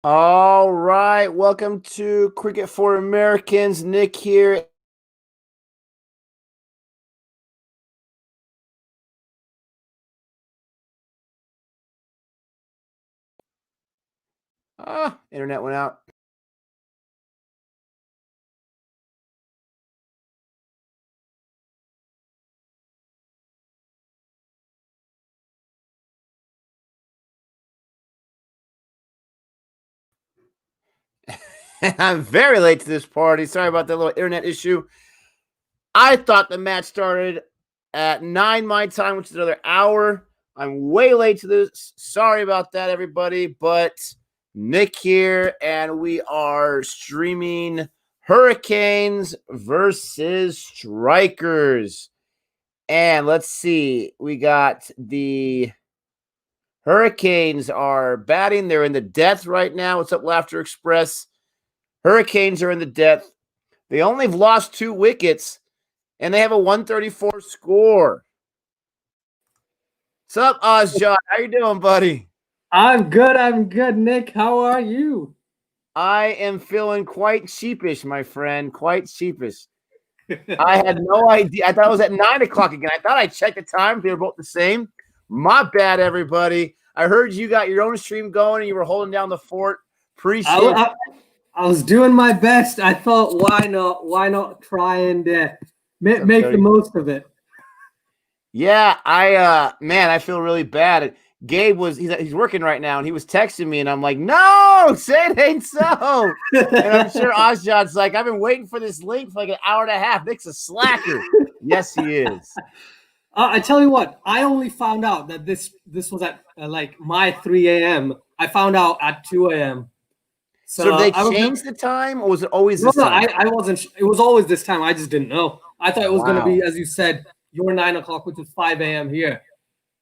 All right, welcome to Cricket for Americans. Nick here. Internet went out. I'm very late to this party. Sorry about that little internet issue. I thought the match started at 9 my time, which is another hour. I'm way late to this. Sorry about that, everybody. But Nick here, and we are streaming Hurricanes versus Strikers. And let's see, we got the Hurricanes are batting. They're in the death right now. What's up, Laughter Express? Hurricanes are in the death. They only have lost 2 wickets, and they have a 134 score. What's up, Ozjon? How you doing, buddy? I'm good, Nick. How are you? I am feeling quite sheepish, my friend. Quite sheepish. I had no idea. I thought it was at 9 o'clock again. I thought I checked the time. They were both the same. My bad, everybody. I heard you got your own stream going and you were holding down the fort. Appreciate it. I was doing my best. I thought, why not? Why not try and make the most of it? Yeah, I feel really bad. Gabe he's working right now, and he was texting me, and I'm like, no, say it ain't so. And I'm sure Ozjon's like, I've been waiting for this link for like an hour and a half. Nick's a slacker. Yes, he is. I tell you what, I only found out that this was at like my 3 a.m. I found out at 2 a.m. So they changed the time, or was it always this time? I wasn't. It was always this time. I just didn't know. I thought it was going to be, as you said, your 9 o'clock, which is 5 a.m. here.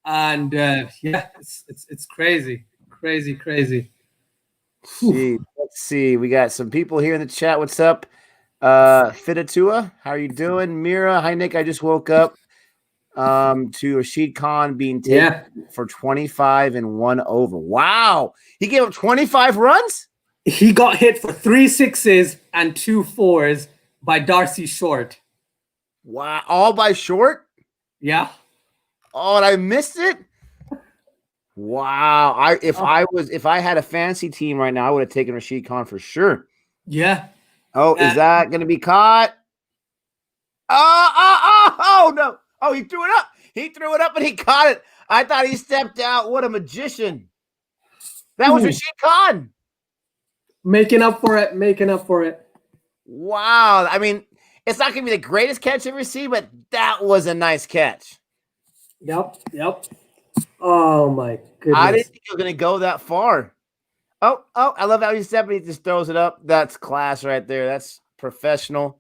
And yeah, it's crazy. Gee, let's see. We got some people here in the chat. What's up? Fitatua, how are you doing? Mira, hi Nick. I just woke up to Rashid Khan being taken for 25 and 1 over. Wow. He gave up 25 runs? He got hit for 3 sixes and 2 fours by Darcy Short. Wow. All by Short? Yeah. Oh, and I missed it. Wow. If I had a fantasy team right now, I would have taken Rashid Khan for sure. Yeah. Oh, is that going to be caught? Oh, no. Oh, he threw it up. He threw it up and he caught it. I thought he stepped out. What a magician. That was Rashid Khan. Making up for it. Wow. I mean, it's not going to be the greatest catch I've ever seen, but that was a nice catch. Yep. Oh my goodness! I didn't think you were going to go that far. Oh! I love how he stepped. He just throws it up. That's class right there. That's professional.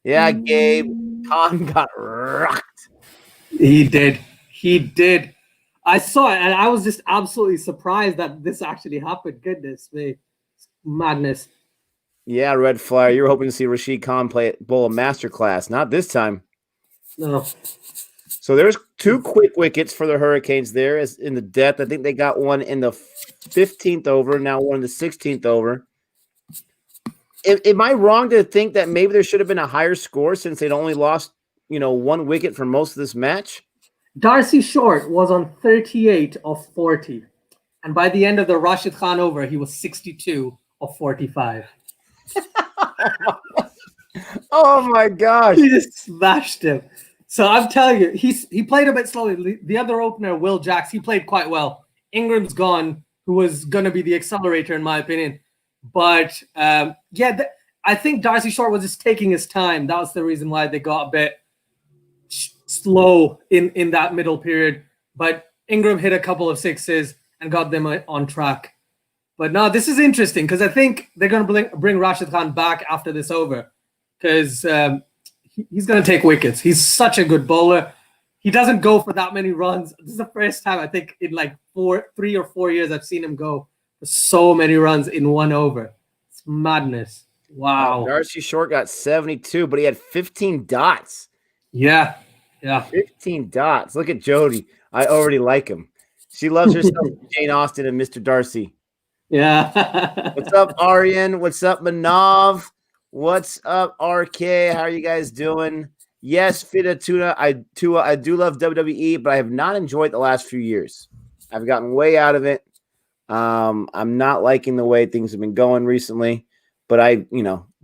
Yeah, Gabe Khan got rocked. He did. I saw it, and I was just absolutely surprised that this actually happened. Goodness me, madness. Yeah, Red Flyer. You were hoping to see Rashid Khan bowl a masterclass. Not this time. No. So there's 2 quick wickets for the Hurricanes there as in the death. I think they got one in the 15th over, now one in the 16th over. Am I wrong to think that maybe there should have been a higher score since they'd only lost, 1 wicket for most of this match? Darcy Short was on 38 of 40. And by the end of the Rashid Khan over, he was 62 of 45. Oh, my gosh. He just smashed him. So I'm telling you, he played a bit slowly. The other opener, Will Jacks, he played quite well. Ingram's gone, who was going to be the accelerator, in my opinion. But, I think Darcy Short was just taking his time. That was the reason why they got a bit slow in that middle period. But Ingram hit a couple of sixes and got them on track. But no, this is interesting because I think they're going to bring Rashid Khan back after this over because he's going to take wickets. He's such a good bowler. He doesn't go for that many runs. This is the first time I think in like 3 or 4 years I've seen him go for so many runs in 1 over. It's madness. Wow. Darcy Short got 72, but he had 15 dots. Yeah. 15 dots. Look at Jody. I already like him. She loves herself Jane Austen and Mr. Darcy. Yeah. What's up, Aryan? What's up, Manav? What's up, RK? How are you guys doing? Yes, Fita Tuna. I do love WWE, but I have not enjoyed the last few years. I've gotten way out of it. I'm not liking the way things have been going recently, but I,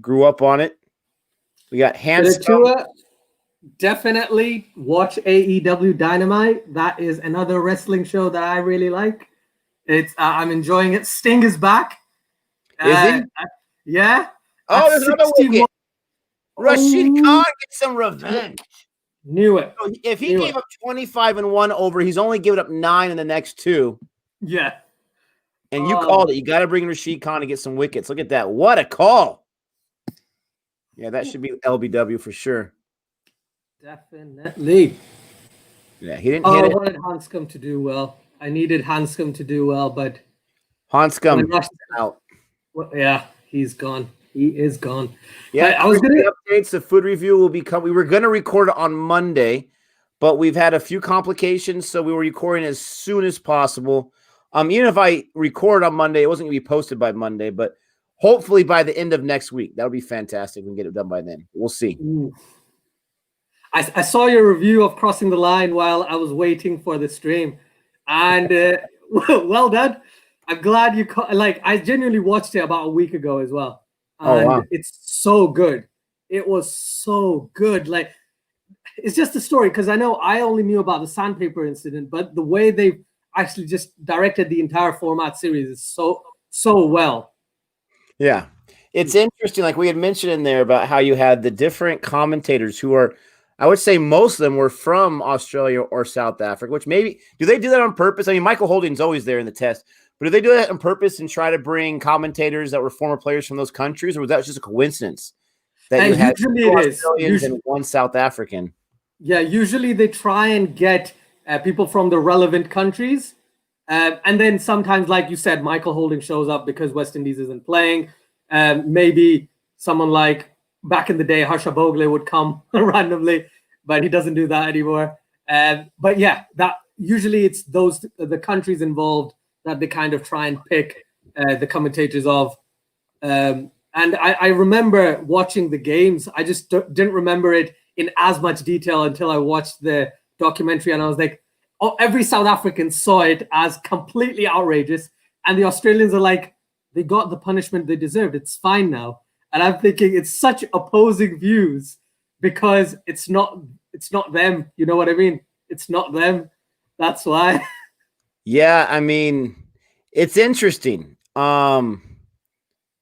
grew up on it. We got handsome. Definitely watch AEW Dynamite. That is another wrestling show that I really like. It's I'm enjoying it. Sting is back. Is he? Yeah. Oh, there's another wicket. Rashid Khan gets some revenge. Knew it. So if he gave up 25-1 over, he's only given up 9 in the next 2. Yeah. And you called it. You got to bring Rashid Khan to get some wickets. Look at that. What a call. Yeah, that should be LBW for sure. Definitely. Yeah, he didn't hit it. I wanted Hanscom to do well. I needed Hanscom to do well, but Hanscom out. Well, yeah, he's gone. He is gone. Yeah, I was going to updates. The food review will become. We were going to record it on Monday, but we've had a few complications, so we were recording as soon as possible. Even if I record on Monday, it wasn't going to be posted by Monday, but hopefully by the end of next week. That would be fantastic. We can get it done by then. We'll see. Ooh. I saw your review of Crossing the Line while I was waiting for the stream, and well done. I'm glad you I genuinely watched it about a week ago as well. And wow. It's so good. It was so good. Like, it's just a story, because I know I only knew about the sandpaper incident, but the way they actually just directed the entire format series is so well. Yeah. It's interesting. Like we had mentioned in there about how you had the different commentators who are, I would say most of them were from Australia or South Africa, which maybe, do they do that on purpose? I mean, Michael Holding's always there in the test, but do they do that on purpose and try to bring commentators that were former players from those countries, or was that just a coincidence that you had two Australians and one South African? Yeah, usually they try and get people from the relevant countries. And then sometimes, like you said, Michael Holding shows up because West Indies isn't playing. Maybe someone like back in the day, Harsha Bhogle would come randomly, but he doesn't do that anymore. But yeah, that usually it's the countries involved that they kind of try and pick the commentators of. And I remember watching the games. I just didn't remember it in as much detail until I watched the documentary, and I was like, oh, every South African saw it as completely outrageous, and the Australians are like, they got the punishment they deserved. It's fine now. And I'm thinking it's such opposing views because it's not them. You know what I mean? It's not them. That's why. Yeah, I mean, it's interesting. And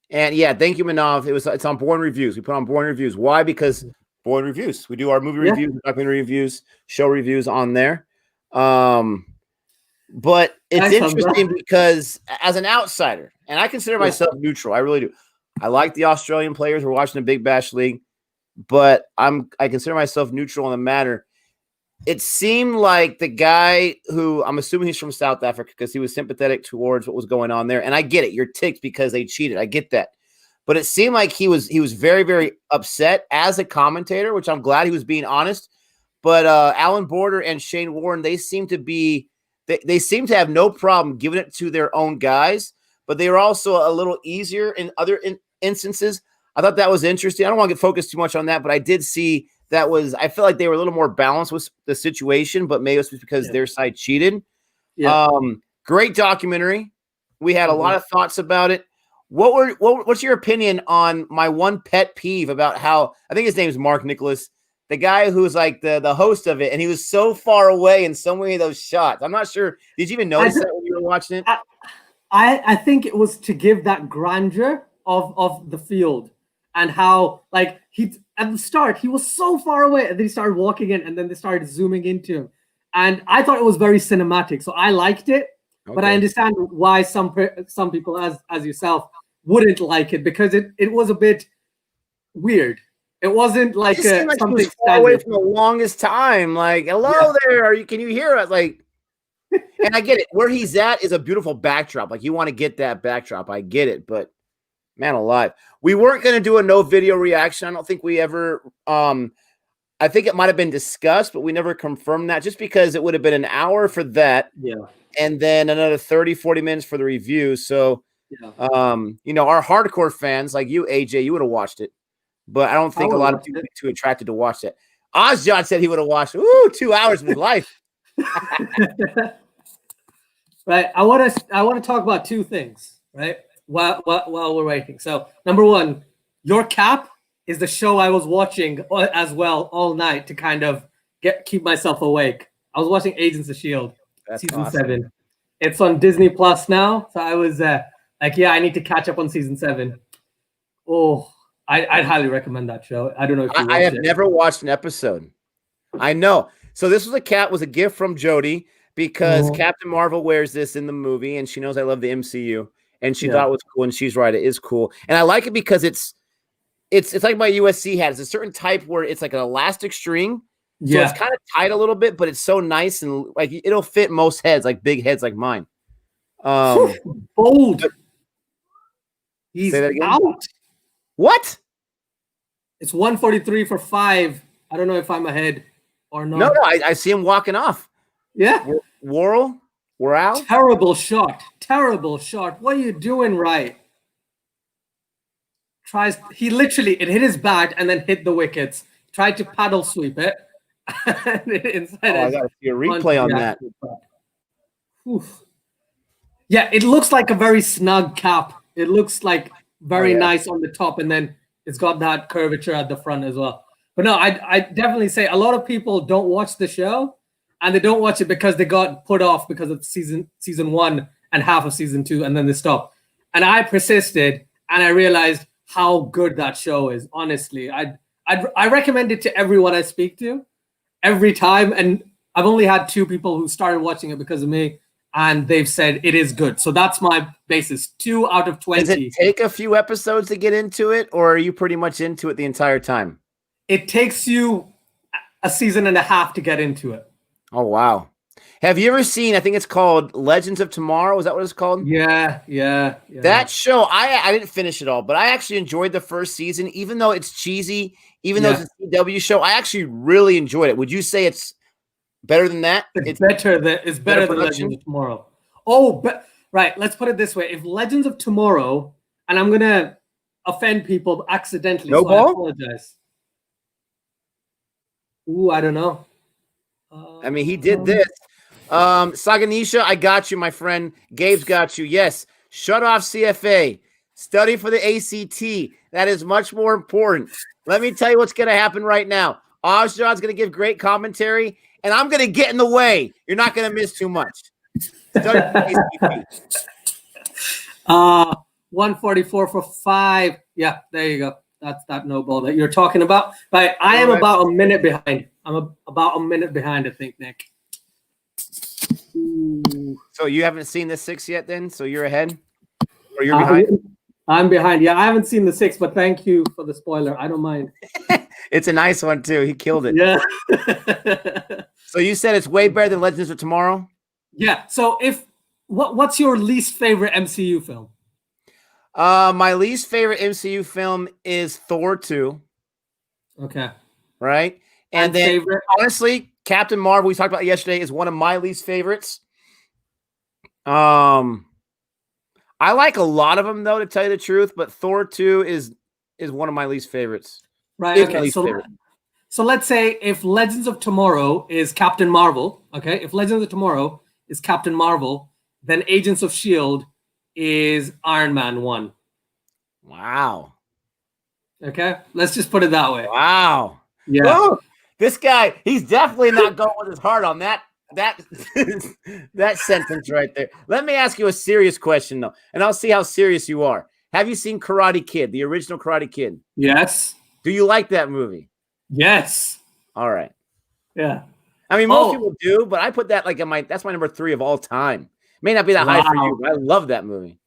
yeah, thank you, Manav. It's on Born Reviews. We put on Born Reviews. Why? Because Born Reviews. We do our movie reviews, documentary reviews, show reviews on there. But it's interesting because as an outsider, and I consider myself neutral, I really do. I like the Australian players. We're watching the Big Bash League, but I consider myself neutral on the matter. It seemed like the guy who, I'm assuming he's from South Africa because he was sympathetic towards what was going on there. And I get it. You're ticked because they cheated. I get that. But it seemed like he was very, very upset as a commentator, which I'm glad he was being honest. But Alan Border and Shane Warne, they seem to have no problem giving it to their own guys, but they were also a little easier in other instances. I thought that was interesting. I don't want to get focused too much on that, but I did see I feel like they were a little more balanced with the situation, but maybe it was because their side cheated. Yeah. Great documentary. We had a lot of thoughts about it. What's your opinion on my one pet peeve about how, I think his name is Mark Nicholas, the guy who's like the host of it, and he was so far away in so many of those shots. I'm not sure. Did you even notice that when you were watching it? I think it was to give that grandeur of the field, and how like he at the start he was so far away, and then he started walking in, and then they started zooming into him, and I thought it was very cinematic, so I liked it. Okay. But I understand why some people as yourself wouldn't like it, because it was a bit weird. It wasn't like something was far away from the longest time. Like, hello there, can you hear us? Like, and I get it. Where he's at is a beautiful backdrop. Like, you want to get that backdrop. I get it, but man alive, we weren't going to do a no video reaction. I don't think we ever. I think it might have been discussed, but we never confirmed that, just because it would have been an hour for that, and then another 30-40 minutes for the review. So Yeah. Our hardcore fans like you, AJ, you would have watched it, but I don't think a lot of people are too attracted to watch it. Ozjot said he would have watched it. Ooh, 2 hours of his life. Right. I want to talk about two things, right? While we're waiting. So, number one, Your Cap is the show I was watching as well all night to kind of keep myself awake. I was watching Agents of S.H.I.E.L.D. season awesome. 7. It's on Disney Plus now. So I was I need to catch up on season 7. Oh, I'd highly recommend that show. I don't know if you watched I have it. never watched an episode. I know. So this was a gift from Jody because Captain Marvel wears this in the movie and she knows I love the MCU and she thought it was cool, and she's right. It is cool. And I like it because it's like my USC hat. It's a certain type where it's like an elastic string. So it's kind of tight a little bit, but it's so nice and like it'll fit most heads, like big heads like mine. Bold. He's out. What? It's 143 for 5. I don't know if I'm ahead or not. No, I see him walking off. Yeah. Worrell? Terrible shot. What are you doing right? He literally, it hit his bat and then hit the wickets. Tried to paddle sweep it. I got to see a replay on that. Oof. Yeah, it looks like a very snug cap. It looks like very nice on the top, and then it's got that curvature at the front as well. But no, I definitely say a lot of people don't watch the show, and they don't watch it because they got put off because of season 1 and half of season 2, and then they stopped. And I persisted, and I realized how good that show is. Honestly, I recommend it to everyone I speak to every time, and I've only had 2 people who started watching it because of me, and they've said it is good. So that's my basis. 2 out of 20. Does it take a few episodes to get into it, or are you pretty much into it the entire time? It takes you a season and a half to get into it. Oh, wow. Have you ever seen, I think it's called Legends of Tomorrow? Is that what it's called? Yeah. That show, I didn't finish it all, but I actually enjoyed the first season, even though it's cheesy, even though it's a CW show. I actually really enjoyed it. Would you say it's better than that? It's better than Legends of Tomorrow. Oh, but right. Let's put it this way: if Legends of Tomorrow, and I'm gonna offend people accidentally, so I apologize. Ooh, I don't know. I mean, he did this. Saganisha, I got you, my friend. Gabe's got you. Yes. Shut off CFA. Study for the ACT. That is much more important. Let me tell you what's going to happen right now. Ozjot's going to give great commentary, and I'm going to get in the way. You're not going to miss too much. Study for the ACT. 144 for 5. Yeah, there you go. That's that no ball that you're talking about. But I am about a minute behind. I'm about a minute behind, I think, Nick. Ooh. So you haven't seen the 6 yet then? So you're ahead? Or you're behind? I'm behind. Yeah, I haven't seen the 6, but thank you for the spoiler. I don't mind. It's a nice one, too. He killed it. Yeah. So you said it's way better than Legends of Tomorrow? Yeah. So what's your least favorite MCU film? My least favorite MCU film is Thor 2. Okay. Right? And then, favorite? Honestly, Captain Marvel, we talked about yesterday, is one of my least favorites. I like a lot of them, though, to tell you the truth, but Thor 2 is one of my least favorites. Right. Okay. So let's say if Legends of Tomorrow is Captain Marvel, okay? If Legends of Tomorrow is Captain Marvel, then Agents of S.H.I.E.L.D. is Iron Man 1. Wow. Okay? Let's just put it that way. Wow. Yeah. Oh, this guy, he's definitely not going with his heart on that that sentence right there. Let me ask you a serious question, though, and I'll see how serious you are. Have you seen Karate Kid, the original Karate Kid? Yes. Do you like that movie? Yes. All right. Yeah. I mean, most people do, but I put that like that's my number 3 of all time. May not be that high for you, but I love that movie.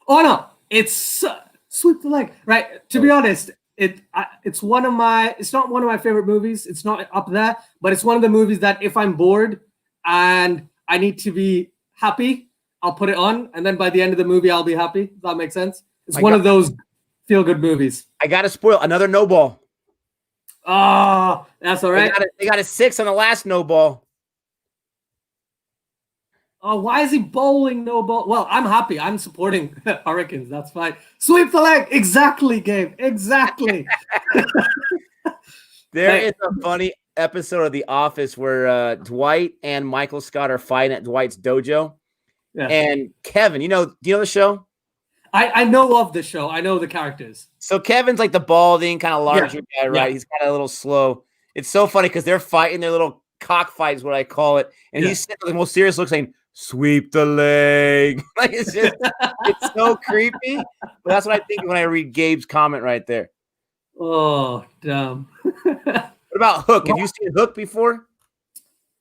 Oh no, it's sweep the leg. Right. To be honest, it's one of my. It's not one of my favorite movies. It's not up there, but it's one of the movies that if I'm bored and I need to be happy, I'll put it on, and then by the end of the movie, I'll be happy. Does that make sense? It's one of those feel-good movies. I got to spoil another no ball. Oh, that's all right. They got a 6 on the last no ball. Why is he bowling no ball? Well, I'm happy. I'm supporting Hurricanes. That's fine. Sweep the leg. Exactly, Gabe. Exactly. There is a funny episode of The Office where Dwight and Michael Scott are fighting at Dwight's dojo. Yeah. And Kevin, do you know the show? I know of the show. I know the characters. So Kevin's like the balding, kind of larger guy, right? Yeah. He's kind of a little slow. It's so funny because they're fighting their little cockfight is what I call it. And he's sitting with the most serious look saying, sweep the leg. Like it's so creepy. But that's what I think when I read Gabe's comment right there. Oh, damn. What about Hook? Have you seen Hook before?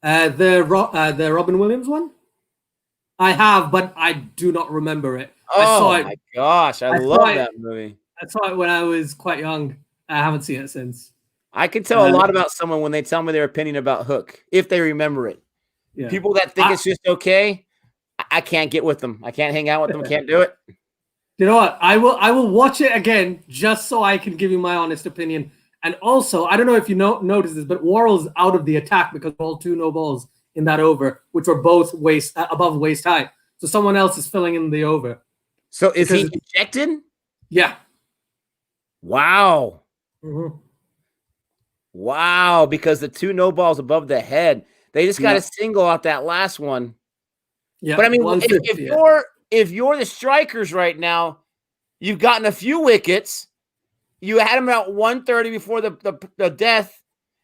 The Robin Williams one? I have, but I do not remember it. Oh my gosh, I love that movie. I saw it when I was quite young. I haven't seen it since. I can tell a lot about someone when they tell me their opinion about Hook, if they remember it. Yeah. People that think it's just okay, I can't get with them. I can't hang out with them. Can't do it. You know what? I will watch it again just so I can give you my honest opinion. And also, I don't know if you noticed this, but Worrell's out of the attack because of all 2 no balls in that over, which were both above waist high. So someone else is filling in the over. So is he ejected? Yeah. Wow. Mm-hmm. Wow, because the 2 no balls above the head, they just got to single out that last one. Yeah. But I mean, if you're the strikers right now, you've gotten a few wickets. You had them out 130 before the death.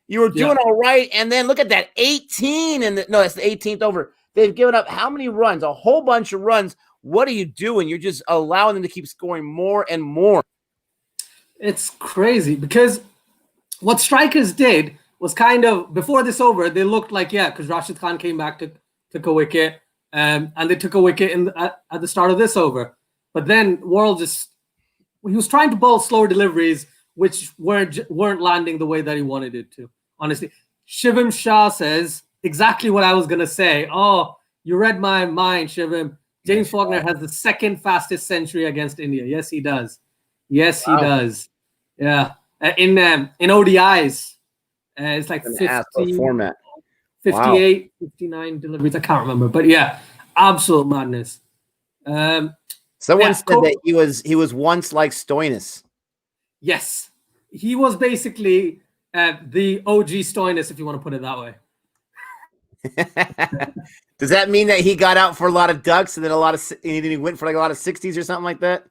You were doing all right, and then look at that 18 that's the 18th over. They've given up how many runs? A whole bunch of runs. What are you doing? You're just allowing them to keep scoring more and more. It's crazy because what strikers did was kind of before this over, they looked like because Rashid Khan came back took a wicket, and they took a wicket at the start of this over. But then Worrell he was trying to bowl slower deliveries, which weren't landing the way that he wanted it to. Honestly, Shivam Shah says exactly what I was gonna say. Oh, you read my mind, Shivam. James Faulkner has the 2nd fastest century against India. Yes, he does. Yes, he does. Yeah, in ODIs, it's like 50 format. 58, 59 deliveries. I can't remember, but yeah, absolute madness. Someone said that he was once like Stoinis. Yes, he was basically the OG Stoinis, if you want to put it that way. Does that mean that he got out for a lot of ducks and then he went for like a lot of 60s or something like that?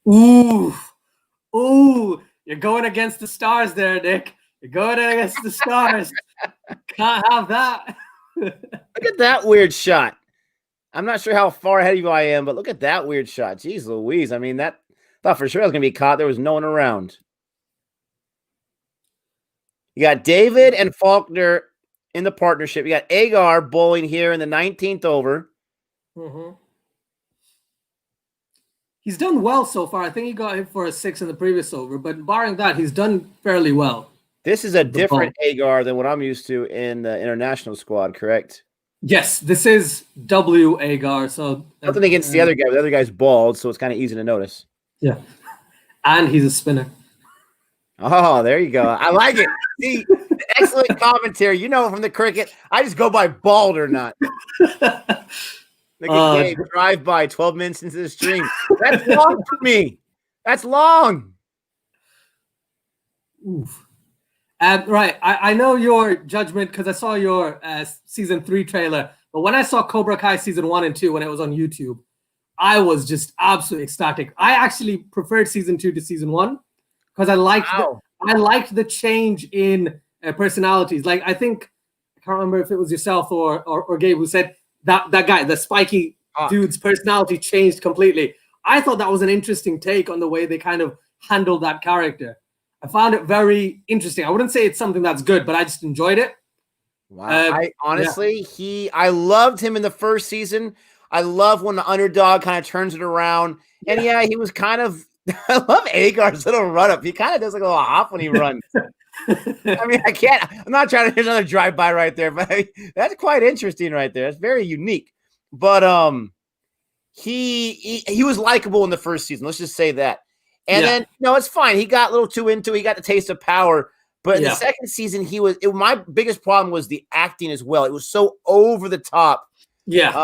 Ooh, you're going against the stars there, Nick. You're going against the stars. Can't have that. Look at that weird shot. I'm not sure how far ahead of you I am, but look at that weird shot. Jeez Louise. I mean, thought for sure I was going to be caught. There was no one around. You got David and Faulkner in the partnership. You got Agar bowling here in the 19th over. Mm-hmm. He's done well so far. I think he got hit for a 6 in the previous over, but barring that, he's done fairly well. This is a different Agar than what I'm used to in the international squad, correct? Yes, this is W Agar. So nothing against the other guy, but the other guy's bald, so it's kind of easy to notice. Yeah, and he's a spinner. Oh, there you go. I like it. See, excellent commentary. You know, from the cricket, I just go by bald or not. Look at Gabe, drive by 12 minutes into the stream. That's long for me. That's long. Oof. Right. I know your judgment because I saw your season 3 trailer. But when I saw Cobra Kai season 1 and 2 when it was on YouTube, I was just absolutely ecstatic. I actually preferred season 2 to season 1 because I liked the change in personalities. Like I can't remember if it was yourself or Gabe who said that guy, the spiky dude's personality changed completely. I thought that was an interesting take on the way they kind of handled that character. I found it very interesting. I wouldn't say it's something that's good, but I just enjoyed it. Wow. I loved him in the first season. I love when the underdog kind of turns it around. And he was kind of, I love Agar's little run up. He kind of does like a little hop when he runs. I mean, I'm not trying to hit another drive by right there, but that's quite interesting right there. It's very unique. But he was likable in the first season. Let's just say that. And then, it's fine. He got a little too into it. He got the taste of power. But in the second season, my biggest problem was the acting as well. It was so over the top. Yeah.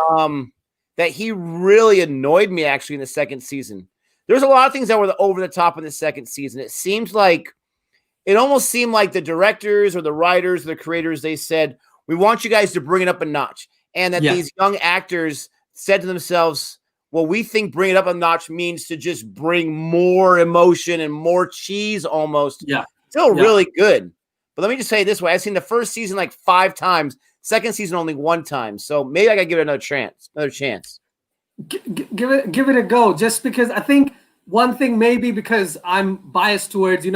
That he really annoyed me actually in the second season. There's a lot of things that were over the top in the second season. It almost seemed like the directors or the writers, or the creators, they said, we want you guys to bring it up a notch. And that these young actors said to themselves, well, we think bring it up a notch means to just bring more emotion and more cheese almost. Yeah. Still really good. But let me just say it this way. I've seen the first season like 5 times, second season only 1 time. So maybe I got to give it another chance. Give it a go. Just because I think one thing, maybe because I'm biased towards,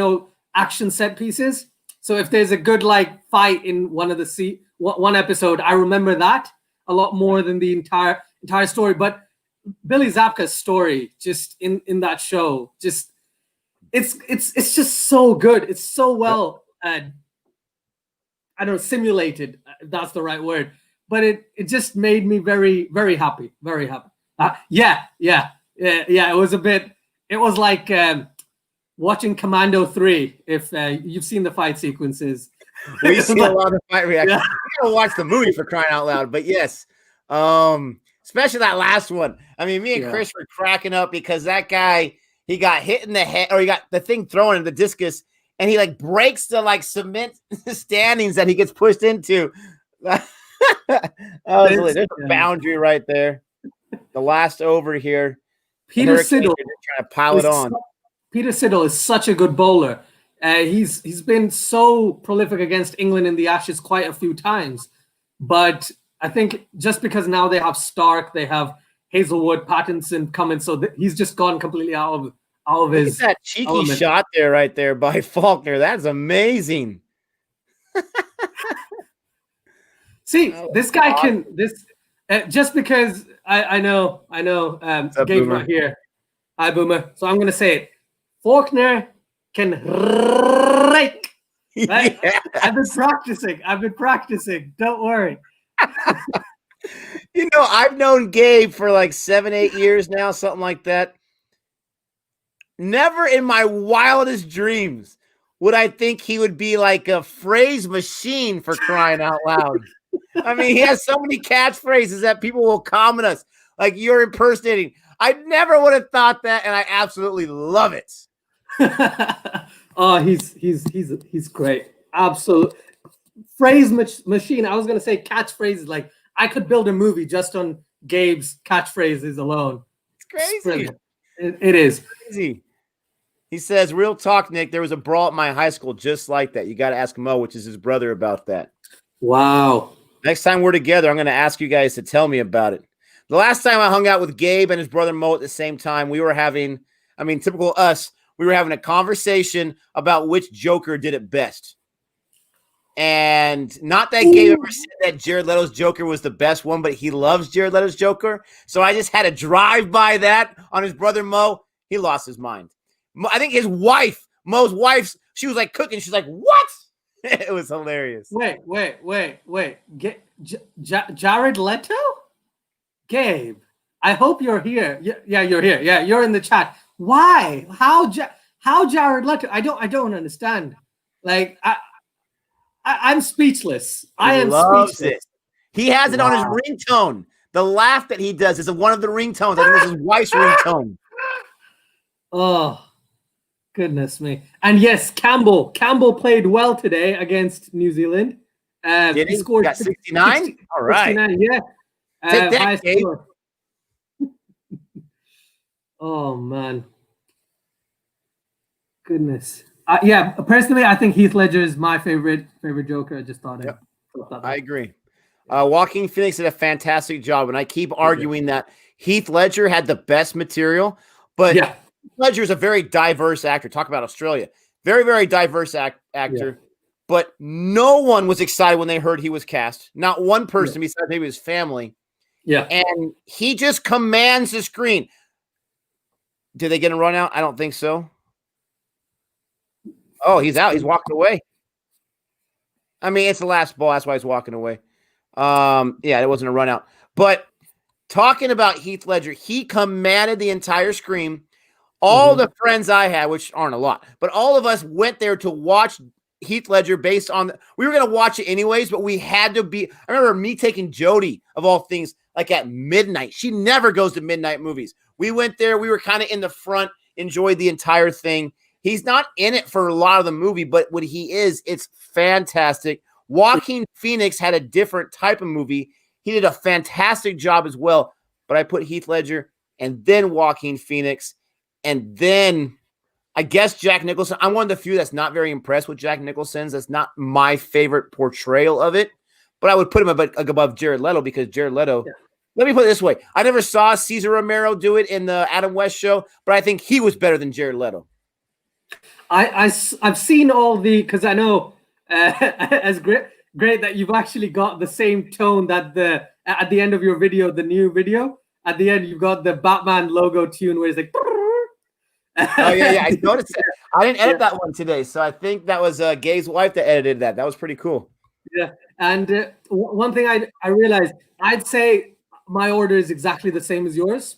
action set pieces. So if there's a good like fight in one of the one episode, I remember that a lot more than the entire story. But Billy Zabka's story just in that show, just it's just so good. It's so well I don't know, simulated, if that's the right word. But it just made me very, very happy. Very happy. It was like watching Commando 3, if you've seen the fight sequences. We see a lot of fight reactions. We gotta watch the movie for crying out loud. But yes, especially that last one. I mean, me and Chris were cracking up because that guy, he got hit in the head, or he got the thing thrown in the discus, and he like breaks the like cement standings that he gets pushed into. There's a boundary right there. The last over here. Peter Siddle trying to pile it on. Peter Siddle is such a good bowler. He's been so prolific against England in the Ashes quite a few times. But I think just because now they have Stark, they have Hazelwood, Pattinson coming, so he's just gone completely out of his. Look at that cheeky shot there, right there by Faulkner. That's amazing. See, this guy can this. Just because I know, Gabe's not here. Hi, Boomer. So I'm going to say it. Faulkner can rake. Right? Yeah. I've been practicing. Don't worry. I've known Gabe for like 7-8 years now, something like that. Never in my wildest dreams would I think he would be like a phrase machine, for crying out loud. I mean, he has so many catchphrases that people will comment us like you're impersonating. I never would have thought that, and I absolutely love it. Oh, he's great. Absolute phrase machine. I was gonna say catchphrases. Like I could build a movie just on Gabe's catchphrases alone. It's crazy. It is crazy. He says, "Real talk, Nick. There was a brawl at my high school just like that. You got to ask Mo, which is his brother, about that." Wow. Next time we're together, I'm going to ask you guys to tell me about it. The last time I hung out with Gabe and his brother Mo at the same time, we were having, typical us, we were having a conversation about which Joker did it best. And not that Gabe ever said that Jared Leto's Joker was the best one, but he loves Jared Leto's Joker. So I just had to drive by that on his brother Mo. He lost his mind. I think his wife, Mo's wife, she was like cooking. She's like, what? It was hilarious. Wait. Jared Leto? Gabe, I hope you're here. Yeah, you're here. Yeah, you're in the chat. Why? How Jared Leto? I don't understand. Like, I'm speechless. I am speechless. He has it on his ringtone. The laugh that he does is one of the ringtones. I think it's his wife's ringtone. Oh. Goodness me. And yes, Campbell played well today against New Zealand. Did he? Scored 69? All right. 69, yeah. Take that, Gabe. Oh, man. Goodness. Yeah, personally, I think Heath Ledger is my favorite Joker. I just thought I agree. Joaquin Phoenix did a fantastic job, and I keep arguing that Heath Ledger had the best material, but Heath Ledger is a very diverse actor. Talk about Australia. Very, very diverse actor. Yeah. But no one was excited when they heard he was cast. Not one person besides maybe his family. Yeah. And he just commands the screen. Did they get a run out? I don't think so. Oh, he's out. He's walking away. I mean, it's the last ball. That's why he's walking away. It wasn't a run out. But talking about Heath Ledger, he commanded the entire screen. All the friends I had, which aren't a lot, but all of us went there to watch Heath Ledger based on we were going to watch it anyways, but we had to be. I remember me taking Jody, of all things. like at midnight. She never goes to midnight movies. We went there. We were kind of in the front, enjoyed the entire thing. He's not in it for a lot of the movie, but when he is, it's fantastic. Joaquin Phoenix had a different type of movie. He did a fantastic job as well, but I put Heath Ledger and then Joaquin Phoenix and then I guess Jack Nicholson. I'm one of the few that's not very impressed with Jack Nicholson's. That's not my favorite portrayal of it, but I would put him above Jared Leto because Jared Leto. Yeah. Let me put it this way. I never saw Cesar Romero do it in the Adam West show, but I think he was better than Jared Leto. I've seen all the, because I know as great that you've actually got the same tone that at the end of your video, the new video, at the end you've got the Batman logo tune where it's like. Oh yeah, I noticed that. I didn't edit that one today, so I think that was Gabe's wife that edited that. That was pretty cool. Yeah, and one thing I realized, I'd say my order is exactly the same as yours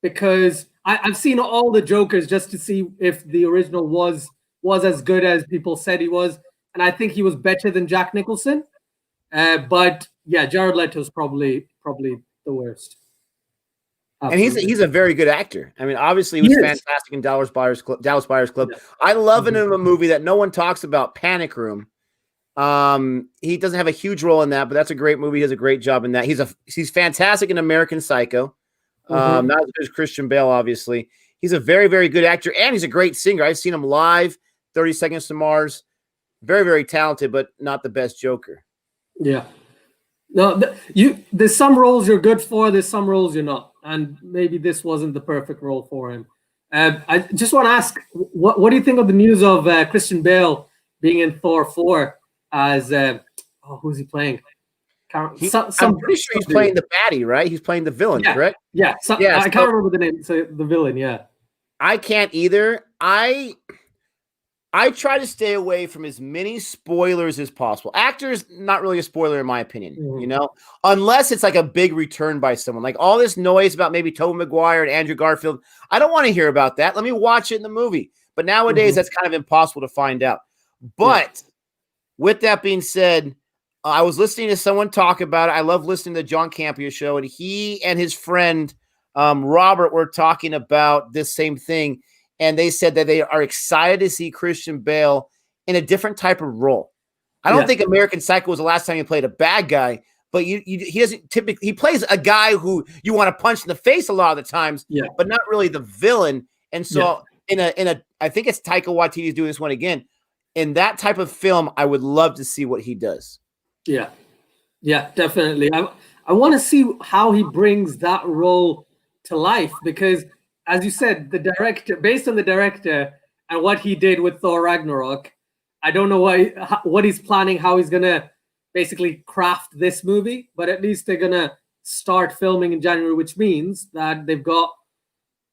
because I've seen all the Jokers just to see if the original was as good as people said he was, and I think he was better than Jack Nicholson. But yeah, Jared Leto's probably the worst. Absolutely. And he's a very good actor. I mean, obviously he was fantastic in Dallas Buyers Club. Yeah. I love him in a movie that no one talks about, Panic Room. He doesn't have a huge role in that, but that's a great movie. He does a great job in that. He's fantastic in American Psycho. Not as good as Christian Bale, obviously. He's a very, very good actor, and he's a great singer. I've seen him live, 30 Seconds to Mars. Very, very talented, but not the best Joker. Yeah. No, there's some roles you're good for, there's some roles you're not. And maybe this wasn't the perfect role for him. I just want to ask, what do you think of the news of Christian Bale being in Thor 4 as who's he playing? I'm pretty sure he's playing the baddie, right? He's playing the villain, correct? Yeah. I can't remember the name. So the villain, yeah. I can't either. I try to stay away from as many spoilers as possible. Actors, not really a spoiler in my opinion, you know, unless it's like a big return by someone. Like all this noise about maybe Tobey Maguire and Andrew Garfield, I don't want to hear about that. Let me watch it in the movie. But nowadays, that's kind of impossible to find out. But with that being said, I was listening to someone talk about it. I love listening to the John Campea show, and he and his friend Robert were talking about this same thing. And they said that they are excited to see Christian Bale in a different type of role. I don't think American Psycho was the last time he played a bad guy, but he doesn't typically. He plays a guy who you want to punch in the face a lot of the times, but not really the villain. And so, in a, I think it's Taika Waititi's doing this one again. In that type of film, I would love to see what he does. Yeah, definitely. I want to see how he brings that role to life because. As you said, the director, based on the director and what he did with Thor Ragnarok, I don't know what he's planning, how he's gonna basically craft this movie, but at least they're gonna start filming in January, which means that they've got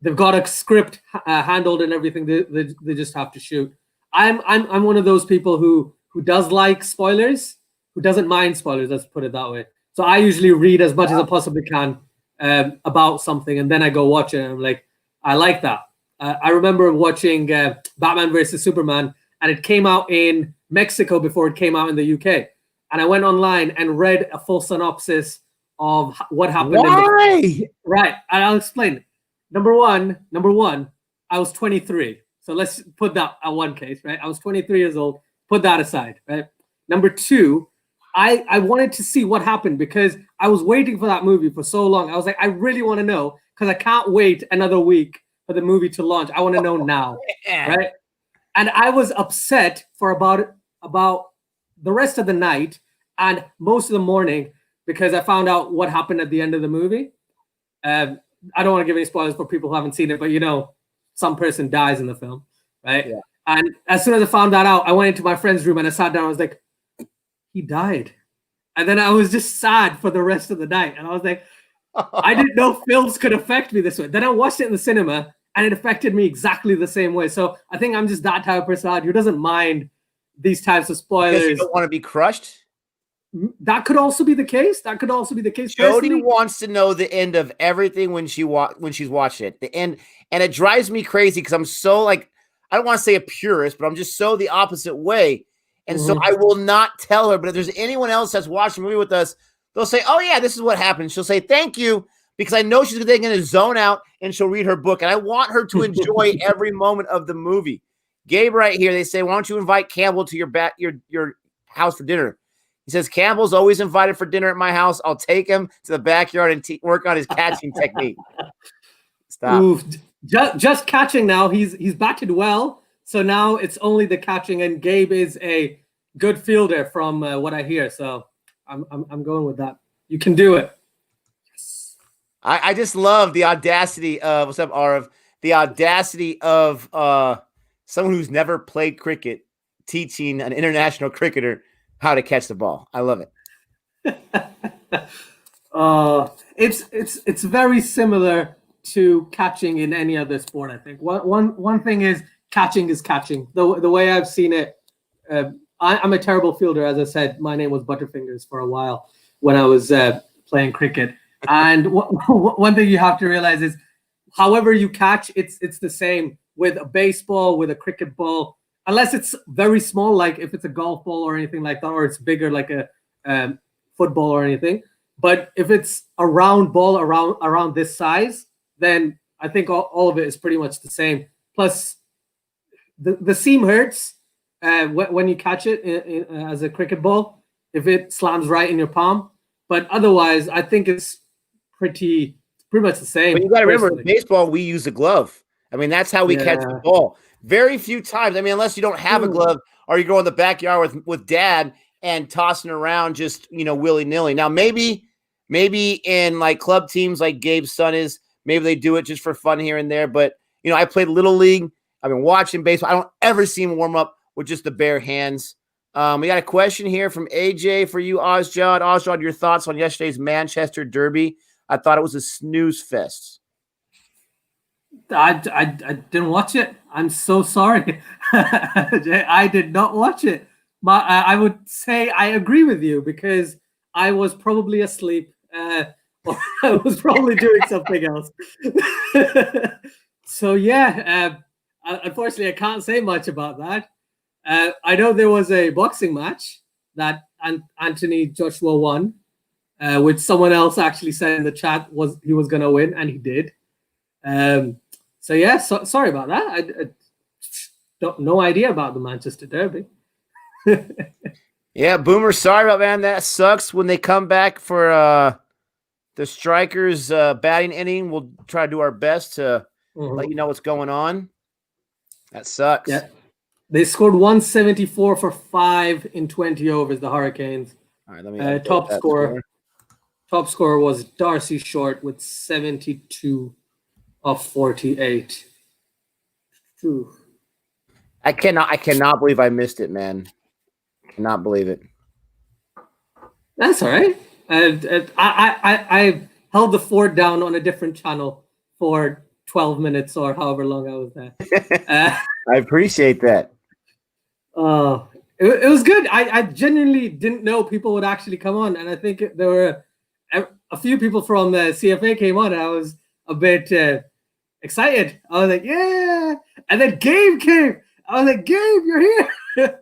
a script handled and everything. They just have to shoot. I'm one of those people who does like spoilers, who doesn't mind spoilers. Let's put it that way. So I usually read as much as I possibly can about something, and then I go watch it, and I'm like. I like that. I remember watching Batman versus Superman, and it came out in Mexico before it came out in the UK. And I went online and read a full synopsis of what happened. Why? Right, and I'll explain. Number one, I was 23. So let's put that at one case, right? I was 23 years old. Put that aside, right? Number two, I wanted to see what happened because I was waiting for that movie for so long. I was like, I really want to know. Because I can't wait another week for the movie to launch. I want to know now, right? And I was upset for about the rest of the night and most of the morning because I found out what happened at the end of the movie. I don't want to give any spoilers for people who haven't seen it, but you know, some person dies in the film, right? Yeah. And as soon as I found that out, I went into my friend's room and I sat down. I was like, he died. And then I was just sad for the rest of the night. And I was like, I didn't know films could affect me this way. Then I watched it in the cinema, and it affected me exactly the same way. So I think I'm just that type of personality who doesn't mind these types of spoilers. Because you don't want to be crushed? That could also be the case. Jody wants to know the end of everything when she's watching it. The end, and it drives me crazy because I'm so like, I don't want to say a purist, but I'm just so the opposite way. And so I will not tell her. But if there's anyone else that's watching the movie with us, they'll say, "Oh yeah, this is what happened." She'll say, "Thank you," because I know she's going to zone out and she'll read her book, and I want her to enjoy every moment of the movie. Gabe, right here, they say, "Why don't you invite Campbell to your house for dinner?" He says, "Campbell's always invited for dinner at my house. I'll take him to the backyard and work on his catching technique." Stop. Oof. Just catching now. He's batted well, so now it's only the catching, and Gabe is a good fielder from what I hear. So I'm going with that. You can do it. Yes. I just love the audacity of what's up, Arav? The audacity of someone who's never played cricket teaching an international cricketer how to catch the ball. I love it. It's very similar to catching in any other sport. I think one thing is catching is catching. The way I've seen it, I'm a terrible fielder. As I said, my name was Butterfingers for a while when I was playing cricket. And one thing you have to realize is, however you catch, it's the same with a baseball, with a cricket ball, unless it's very small, like if it's a golf ball or anything like that, or it's bigger like a football or anything. But if it's a round ball around this size, then I think all of it is pretty much the same. Plus, the seam hurts when you catch it as a cricket ball, if it slams right in your palm. But otherwise, I think it's pretty much the same. But you got to remember, in baseball, we use a glove. I mean, that's how we catch the ball. Very few times. I mean, unless you don't have a glove or you go in the backyard with dad and tossing around just, willy-nilly. Now, maybe in like club teams like Gabe's son is, maybe they do it just for fun here and there. But, I played Little League. I've been watching baseball. I don't ever see him warm up with just the bare hands. We got a question here from AJ for you, Ozjod. Ozjod, your thoughts on yesterday's Manchester Derby? I thought it was a snooze fest. I didn't watch it. I'm so sorry. I did not watch it. I would say I agree with you because I was probably asleep or I was probably doing something else. So, unfortunately, I can't say much about that. I know there was a boxing match that Anthony Joshua won, which someone else actually said in the chat he was going to win, and he did. Sorry about that. I no idea about the Manchester Derby. Yeah, Boomer, sorry about man. That sucks. When they come back for the strikers batting inning, we'll try to do our best to let you know what's going on. That sucks. Yeah. They scored 174 for 5 in 20 overs, the Hurricanes. All right, let me top scorer was Darcy Short with 72 of 48. Ooh. I cannot believe I missed it, man. Cannot believe it. That's all right. I held the fort down on a different channel for 12 minutes or however long I was there. I appreciate that. It was good. I genuinely didn't know people would actually come on, and I think there were a few people from the CFA came on, and I was a bit excited. I was like, yeah. And then Gabe came. I was like, Gabe, you're here.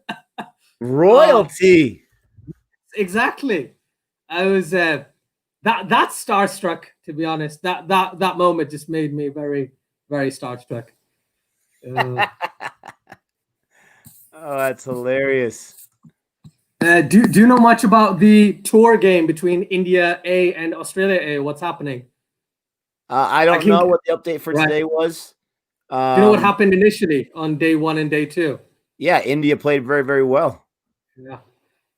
Royalty. Exactly. I was that starstruck, to be honest. That moment just made me very, very starstruck. Oh, that's hilarious. Do you know much about the tour game between India A and Australia A? What's happening? I don't know what the update for today was. Do you know what happened initially on day 1 and day 2? Yeah, India played very, very well. Yeah.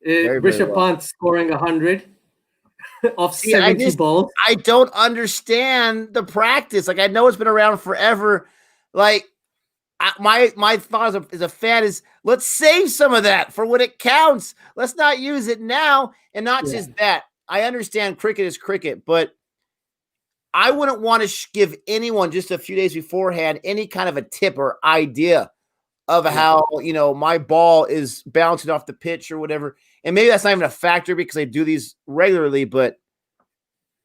Rishabh Pant scoring 100 off 70 balls. I don't understand the practice. Like, I know it's been around forever. Like, my thought as a fan is, let's save some of that for when it counts. Let's not use it now. And not just that. I understand cricket is cricket, but I wouldn't want to give anyone just a few days beforehand any kind of a tip or idea of how, my ball is bouncing off the pitch or whatever. And maybe that's not even a factor because I do these regularly, but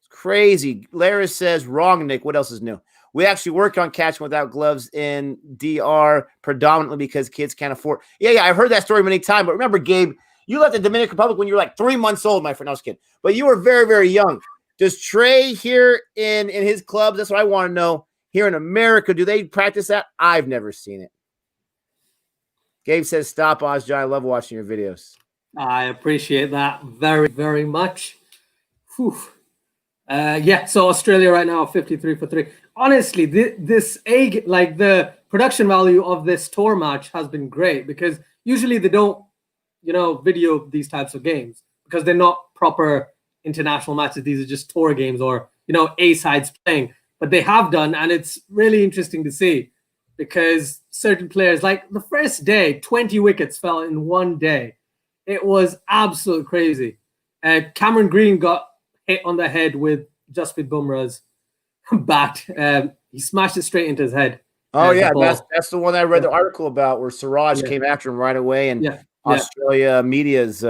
it's crazy. Lara says, wrong, Nick. What else is new? We actually work on catching without gloves in DR predominantly because kids can't afford. Yeah, I've heard that story many times. But remember, Gabe, You left the Dominican Republic when you were like 3 months old, my friend. I was kidding. But you were very, very young. Does Trey here in his clubs, that's what I want to know, here in America, do they practice that? I've never seen it. Gabe says, stop, Ozja. I love watching your videos. I appreciate that very, very much. Whew. Yeah, so Australia right now, 53 for 3. Honestly, the production value of this tour match has been great because usually they don't, video these types of games because they're not proper international matches. These are just tour games or, A sides playing. But they have done, and it's really interesting to see because certain players, like the first day, 20 wickets fell in one day. It was absolutely crazy. Cameron Green got hit on the head with Jasprit Bumrah's bat. He smashed it straight into his head. Oh, yeah, that's the one I read the article about where Siraj came after him right away, and Australia media is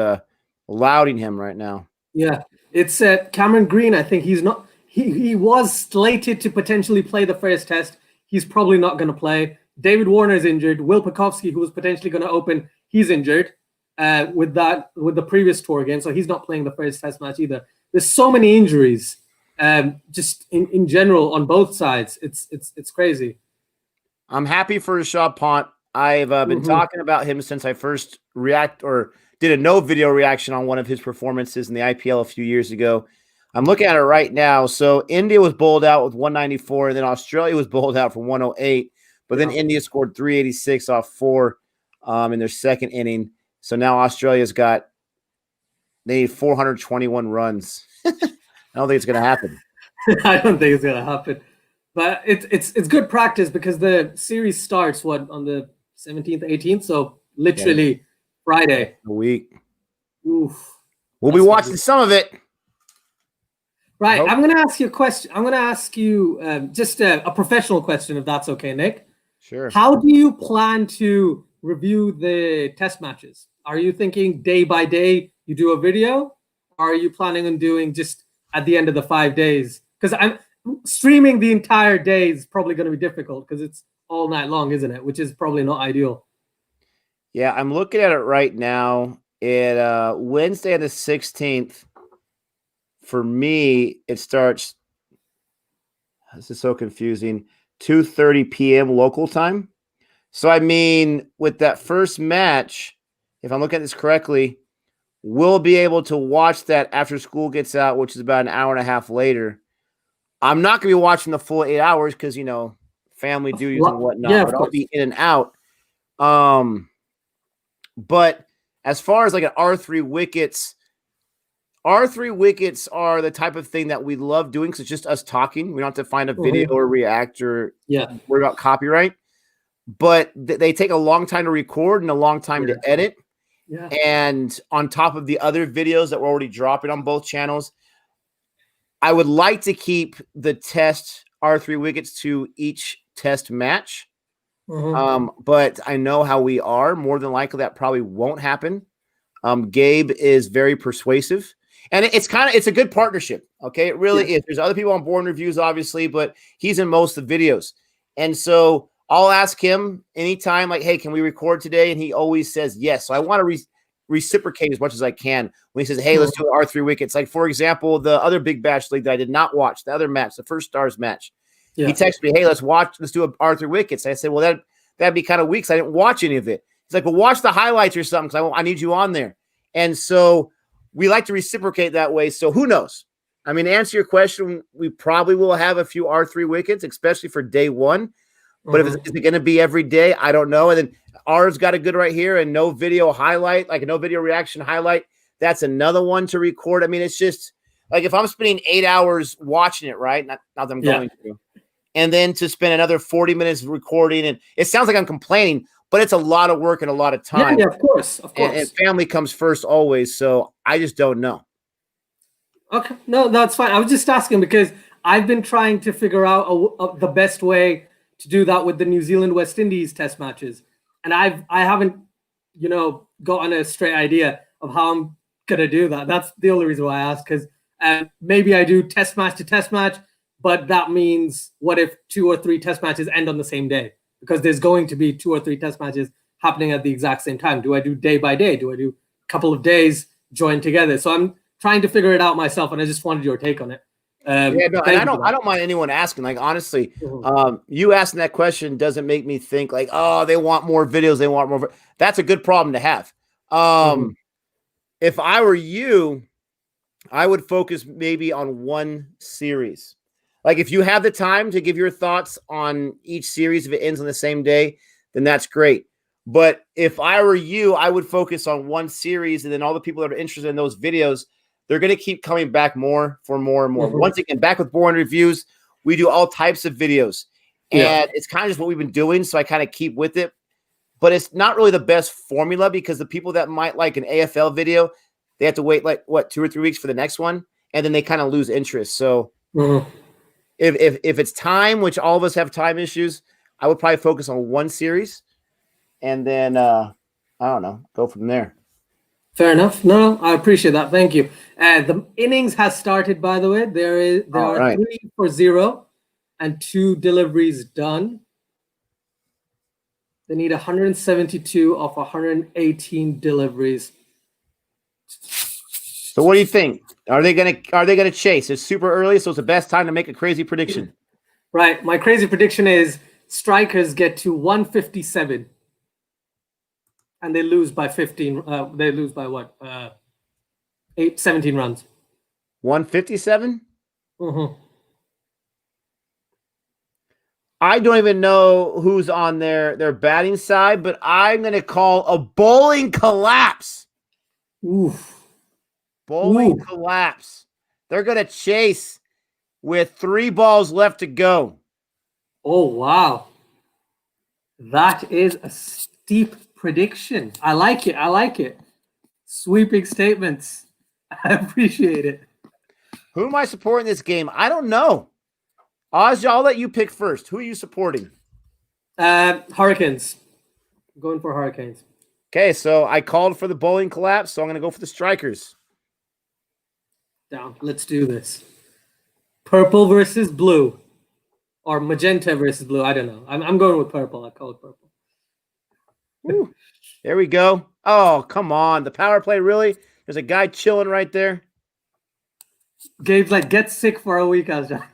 lauding him right now. Yeah, it's Cameron Green. I think he's not. He was slated to potentially play the first test. He's probably not going to play. David Warner is injured. Will Pucovski, who was potentially going to open, he's injured with the previous tour game, so he's not playing the first test match either. There's so many injuries, just in general on both sides. It's crazy. I'm happy for Rishabh Pant. I've been talking about him since I first did a no video reaction on one of his performances in the IPL a few years ago. I'm looking at it right now. So India was bowled out with 194, and then Australia was bowled out for 108. But then India scored 386 off 4 in their second inning. So now Australia's they need 421 runs. I don't think it's going to happen. I don't think it's going to happen. But it's good practice because the series starts on the 17th, 18th. So literally Friday. A week. Oof. We'll be watching some of it. Right. I'm going to ask you a question. I'm going to ask you just a professional question, if that's okay, Nick. Sure. How do you plan to review the test matches? Are you thinking day by day you do a video? Or are you planning on doing just at the end of the 5 days? Because I'm streaming the entire day is probably going to be difficult because it's all night long, isn't it? Which is probably not ideal. Yeah, I'm looking at it right now. Wednesday the 16th. For me, it starts, this is so confusing, 2:30 p.m. local time. So, I mean, with that first match, if I'm looking at this correctly, we'll be able to watch that after school gets out, which is about an hour and a half later. I'm not going to be watching the full 8 hours because, family duties and whatnot, but I'll be in and out. But as far as like an R3 wickets are the type of thing that we love doing because it's just us talking. We don't have to find a video or react or worry about copyright. But they take a long time to record and a long time to edit. Yeah. And on top of the other videos that we're already dropping on both channels, I would like to keep the test R3 wickets to each test match. But I know how we are. More than likely that probably won't happen. Gabe is very persuasive. And it's a good partnership. Okay. It really is. There's other people on Boring Reviews, obviously, but he's in most of the videos. And so I'll ask him anytime, like, hey, can we record today? And he always says yes. So I want to reciprocate as much as I can when he says, hey, let's do R3 wickets. Like, for example, the other Big Bash League that I did not watch, the other match, the first Stars match. Yeah. He texted me, hey, let's do a R3 wickets. I said, well, that'd be kind of weak. So I didn't watch any of it. He's like, well, watch the highlights or something because I need you on there. And so we like to reciprocate that way. So who knows? I mean, to answer your question, we probably will have a few R3 wickets, especially for day one. But is it going to be every day? I don't know. And then ours got a good right here and no video highlight, like a no video reaction highlight. That's another one to record. I mean, it's just like if I'm spending 8 hours watching it, right? Not that I'm going to. And then to spend another 40 minutes recording. And it sounds like I'm complaining, but it's a lot of work and a lot of time. Yeah, of course. And family comes first always. So I just don't know. Okay. No, that's fine. I was just asking because I've been trying to figure out the best way to do that with the New Zealand West Indies test matches. And I haven't, gotten a straight idea of how I'm going to do that. That's the only reason why I asked, because maybe I do test match to test match, but that means what if 2 or 3 test matches end on the same day? Because there's going to be 2 or 3 test matches happening at the exact same time. Do I do day by day? Do I do couple of days join together. So I'm trying to figure it out myself, and I just wanted your take on it. Yeah, no, and I don't mind anyone asking. Like, honestly, you asking that question doesn't make me think like, oh, they want more videos. They want more. That's a good problem to have. If I were you, I would focus maybe on one series. Like, if you have the time to give your thoughts on each series, if it ends on the same day, then that's great. But if I were you, I would focus on one series, and then all the people that are interested in those videos, they're going to keep coming back more and more. Once again, back with Boring Reviews, we do all types of videos. And it's kind of just what we've been doing, so I kind of keep with it. But it's not really the best formula, because the people that might like an AFL video, they have to wait, like, 2 or 3 weeks for the next one, and then they kind of lose interest. So if it's time, which all of us have time issues, I would probably focus on one series, and then, I don't know, go from there. Fair enough. No, I appreciate that. Thank you. The innings has started, by the way. There are 3 for 0 and 2 deliveries done. They need 172 of 118 deliveries. So what do you think? Are they gonna chase? It's super early, so it's the best time to make a crazy prediction. Right. My crazy prediction is strikers get to 157. And they lose by 15. They lose by what? 17 runs. 157? I don't even know who's on their batting side, but I'm going to call a bowling collapse. Oof. Bowling collapse. They're going to chase with 3 balls left to go. Oh, wow. That is a steep prediction. I like it. I like it. Sweeping statements. I appreciate it. Who am I supporting this game? I don't know. Oz, I'll let you pick first. Who are you supporting? Hurricanes. I'm going for Hurricanes. Okay, so I called for the bowling collapse, so I'm going to go for the Strikers. Down. Let's do this. Purple versus blue. Or magenta versus blue. I don't know. I'm going with purple. I call it purple. Woo. There we go. Oh, come on. The power play, really? There's a guy chilling right there. Gabe's like, get sick for a week, Azja.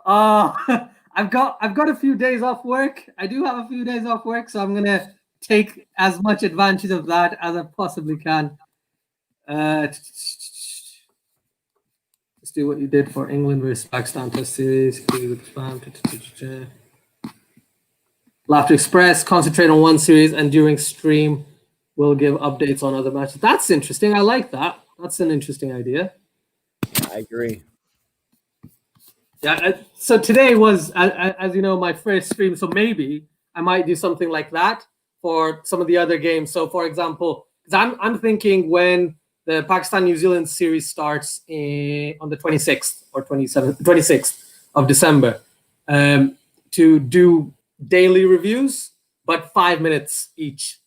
I've got a few days off work. I do have a few days off work, so I'm gonna take as much advantage of that as I possibly can. Let's do what you did for England versus Pakistan Test Series. Laughter Express, concentrate on one series, and during stream, we'll give updates on other matches. That's interesting. I like that. That's an interesting idea. I agree. Yeah. So today was, as you know, my first stream. So maybe I might do something like that for some of the other games. So, for example, because I'm thinking when the Pakistan-New Zealand series starts on the 26th or 26th of December, to do daily reviews, but 5 minutes each.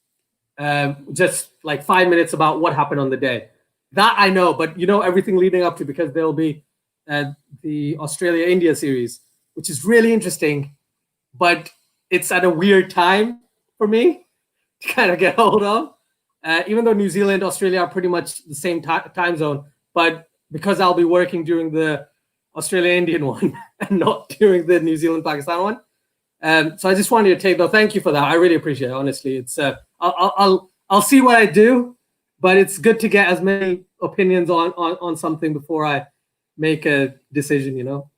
Just like 5 minutes about what happened on the day. That I know, but you know everything leading up to, because there'll be the Australia-India series, which is really interesting, but it's at a weird time for me to kind of get hold of. Even though New Zealand, Australia are pretty much the same time zone, but because I'll be working during the Australia-Indian one and not during the New Zealand-Pakistan one. So I just wanted to take, though, thank you for that. I really appreciate it, honestly. It's I'll see what I do, but it's good to get as many opinions on something before I make a decision, you know.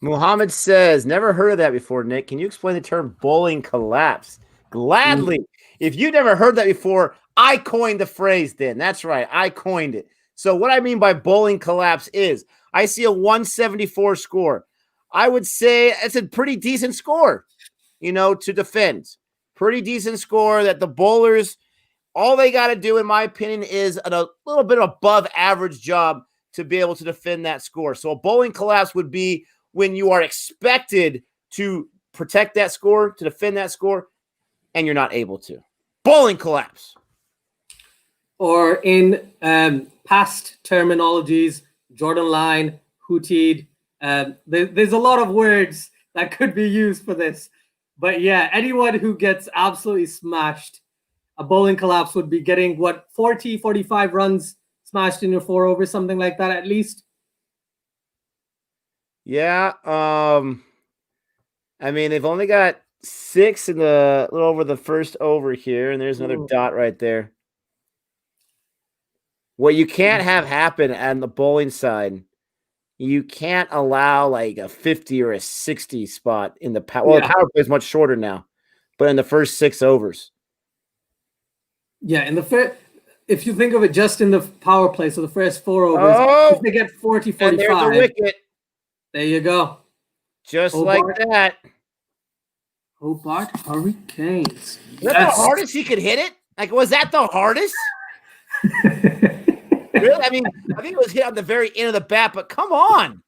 Muhammad says, never heard of that before, Nick. Can you explain the term bowling collapse? Gladly. If you never heard that before, I coined the phrase then. That's right. I coined it. So what I mean by bowling collapse is I see a 174 score. I would say it's a pretty decent score, you know, to defend. Pretty decent score that the bowlers, all they got to do, in my opinion, is a little bit above average job to be able to defend that score. So a bowling collapse would be when you are expected to protect that score, to defend that score, and you're not able to. Bowling collapse. Or in past terminologies, Jordan line, hootied. There's a lot of words that could be used for this. But yeah, anyone who gets absolutely smashed, a bowling collapse would be getting, what, 40, 45 runs smashed in your 4 over, something like that at least? Yeah. I mean, they've only got 6 in the little over the first over here, and there's another dot right there. What you can't have happen on the bowling side, you can't allow like a 50 or a 60 spot in the power. Well, the power play is much shorter now, but in the first 6 overs. Yeah, in the if you think of it just in the power play, so the first 4 overs, if they get 40, 45. And there's a wicket. There you go. Just like that. Hobart Hurricanes. Was that the hardest he could hit it? Like, was that the hardest? Really? I mean, I think it was hit on the very end of the bat, but come on.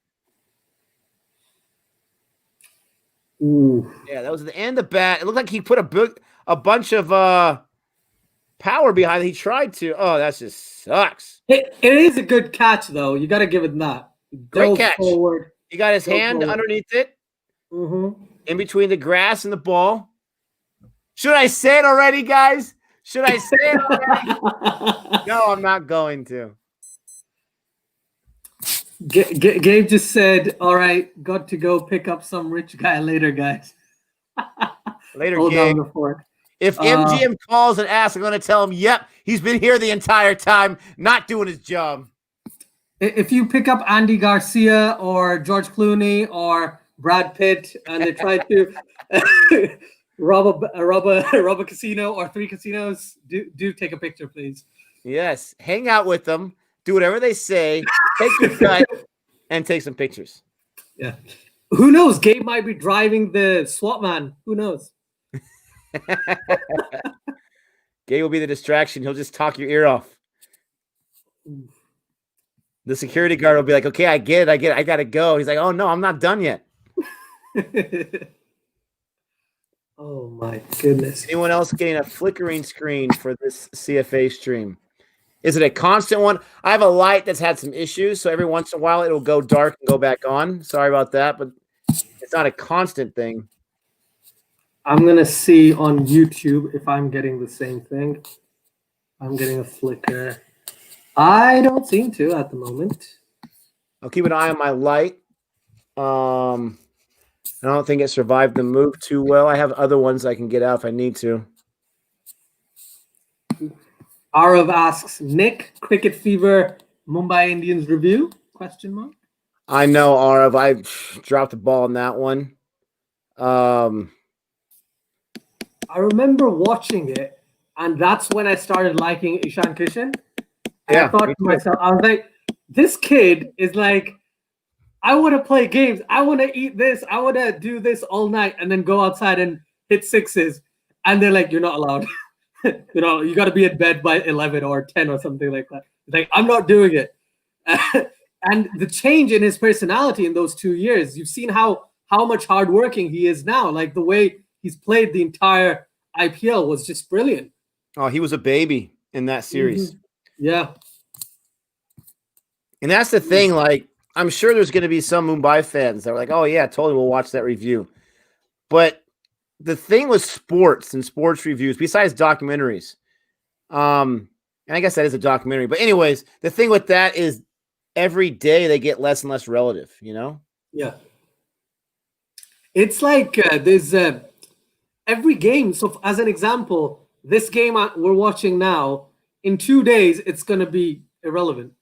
Ooh. Yeah, that was the end of the bat. It looked like he put a bunch of power behind it. He tried to. Oh, that just sucks. It is a good catch, though. You got to give it that. Great catch. Forward. He got his hand underneath it. Mm-hmm. In between the grass and the ball. Should I say it already, guys? Should I say it already? No, I'm not going to. Gabe just said, all right, got to go pick up some rich guy later, guys. Later, Gabe. If MGM calls and asks, I'm going to tell him, yep, he's been here the entire time, not doing his job. If you pick up Andy Garcia or George Clooney or Brad Pitt and they try to rob a casino or 3 casinos, do take a picture, please. Yes, hang out with them, do whatever they say, take your cut, and take some pictures. Yeah. Who knows? Gabe might be driving the SWAT man. Who knows? Gabe will be the distraction. He'll just talk your ear off. The security guard will be like, okay, I get it. I got to go. He's like, oh, no, I'm not done yet. Oh, my goodness. Anyone else getting a flickering screen for this CFA stream? Is it a constant one? I have a light that's had some issues, so every once in a while it'll go dark and go back on. Sorry about that, but it's not a constant thing. I'm going to see on YouTube if I'm getting the same thing. I'm getting a flicker. I don't seem to at the moment. I'll keep an eye on my light. I don't think it survived the move too well. I have other ones I can get out if I need to. Arav asks, Nick, Cricket Fever, Mumbai Indians review? Question mark. I know, Arav. I dropped the ball on that one. I remember watching it, and that's when I started liking Ishan Kishan. Yeah, I thought to myself, I was like, this kid is like, I want to play games. I want to eat this. I want to do this all night and then go outside and hit 6s. And they're like, you're not allowed. You got to be in bed by 11 or 10 or something like that. Like, I'm not doing it. And the change in his personality in those 2 years, you've seen how much hardworking he is now. Like, the way he's played the entire IPL was just brilliant. Oh, he was a baby in that series. Mm-hmm. Yeah. And that's the thing. Like, I'm sure there's going to be some Mumbai fans that are like, oh, yeah, totally, we'll watch that review. But the thing with sports and sports reviews, besides documentaries, and I guess that is a documentary. But anyways, the thing with that is every day they get less and less relative, you know? Yeah. It's like there's every game. So as an example, this game we're watching now, in 2 days, it's going to be irrelevant.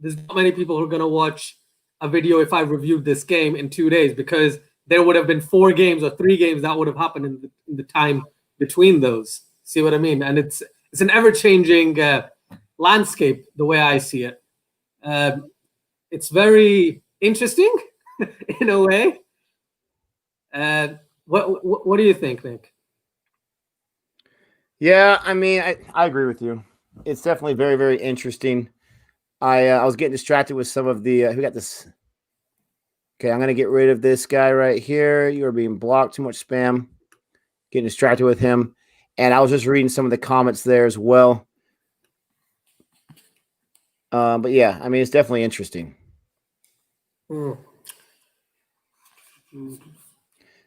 There's not many people who are going to watch a video if I reviewed this game in 2 days, because there would have been 4 games or 3 games that would have happened in the time between those. See what I mean? And it's an ever-changing landscape, the way I see it. It's very interesting in a way. What do you think, Nick? Yeah, I mean, I agree with you. It's definitely very, very interesting. I was getting distracted with some of the who got this. Okay, I'm going to get rid of this guy right here. You are being blocked. Too much spam. Getting distracted with him. And I was just reading some of the comments there as well. But yeah, I mean, it's definitely interesting.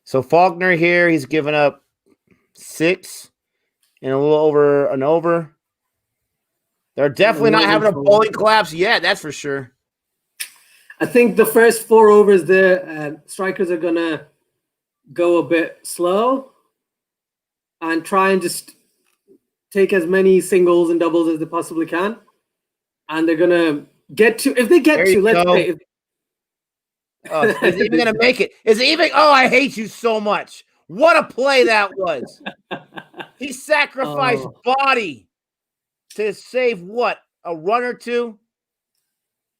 So Faulkner here, he's given up 6. and a little over an over. They're definitely not having a bowling collapse yet. That's for sure. I think the first 4 overs there, strikers are going to go a bit slow and try and just take as many singles and doubles as they possibly can. And they're going to get to, if they get to, let's say. Is it even going to make it? Is it even? Oh, I hate you so much. What a play that was. He sacrificed body to save what? A run or two?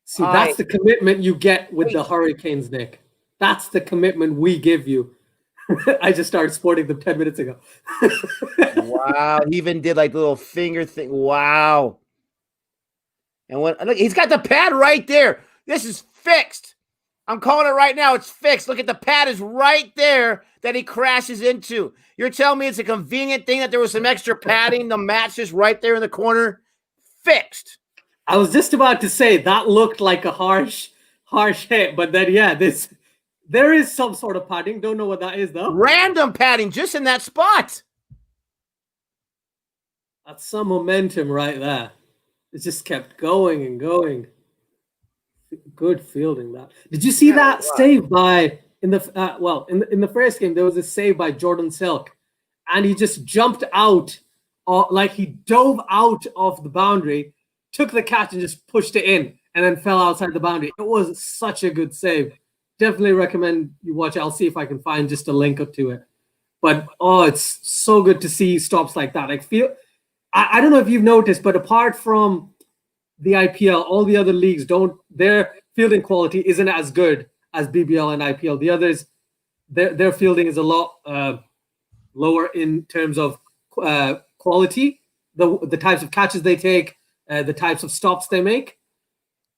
See, that's the commitment you get with the Hurricanes, Nick. That's the commitment we give you. I just started sporting them 10 minutes ago. Wow. He even did like the little finger thing. Wow. And look, he's got the pad right there. This is fixed. I'm calling it right now. It's fixed. Look at the pad is right there that he crashes into. You're telling me it's a convenient thing that there was some extra padding, the match is right there in the corner? Fixed. I was just about to say that looked like a harsh hit, but then there is some sort of padding. Don't know what that is though. Random padding just in that spot. That's some momentum right there. It just kept going and going. Good fielding that. Did you see that save by in the first game? There was a save by Jordan Silk, and he just jumped out, like he dove out of the boundary, took the catch and just pushed it in, and then fell outside the boundary. It was such a good save. Definitely recommend you watch it. I'll see if I can find just a link up to it. But it's so good to see stops like that. I don't know if you've noticed, but apart from the IPL, all the other leagues their fielding quality isn't as good as BBL and IPL. The others, their fielding is a lot lower in terms of quality, the types of catches they take, the types of stops they make.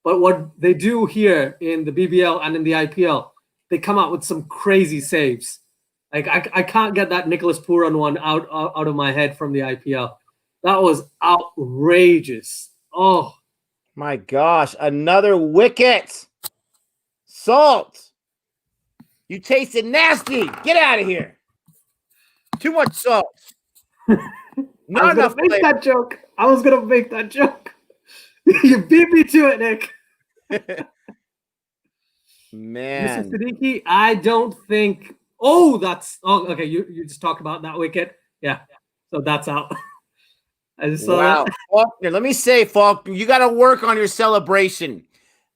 But what they do here in the BBL and in the IPL, they come out with some crazy saves. Like I can't get that Nicholas Pooran one out of my head from the IPL. That was outrageous. Oh. My gosh, another wicket. Salt. You tasted nasty. Get out of here. Too much salt. Not enough flavor. I was going to make that joke. You beat me to it, Nick. Man. Mr. Siddiqui, I don't think... okay. You just talked about that wicket. Yeah. So that's out. I just saw that. Faulkner, let me say, Faulkner, you got to work on your celebration.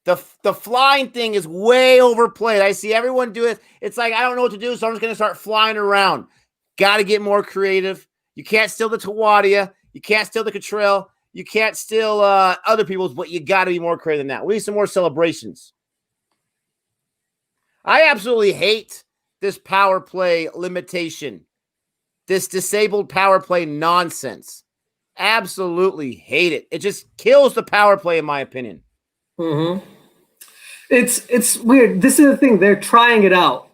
The flying thing is way overplayed. I see everyone do it. It's like, I don't know what to do, so I'm just going to start flying around. Got to get more creative. You can't steal the Tawadia. You can't steal the Cottrell. You can't steal other people's, but you got to be more creative than that. We need some more celebrations. I absolutely hate this power play limitation, this disabled power play nonsense. Absolutely hate it. It just kills the power play, in my opinion. Mm-hmm. It's weird. This is the thing. They're trying it out.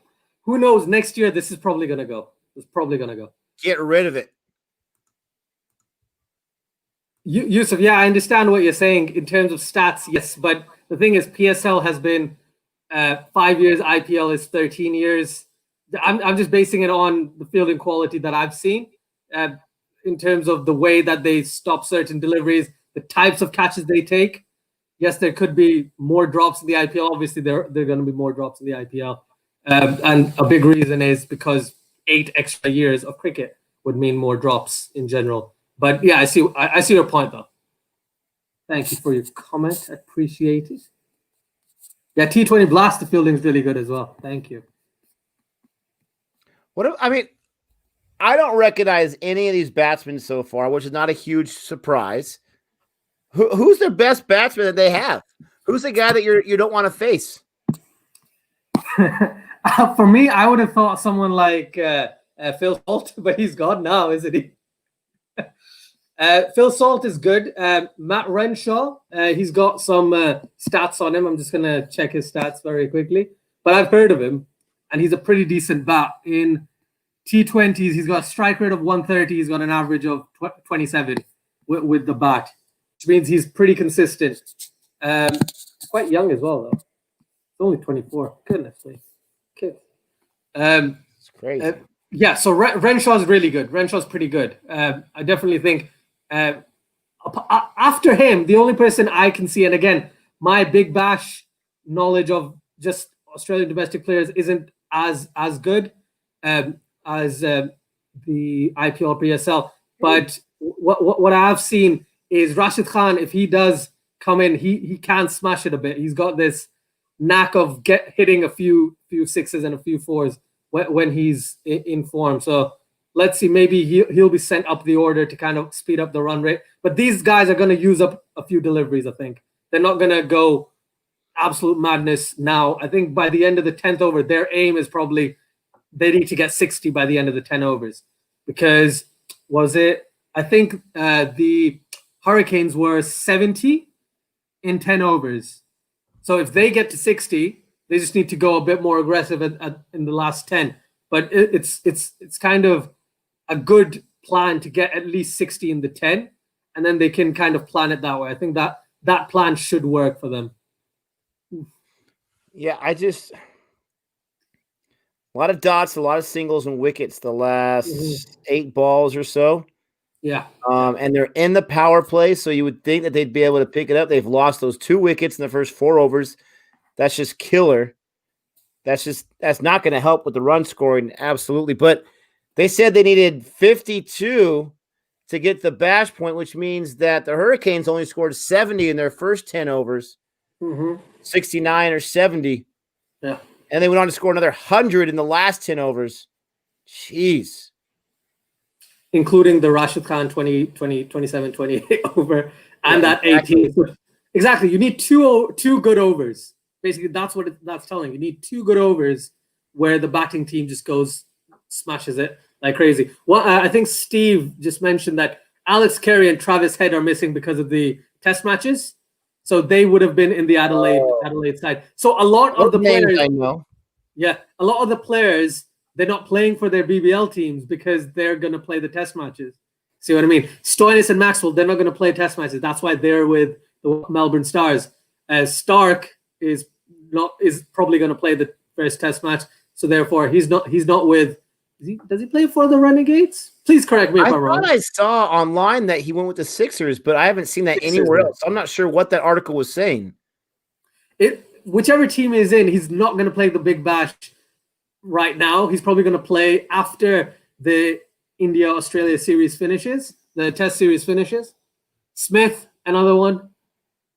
Who knows? Next year, this is probably going to go. It's probably going to go. Get rid of it. Yusuf, yeah, I understand what you're saying in terms of stats, yes. But the thing is, PSL has been 5 years. IPL is 13 years. I'm just basing it on the fielding quality that I've seen. In terms of the way that they stop certain deliveries, the types of catches they take. Yes, there could be more drops in the IPL. Obviously, there are going to be more drops in the IPL. And a big reason is because 8 extra years of cricket would mean more drops in general. But yeah, I see your point, though. Thank you for your comment. I appreciate it. Yeah, T20 Blast, the fielding is really good as well. Thank you. I don't recognize any of these batsmen so far, which is not a huge surprise. Who's their best batsman that they have? Who's the guy that you don't want to face? For me, I would have thought someone like Phil Salt, but he's gone now, isn't he? Phil Salt is good. Matt Renshaw, he's got some stats on him. I'm just going to check his stats very quickly. But I've heard of him, and he's a pretty decent bat. In T20s, he's got a strike rate of 130. He's got an average of 27 with the bat, which means he's pretty consistent. Quite young as well, though. He's only 24. Goodness me. Kid. It's crazy. Yeah, so Renshaw's really good. Renshaw's pretty good. I definitely think after him, the only person I can see, and again, my Big Bash knowledge of just Australian domestic players isn't as good as the IPL PSL. But what I've seen is Rashid Khan, if he does come in, he can smash it a bit. He's got this knack of hitting a few sixes and a few fours when he's in form. So let's see, maybe he'll be sent up the order to kind of speed up the run rate. But these guys are going to use up a few deliveries, I think. They're not going to go absolute madness now. I think by the end of the 10th over, their aim is probably they need to get 60 by the end of the 10 overs. Because I think the Hurricanes were 70 in 10 overs. So if they get to 60, they just need to go a bit more aggressive in the last 10. But it's kind of a good plan to get at least 60 in the 10, and then they can kind of plan it that way. I think that plan should work for them. Yeah, a lot of dots, a lot of singles and wickets the last 8 balls or so. Yeah. And they're in the power play, so you would think that they'd be able to pick it up. They've lost those 2 wickets in the first 4 overs. That's just killer. That's not going to help with the run scoring, absolutely. But they said they needed 52 to get the Bash point, which means that the Hurricanes only scored 70 in their first 10 overs, 69 or 70. Yeah. And they went on to score another 100 in the last 10 overs. Jeez. Including the Rashid Khan 27, 28 over and Yeah, that 18. Exactly. You need two good overs. Basically, that's what that's telling. You need 2 good overs where the batting team just smashes it like crazy. Well, I think Steve just mentioned that Alex Carey and Travis Head are missing because of the test matches. So they would have been in the Adelaide side. So a lot of the players, I know. Yeah, a lot of the players, they're not playing for their BBL teams because they're going to play the test matches. See what I mean? Stoinis and Maxwell, they're not going to play test matches. That's why they're with the Melbourne Stars. Stark is probably going to play the first test match. So therefore, he's not with. Does he play for the Renegades? Please correct me if I'm wrong. I saw online that he went with the Sixers, but I haven't seen that anywhere else. I'm not sure what that article was saying. Whichever team he's in, he's not going to play the Big Bash right now. He's probably going to play after the India-Australia series finishes, the test series finishes. Smith, another one.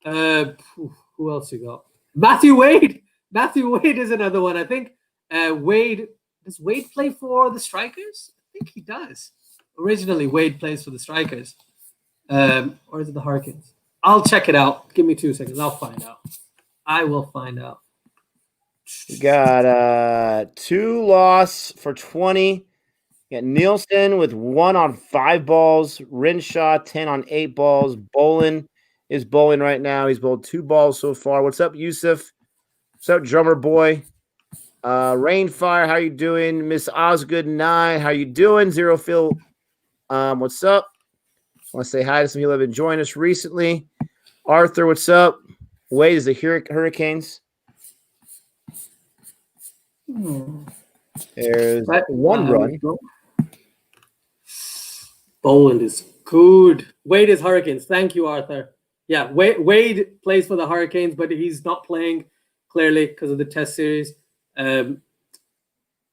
Who else you got? Matthew Wade. Matthew Wade is another one. I think does Wade play for the Strikers? I think he does. Originally, Wade plays for the Strikers. Or is it the Hurricanes? I'll check it out. Give me 2 seconds. I'll find out. I will find out. We got 2 loss for 20. You got Nielsen with 1 on 5 balls. Renshaw 10 on 8 balls. Bolin is bowling right now. He's bowled 2 balls so far. What's up, Yusuf? What's up, drummer boy? Rainfire, how you doing? Miss Osgood 9, how you doing? Zero Phil, what's up? I want to say hi to some people who have been joining us recently. Arthur, what's up? Wade is the Hurricanes. There's 1 run. Boland is good. Wade is Hurricanes. Thank you, Arthur. Yeah, Wade plays for the Hurricanes, but he's not playing clearly because of the test series.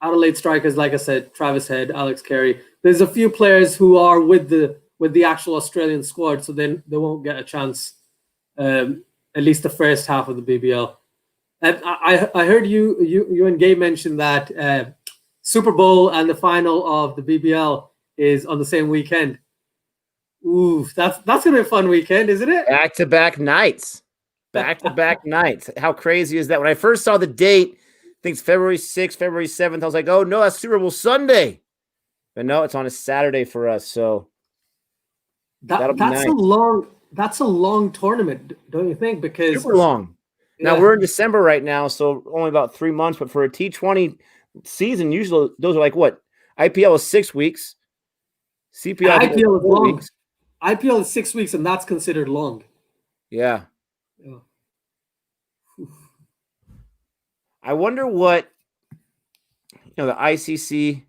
Adelaide Strikers, like I said, Travis Head, Alex Carey. There's a few players who are with the actual Australian squad, so then they won't get a chance. At least the first half of the BBL. And I heard you and Gabe mention that Super Bowl and the final of the BBL is on the same weekend. Ooh, that's gonna be a fun weekend, isn't it? Back-to-back nights. Back-to-back nights. How crazy is that? When I first saw the date, I think it's February 6th, February 7th, I was like, oh no, that's Super Bowl Sunday. But no, it's on a Saturday for us. So that's nice. That's a long tournament, don't you think? Because super long. Yeah. Now we're in December right now, so only about 3 months. But for a T20 season, usually those are like what? IPL is 6 weeks. CPL IPL is long. Weeks. IPL is 6 weeks, and that's considered long. Yeah. I wonder what the ICC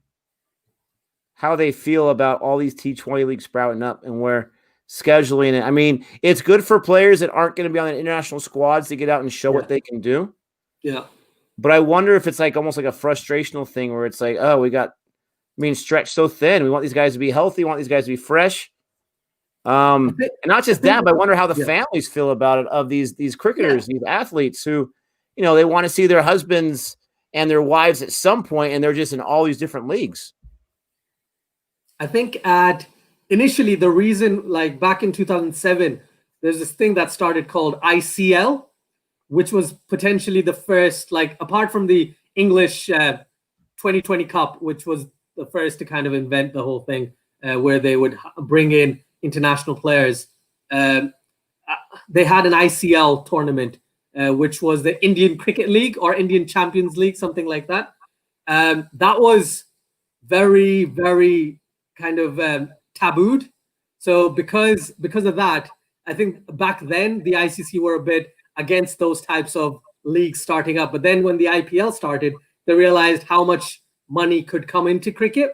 how they feel about all these T20 leagues sprouting up and where scheduling it. I mean, it's good for players that aren't going to be on the international squads to get out and show what they can do. Yeah. But I wonder if it's like almost like a frustrational thing where it's like, oh, we got stretched so thin. We want these guys to be healthy. We want these guys to be fresh. And not just that, but I wonder how the families feel about it of these cricketers, these athletes who, they want to see their husbands and their wives at some point, and they're just in all these different leagues. I think initially the reason, like back in 2007, there's this thing that started called ICL, which was potentially the first, like apart from the English 2020 Cup, which was the first to kind of invent the whole thing, where they would bring in international players. They had an ICL tournament, which was the Indian Cricket League or Indian Champions League, something like that. That was very, very kind of tabooed. So because of that, I think back then the ICC were a bit against those types of leagues starting up. But then when the IPL started, they realized how much money could come into cricket.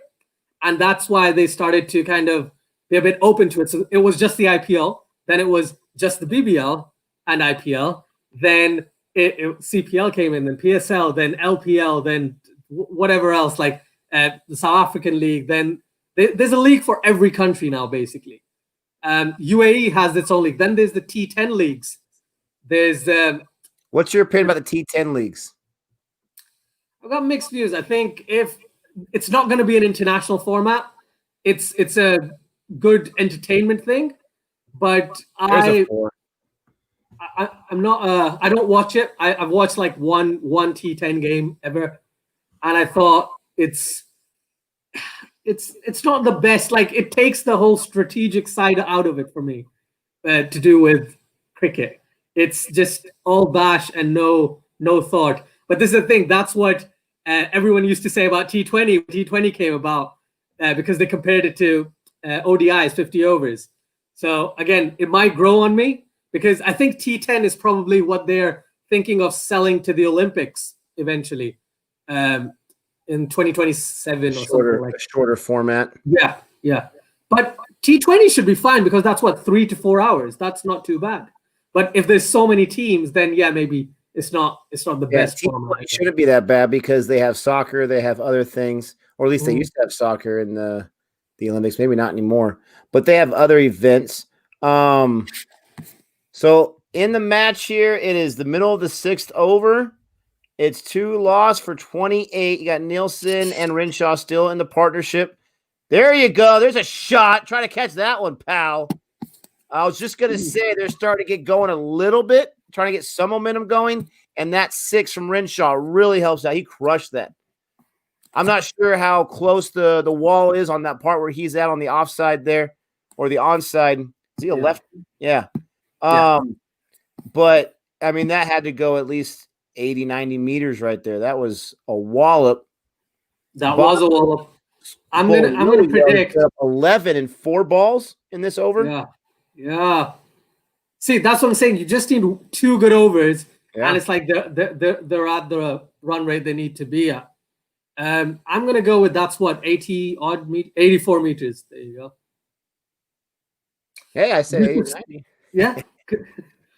And that's why they started to kind of be a bit open to it. So it was just the IPL, then it was just the BBL and IPL, then CPL came in, then PSL, then LPL, then whatever else, like the South African League. Then there's a league for every country now, basically. UAE has its own league. Then there's the T10 leagues. There's what's your opinion about the T10 leagues? I've got mixed views. I think if it's not going to be an international format, it's a good entertainment thing. But I'm not. I don't watch it. I've watched like one T10 game ever, and I thought it's not the best. Like it takes the whole strategic side out of it for me to do with cricket. It's just all bash and no thought. But this is the thing. That's what everyone used to say about T20. T20 came about because they compared it to ODIs, 50 overs. So again, it might grow on me because I think T10 is probably what they're thinking of selling to the Olympics eventually in 2027 or something like that. Shorter format. Yeah. But T20 should be fine because that's 3 to 4 hours. That's not too bad. But if there's so many teams, then maybe it's not the best format. It shouldn't be that bad because they have soccer, they have other things, or at least they used to have soccer in the Olympics. Maybe not anymore, but they have other events. So in the match here, it is the middle of the 6th over. It's 2 for 28. You got Nielsen and Renshaw still in the partnership. There you go. There's a shot. Try to catch that one, pal. I was just going to say they're starting to get going a little bit, trying to get some momentum going, and that 6 from Renshaw really helps out. He crushed that. I'm not sure how close the wall is on that part where he's at on the offside there or the onside. Is he a left? Yeah. But, I mean, that had to go at least 80, 90 meters right there. That was a wallop. That was a wallop. I'm gonna predict 11 and 4 balls in this over. Yeah. See, that's what I'm saying. You just need 2 good overs, and it's like they're at the run rate they need to be at. I'm gonna go with 84 meters. There you go. Hey, I said 80, 90. Yeah.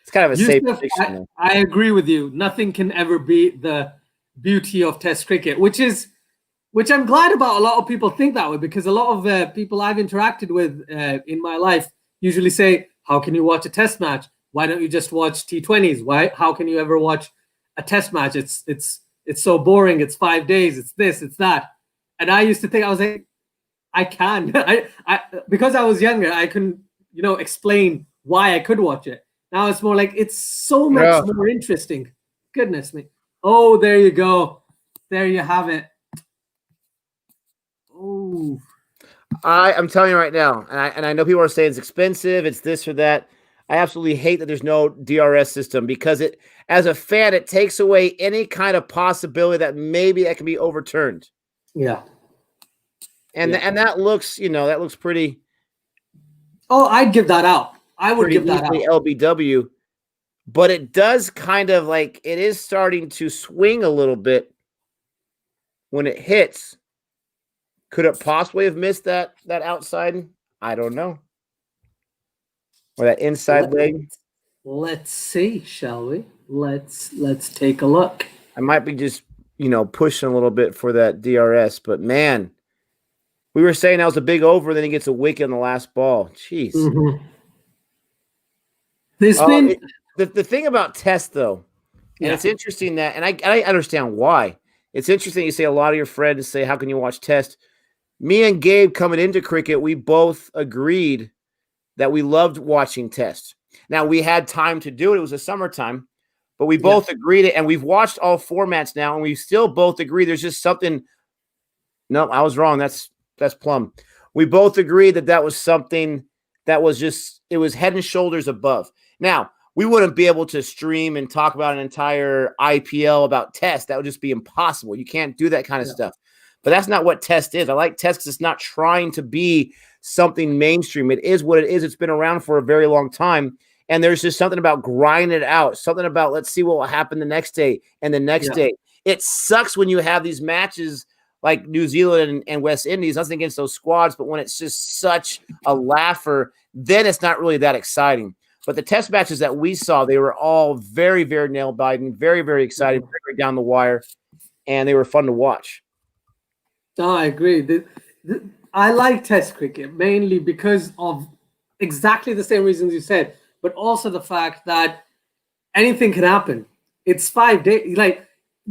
It's kind of a safe prediction. I agree with you. Nothing can ever beat the beauty of Test cricket, which I'm glad about. A lot of people think that way because a lot of people I've interacted with in my life usually say, how can you watch a Test match? Why don't you just watch T20s? How can you ever watch a Test match? It's so boring. It's 5 days. It's this, it's that. And I used to think, I was like, I can. I because I was younger, I couldn't, explain why I could watch it. Now it's more like it's so much more interesting. Goodness me. Oh, there you go. There you have it. Oh. I'm telling you right now, and I know people are saying it's expensive, it's this or that. I absolutely hate that there's no DRS system because it, as a fan, it takes away any kind of possibility that maybe that can be overturned. Yeah. And that looks, that looks pretty. Oh, I'd give that out. I would give that out. LBW, but it does kind of like it is starting to swing a little bit when it hits. Could it possibly have missed that outside? I don't know. Or that inside leg. Let's see, shall we? Let's take a look. I might be just, pushing a little bit for that DRS, but man, we were saying that was a big over, then he gets a wicket on the last ball. Jeez. Mm-hmm. The thing about Test, though, and it's interesting that, and I understand why. It's interesting you say a lot of your friends say, how can you watch Test? Me and Gabe coming into cricket, we both agreed that we loved watching Test. Now, we had time to do it. It was the summertime, but we both agreed it, and we've watched all formats now, and we still both agree there's just something. No, I was wrong. That's Plum. We both agreed that was something that was just, it was head and shoulders above. Now, we wouldn't be able to stream and talk about an entire IPL about Test. That would just be impossible. You can't do that kind of stuff. But that's not what Test is. I like Test because it's not trying to be something mainstream. It is what it is. It's been around for a very long time. And there's just something about grinding it out, something about let's see what will happen the next day and the next day. It sucks when you have these matches like New Zealand and West Indies, nothing against those squads, but when it's just such a laugher, then it's not really that exciting. But the Test matches that we saw, they were all very, very nail-biting, very, very exciting, very, very down the wire, and they were fun to watch. No, I agree. I like Test cricket mainly because of exactly the same reasons you said, but also the fact that anything can happen. It's 5 days. Like,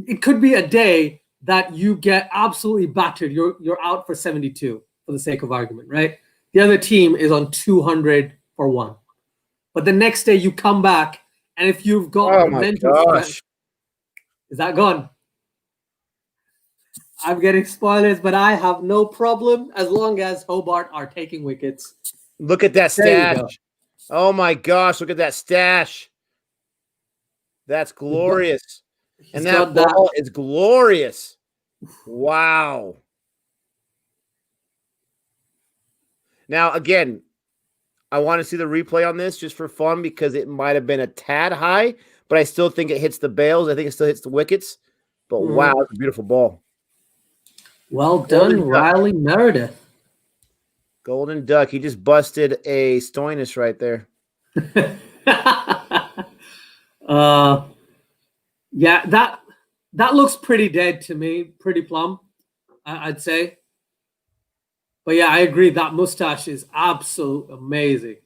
it could be a day that you get absolutely battered. You're out for 72 for the sake of argument, right? The other team is on 200 for 1. But the next day you come back, and if you've got momentum, is that gone? I'm getting spoilers, but I have no problem as long as Hobart are taking wickets. Look at that stash. Oh my gosh, look at that stash. That's glorious. And that ball is glorious. Wow. Now, again, I want to see the replay on this just for fun because it might have been a tad high, but I still think it hits the bails. I think it still hits the wickets. But wow, it's a beautiful ball. Well done, Riley Meredith. Golden Duck. He just busted a Stoinis right there. Yeah, that looks pretty dead to me, pretty plumb, I'd say. But yeah, I agree. That mustache is absolutely amazing.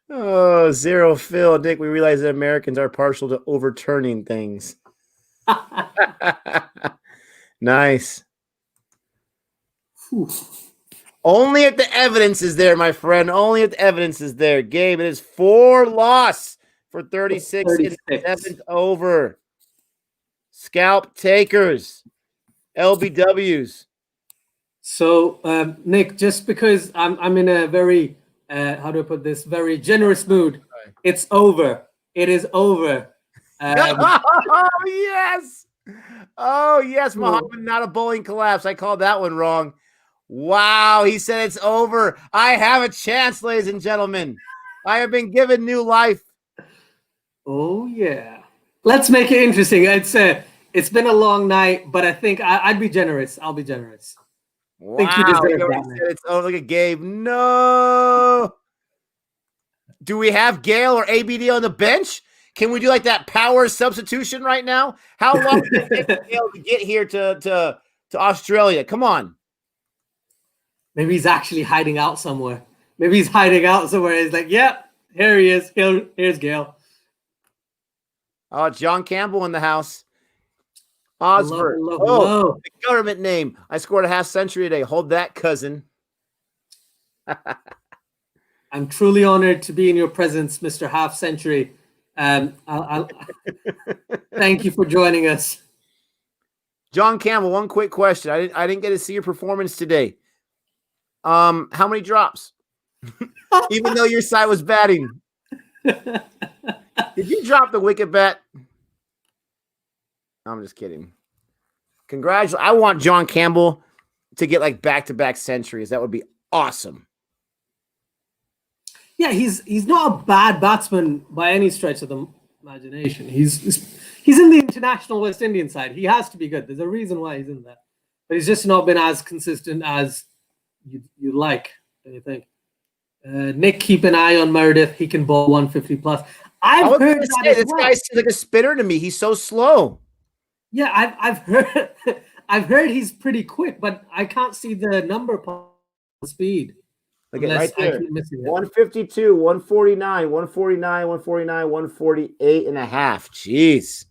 Oh, Zero Phil. Nick, we realize that Americans are partial to overturning things. Nice. Whew. Only if the evidence is there, my friend. Only if the evidence is there. Gabe, it is 4 loss for 36 in the 7th over. Scalp takers. LBWs. So, Nick, just because I'm in a very, how do I put this, very generous mood, it's over. It is over. Oh, yes. Oh, yes, Muhammad, not a bowling collapse. I called that one wrong. Wow, he said it's over. I have a chance, ladies and gentlemen. I have been given new life. Oh, yeah. Let's make it interesting. It's been a long night, but I think I'd be generous. I'll be generous. Wow, I think you deserve that, it's over. Look at Gabe. No. Do we have Gale or ABD on the bench? Can we do like that power substitution right now? How long did it take Gale to get here to Australia? Come on. Maybe he's actually hiding out somewhere. He's like, yep, here he is. Here's Gale. Oh, John Campbell in the house. Osborne. Hello. The government name. I scored a half century today. Hold that, cousin. I'm truly honored to be in your presence, Mr. Half Century. Thank you for joining us. John Campbell, one quick question. I didn't get to see your performance today. How many drops? Even though your side was batting. Did you drop the wicket bet? I'm just kidding. Congratulations. I want John Campbell to get like back-to-back centuries. That would be awesome. Yeah, he's not a bad batsman by any stretch of the imagination. He's in the international West Indian side. He has to be good. There's a reason why he's in that. but he's just not been as consistent as you'd like. What do you think? Nick, keep an eye on Meredith. He can bowl 150 plus. I was going to say, this guy seems like a spinner to me. He's so slow. Yeah, I've heard I've heard he's pretty quick, but I can't see the number speed. Look at right there. 152, 149, 149, 149, 148 and a half. Jeez.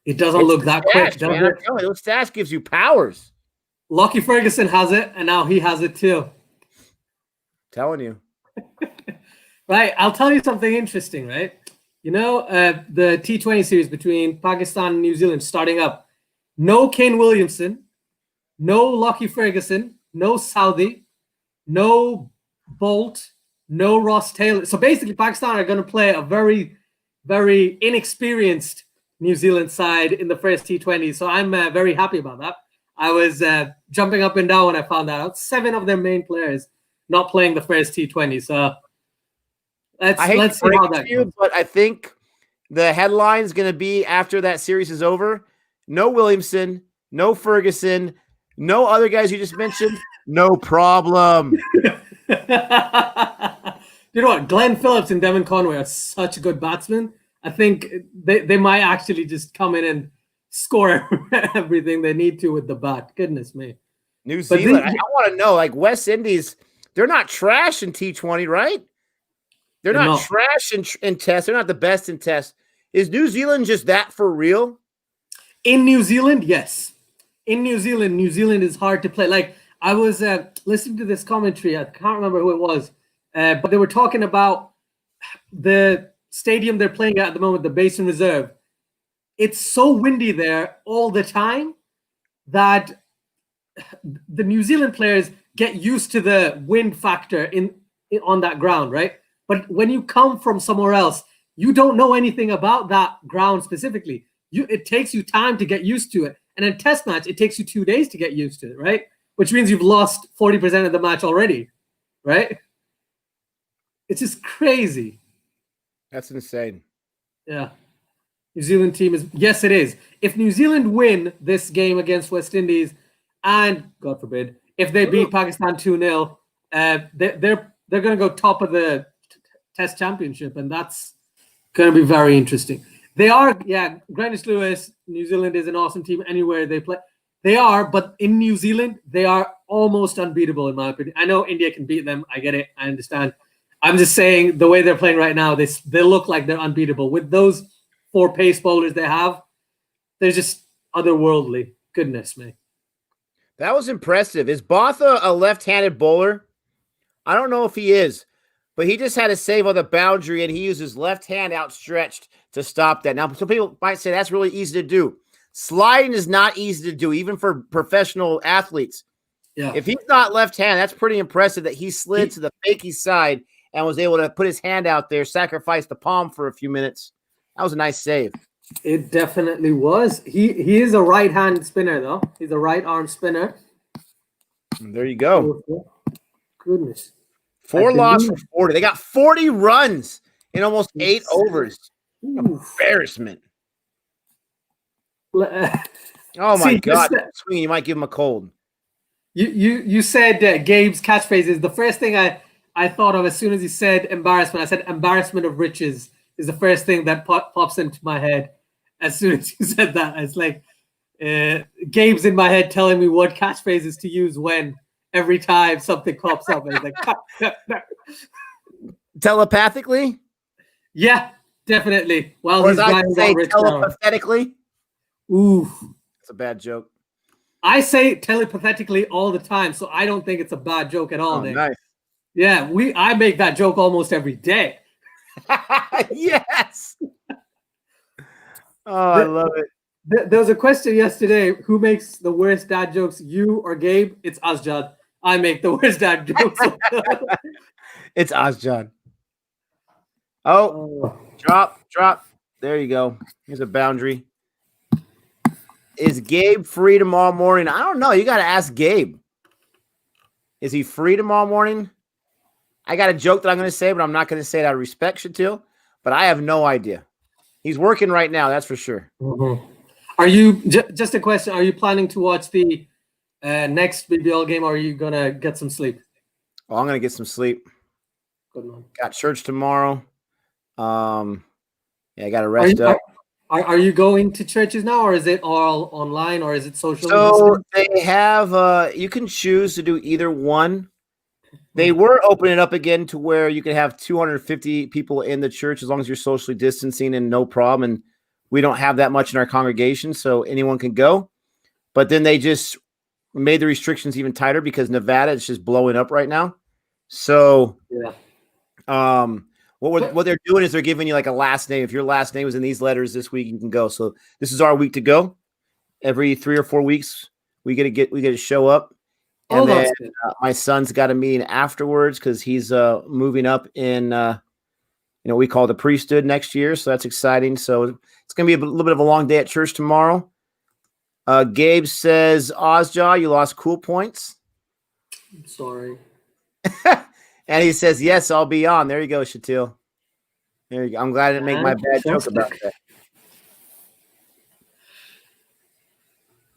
It doesn't look that quick, does it? I'm telling you, those stats gives you powers. Lockie Ferguson has it, and now he has it too. Telling you. Right, I'll tell you something interesting, right? You know, the T20 series between Pakistan and New Zealand starting up. No Kane Williamson, no Lockie Ferguson, no Southey, no Bolt, no Ross Taylor. So basically, Pakistan are going to play a very, very inexperienced New Zealand side in the first T20. So I'm very happy about that. I was jumping up and down when I found that out. 7 of their main players not playing the first T20. So let's see how that goes. But I think the headline is going to be after that series is over. No Williamson, no Ferguson, no other guys you just mentioned. No problem. You know what? Glenn Phillips and Devin Conway are such good batsmen. I think they might actually just come in and score everything they need to with the bat. Goodness me. New Zealand, I want to know, like West Indies, they're not trash in T20, right? They're not trash in tests. They're not the best in tests. Is New Zealand just that for real? In New Zealand, yes. In New Zealand is hard to play. Like, I was listening to this commentary. I can't remember who it was, but they were talking about the stadium they're playing at the moment, the Basin Reserve. It's so windy there all the time that the New Zealand players get used to the wind factor on that ground, right? But when you come from somewhere else, you don't know anything about that ground specifically. It takes you time to get used to it. And in a test match, it takes you 2 days to get used to it, right? Which means you've lost 40% of the match already, right? It's just crazy. That's insane. Yeah. New Zealand team is, yes, it is. If New Zealand win this game against West Indies, and God forbid, if they beat Pakistan 2-0, they're going to go top of the Test Championship, and that's going to be very interesting. They are, yeah, Greenwich Lewis, New Zealand is an awesome team anywhere they play. They are, but in New Zealand, they are almost unbeatable, in my opinion. I know India can beat them. I get it. I understand. I'm just saying the way they're playing right now, they look like they're unbeatable. With those 4 pace bowlers they have, they're just otherworldly. Goodness me. That was impressive. Is Botha a left-handed bowler? I don't know if he is, but he just had to save on the boundary, and he used his left hand outstretched to stop that. Now, some people might say that's really easy to do. Sliding is not easy to do, even for professional athletes. Yeah. If he's not left-handed, that's pretty impressive that he slid to the fakie side and was able to put his hand out there, sacrifice the palm for a few minutes. That was a nice save. It definitely was. He is a right-hand spinner, though. He's a right-arm spinner. And there you go. Goodness. 4 loss for 40. They got 40 runs in almost 8 overs. Embarrassment. Oh my God! Swinging, you might give him a cold. You said Gabe's catchphrases. The first thing I thought of as soon as he said embarrassment, I said embarrassment of riches is the first thing that pops into my head. As soon as you said that, it's like Gabe's in my head telling me what catchphrases to use when every time something pops up. And it's like telepathically. Yeah, definitely. Well, or as I say, telepathetically. Ooh, it's a bad joke. I say telepathetically all the time, so I don't think it's a bad joke at all. Oh, nice. Yeah, I make that joke almost every day. Yes. Oh, I love it. There was a question yesterday: who makes the worst dad jokes, you or Gabe? It's Azjad. I make the worst dad jokes. It's Azjad. Oh, drop. There you go. Here's a boundary. Is Gabe free tomorrow morning? I don't know. You got to ask Gabe. Is he free tomorrow morning? I got a joke that I'm going to say, but I'm not going to say it out of respect, Shatil. But I have no idea. He's working right now, that's for sure. Mm-hmm. Are you just a question? Are you planning to watch the next BBL game, or are you gonna get some sleep? Oh, I'm gonna get some sleep. Good man. Got church tomorrow. Yeah, I got to rest up. Are you going to churches now, or is it all online, or is it social? So they have you can choose to do either one. They were opening it up again to where you can have 250 people in the church as long as you're socially distancing and no problem. And we don't have that much in our congregation, so anyone can go. But then they just made the restrictions even tighter because Nevada is just blowing up right now. So yeah. What they're doing is they're giving you like a last name. If your last name is in these letters this week, you can go. So this is our week to go. Every 3 or 4 weeks, we get to show up. And then my son's got a meeting afterwards because he's moving up in we call the priesthood next year. So that's exciting. So it's gonna be a little bit of a long day at church tomorrow. Gabe says, Ozjaw, you lost cool points. I'm sorry. And he says, yes, I'll be on. There you go, Shatil. There you go. I'm glad I didn't make my bad joke about that.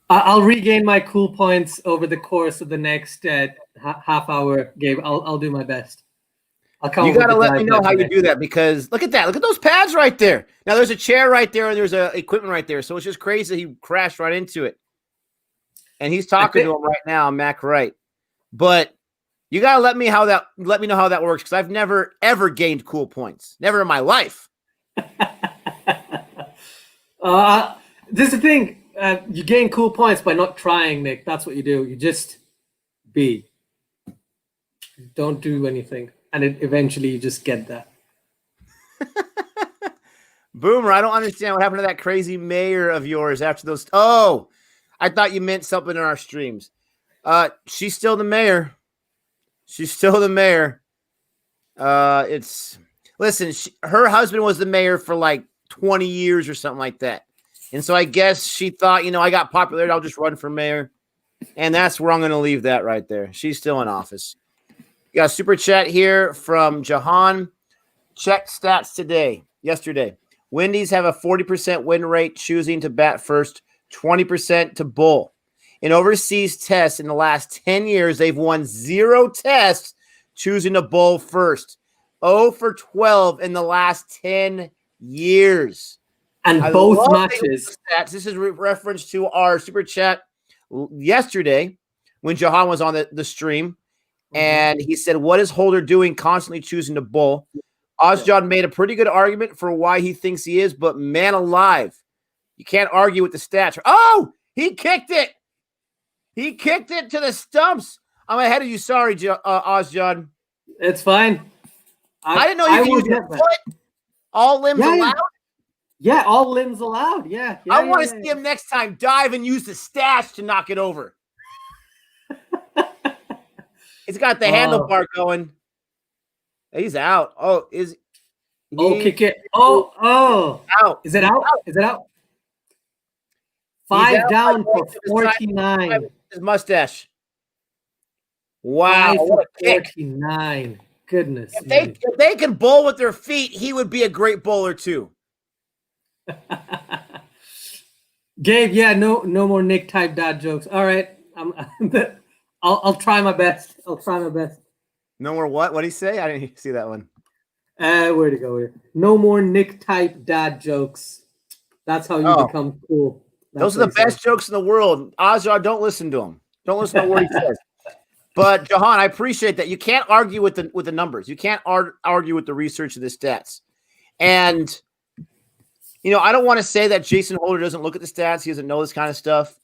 I'll regain my cool points over the course of the next half hour, Gabe. I'll do my best. You got to let me know how you do that because look at that. Look at those pads right there. Now there's a chair right there and there's a equipment right there. So it's just crazy he crashed right into it. And he's talking to him right now, Mac Wright. But you got to let me know how that works because I've never, ever gained cool points. Never in my life. This is the thing. You gain cool points by not trying, Nick. That's what you do. You just be. Don't do anything. And eventually you just get that. Boomer, I don't understand what happened to that crazy mayor of yours after those. Oh, I thought you meant something in our streams. She's still the mayor. She's still the mayor. Listen, her husband was the mayor for like 20 years or something like that. And so I guess she thought, I got popularity. I'll just run for mayor. And that's where I'm going to leave that right there. She's still in office. We got a super chat here from Jahan. Check stats yesterday. Wendy's have a 40% win rate choosing to bat first, 20% to bowl. In overseas tests in the last 10 years, they've won 0 tests choosing to bowl first. 0 for 12 in the last 10 years. And both matches. This is reference to our super chat yesterday when Jahan was on the stream. And he said, what is Holder doing constantly choosing to bowl? Ozjaw made a pretty good argument for why he thinks he is, but man alive, you can't argue with the stats. Oh, he kicked it. He kicked it to the stumps. I'm ahead of you. Sorry, Ozjaw. It's fine. I didn't know you could use your foot. All limbs allowed? Yeah, all limbs allowed. Yeah. I want to see him next time dive and use the stash to knock it over. He's got the handlebar going. He's out. Oh, kick it. Oh. Out. Is it out? Is it out? 5 down for 49. His mustache. Wow. 5 for 49. Goodness. If they could bowl with their feet, he would be a great bowler too. Gabe, yeah, no more Nick type dad jokes. All right. I'll try my best. No more what? What did he say? I didn't see that one. Where'd it go here? No more Nick type dad jokes. That's how you become cool. Those are the best jokes in the world. Ozjaw, don't listen to him. Don't listen to what he says. But Jahan, I appreciate that. You can't argue with the numbers. You can't argue with the research of the stats. And I don't want to say that Jason Holder doesn't look at the stats. He doesn't know this kind of stuff.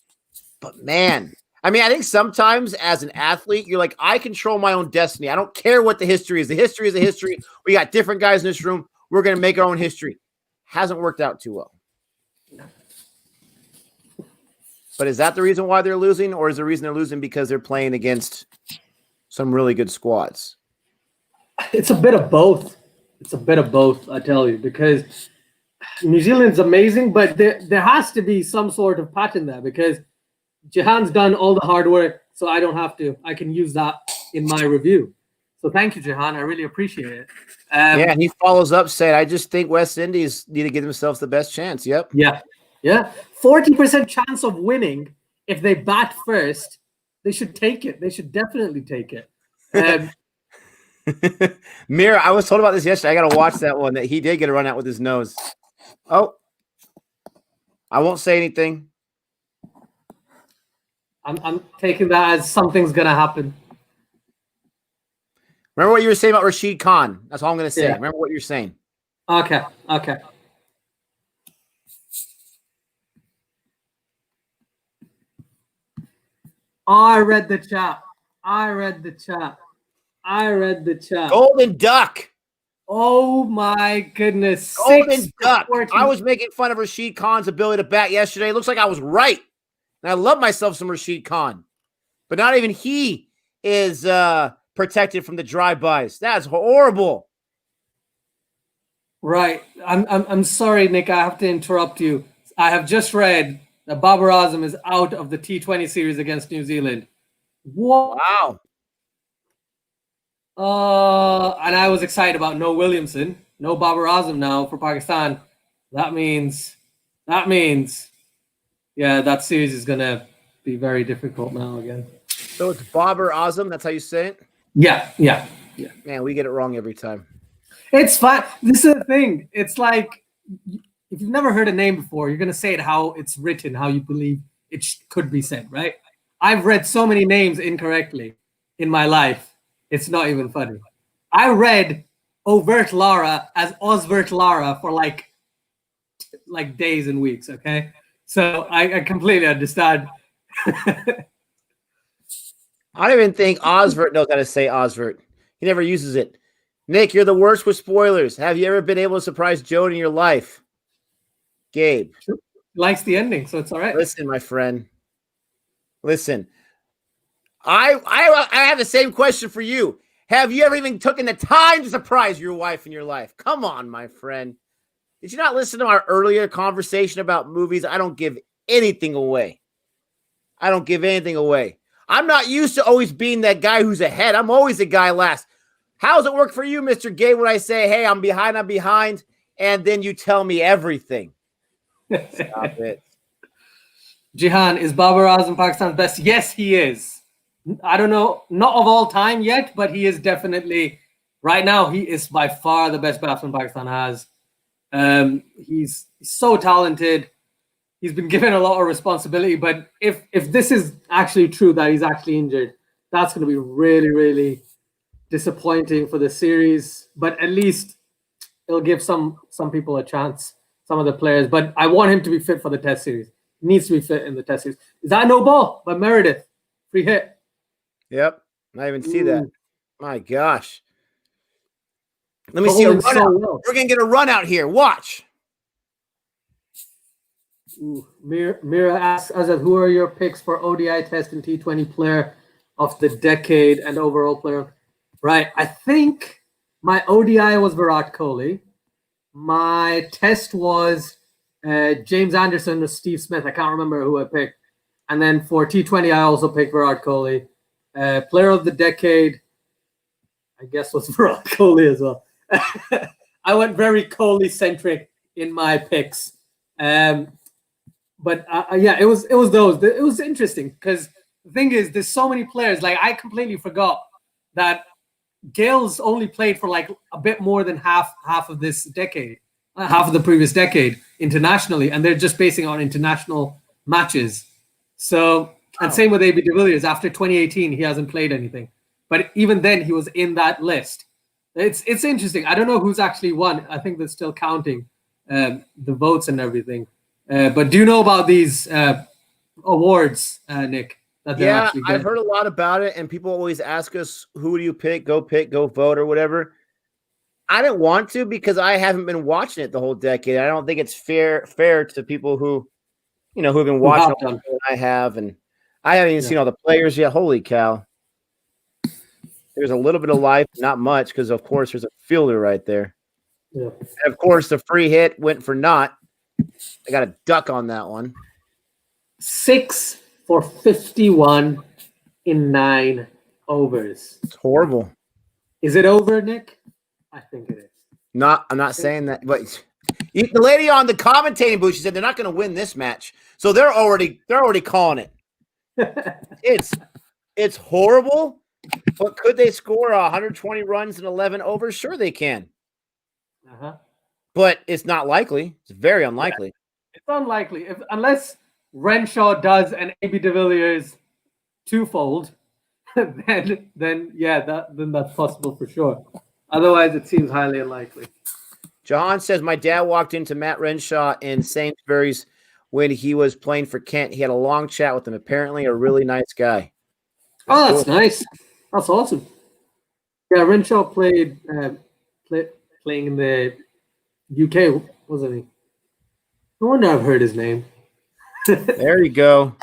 But man, I think sometimes as an athlete, you're like, I control my own destiny. I don't care what the history is. The history is the history. We got different guys in this room. We're going to make our own history. Hasn't worked out too well. But is that the reason why they're losing? Or is the reason they're losing because they're playing against some really good squads? It's a bit of both. I tell you, because New Zealand's amazing, but there has to be some sort of pattern there because Jahan's done all the hard work, so I don't have to. I can use that in my review. So thank you, Jahan. I really appreciate it. And he follows up saying, I just think West Indies need to give themselves the best chance. Yep. Yeah. Yeah, 40% chance of winning if they bat first. They should take it. They should definitely take it. Mira, I was told about this yesterday. I got to watch that one. That he did get a run out with his nose. Oh, I won't say anything. I'm taking that as something's gonna happen. Remember what you were saying about Rashid Khan? That's all I'm going to say. Yeah. Remember what you're saying. Okay. I read the chat. Golden Duck. Oh my goodness. Golden Duck. I was making fun of Rashid Khan's ability to bat yesterday. It looks like I was right. And I love myself some Rashid Khan. But not even he is protected from the drive-bys. That's horrible. Right. I'm sorry, Nick. I have to interrupt you. I have just read that Babar Azam is out of the T20 series against New Zealand. What? Wow. And I was excited about no Williamson, no Babar Azam now for Pakistan. That means, yeah, that series is gonna be very difficult now again. So it's Babar Azam. That's how you say it. Yeah. Man, we get it wrong every time. It's fine. This is the thing. It's like if you've never heard a name before, you're gonna say it how it's written, how you believe it could be said, right? I've read so many names incorrectly in my life. It's not even funny. I read Overt Lara as Osvert Lara for like days and weeks. Okay, so I completely understand. I don't even think Osvert knows how to say Osvert. He never uses it. Nick, you're the worst with spoilers. Have you ever been able to surprise Joe in your life? Gabe. Likes the ending, so it's all right. Listen, my friend. Listen. I have the same question for you. Have you ever even taken the time to surprise your wife in your life? Come on, my friend. Did you not listen to our earlier conversation about movies? I don't give anything away. I'm not used to always being that guy who's ahead. I'm always the guy last. How does it work for you, Mr. Gay, when I say, hey, I'm behind, and then you tell me everything? Stop it. Jihan, is Babar Azam Pakistan's best? Yes, he is. I don't know, not of all time yet, but he is definitely, right now, he is by far the best batsman Pakistan has. He's so talented. He's been given a lot of responsibility, but if this is actually true that he's actually injured, that's going to be really, really disappointing for the series. But at least it'll give some people a chance, some of the players. But I want him to be fit for the Test series. He needs to be fit in the Test series. Is that no ball by Meredith? Free hit. Yep, I even see that. My gosh. Let me see a run out. Well. We're going to get a run out here. Watch. Mira asks, Azad, who are your picks for ODI Test and T20 player of the decade and overall player? Right. I think my ODI was Virat Kohli. My Test was James Anderson or Steve Smith. I can't remember who I picked. And then for T20, I also picked Virat Kohli. Player of the decade, I guess, was Virat Kohli as well. I went very Kohli-centric in my picks. But yeah, it was those. It was interesting because the thing is, there's so many players. Like I completely forgot that Gale's only played for like a bit more than half of this decade, half of the previous decade internationally, and they're just basing it on international matches. So, and same with AB de Villiers. After 2018, he hasn't played anything, but even then, he was in that list. It's interesting. I don't know who's actually won. I think they're still counting the votes and everything. But do you know about these awards, Nick? Yeah, I've heard a lot about it, and people always ask us, who do you pick, go vote, or whatever. I didn't want to because I haven't been watching it the whole decade. I don't think it's fair to people who have been watching it than I have, and I haven't even seen all the players yet. Holy cow. There's a little bit of life, not much, because, of course, there's a fielder right there. Yeah. And, of course, the free hit went for naught. I got a duck on that one. 6 for 51 in 9 overs. It's horrible. Is it over, Nick? I think it is. I'm not saying that, but The lady on the commentating booth, she said they're not going to win this match, so they're already calling it. It's horrible, but could they score 120 runs in 11 overs? Sure, they can. But it's not likely. It's very unlikely. Yeah, it's unlikely unless Renshaw does an AB de Villiers twofold. then that's possible for sure. Otherwise, it seems highly unlikely. Jahan says, my dad walked into Matt Renshaw in Sainsbury's when he was playing for Kent. He had a long chat with him. Apparently a really nice guy. That's nice. That's awesome. Yeah, Renshaw playing in the UK, wasn't he? No wonder I've heard his name. There you go.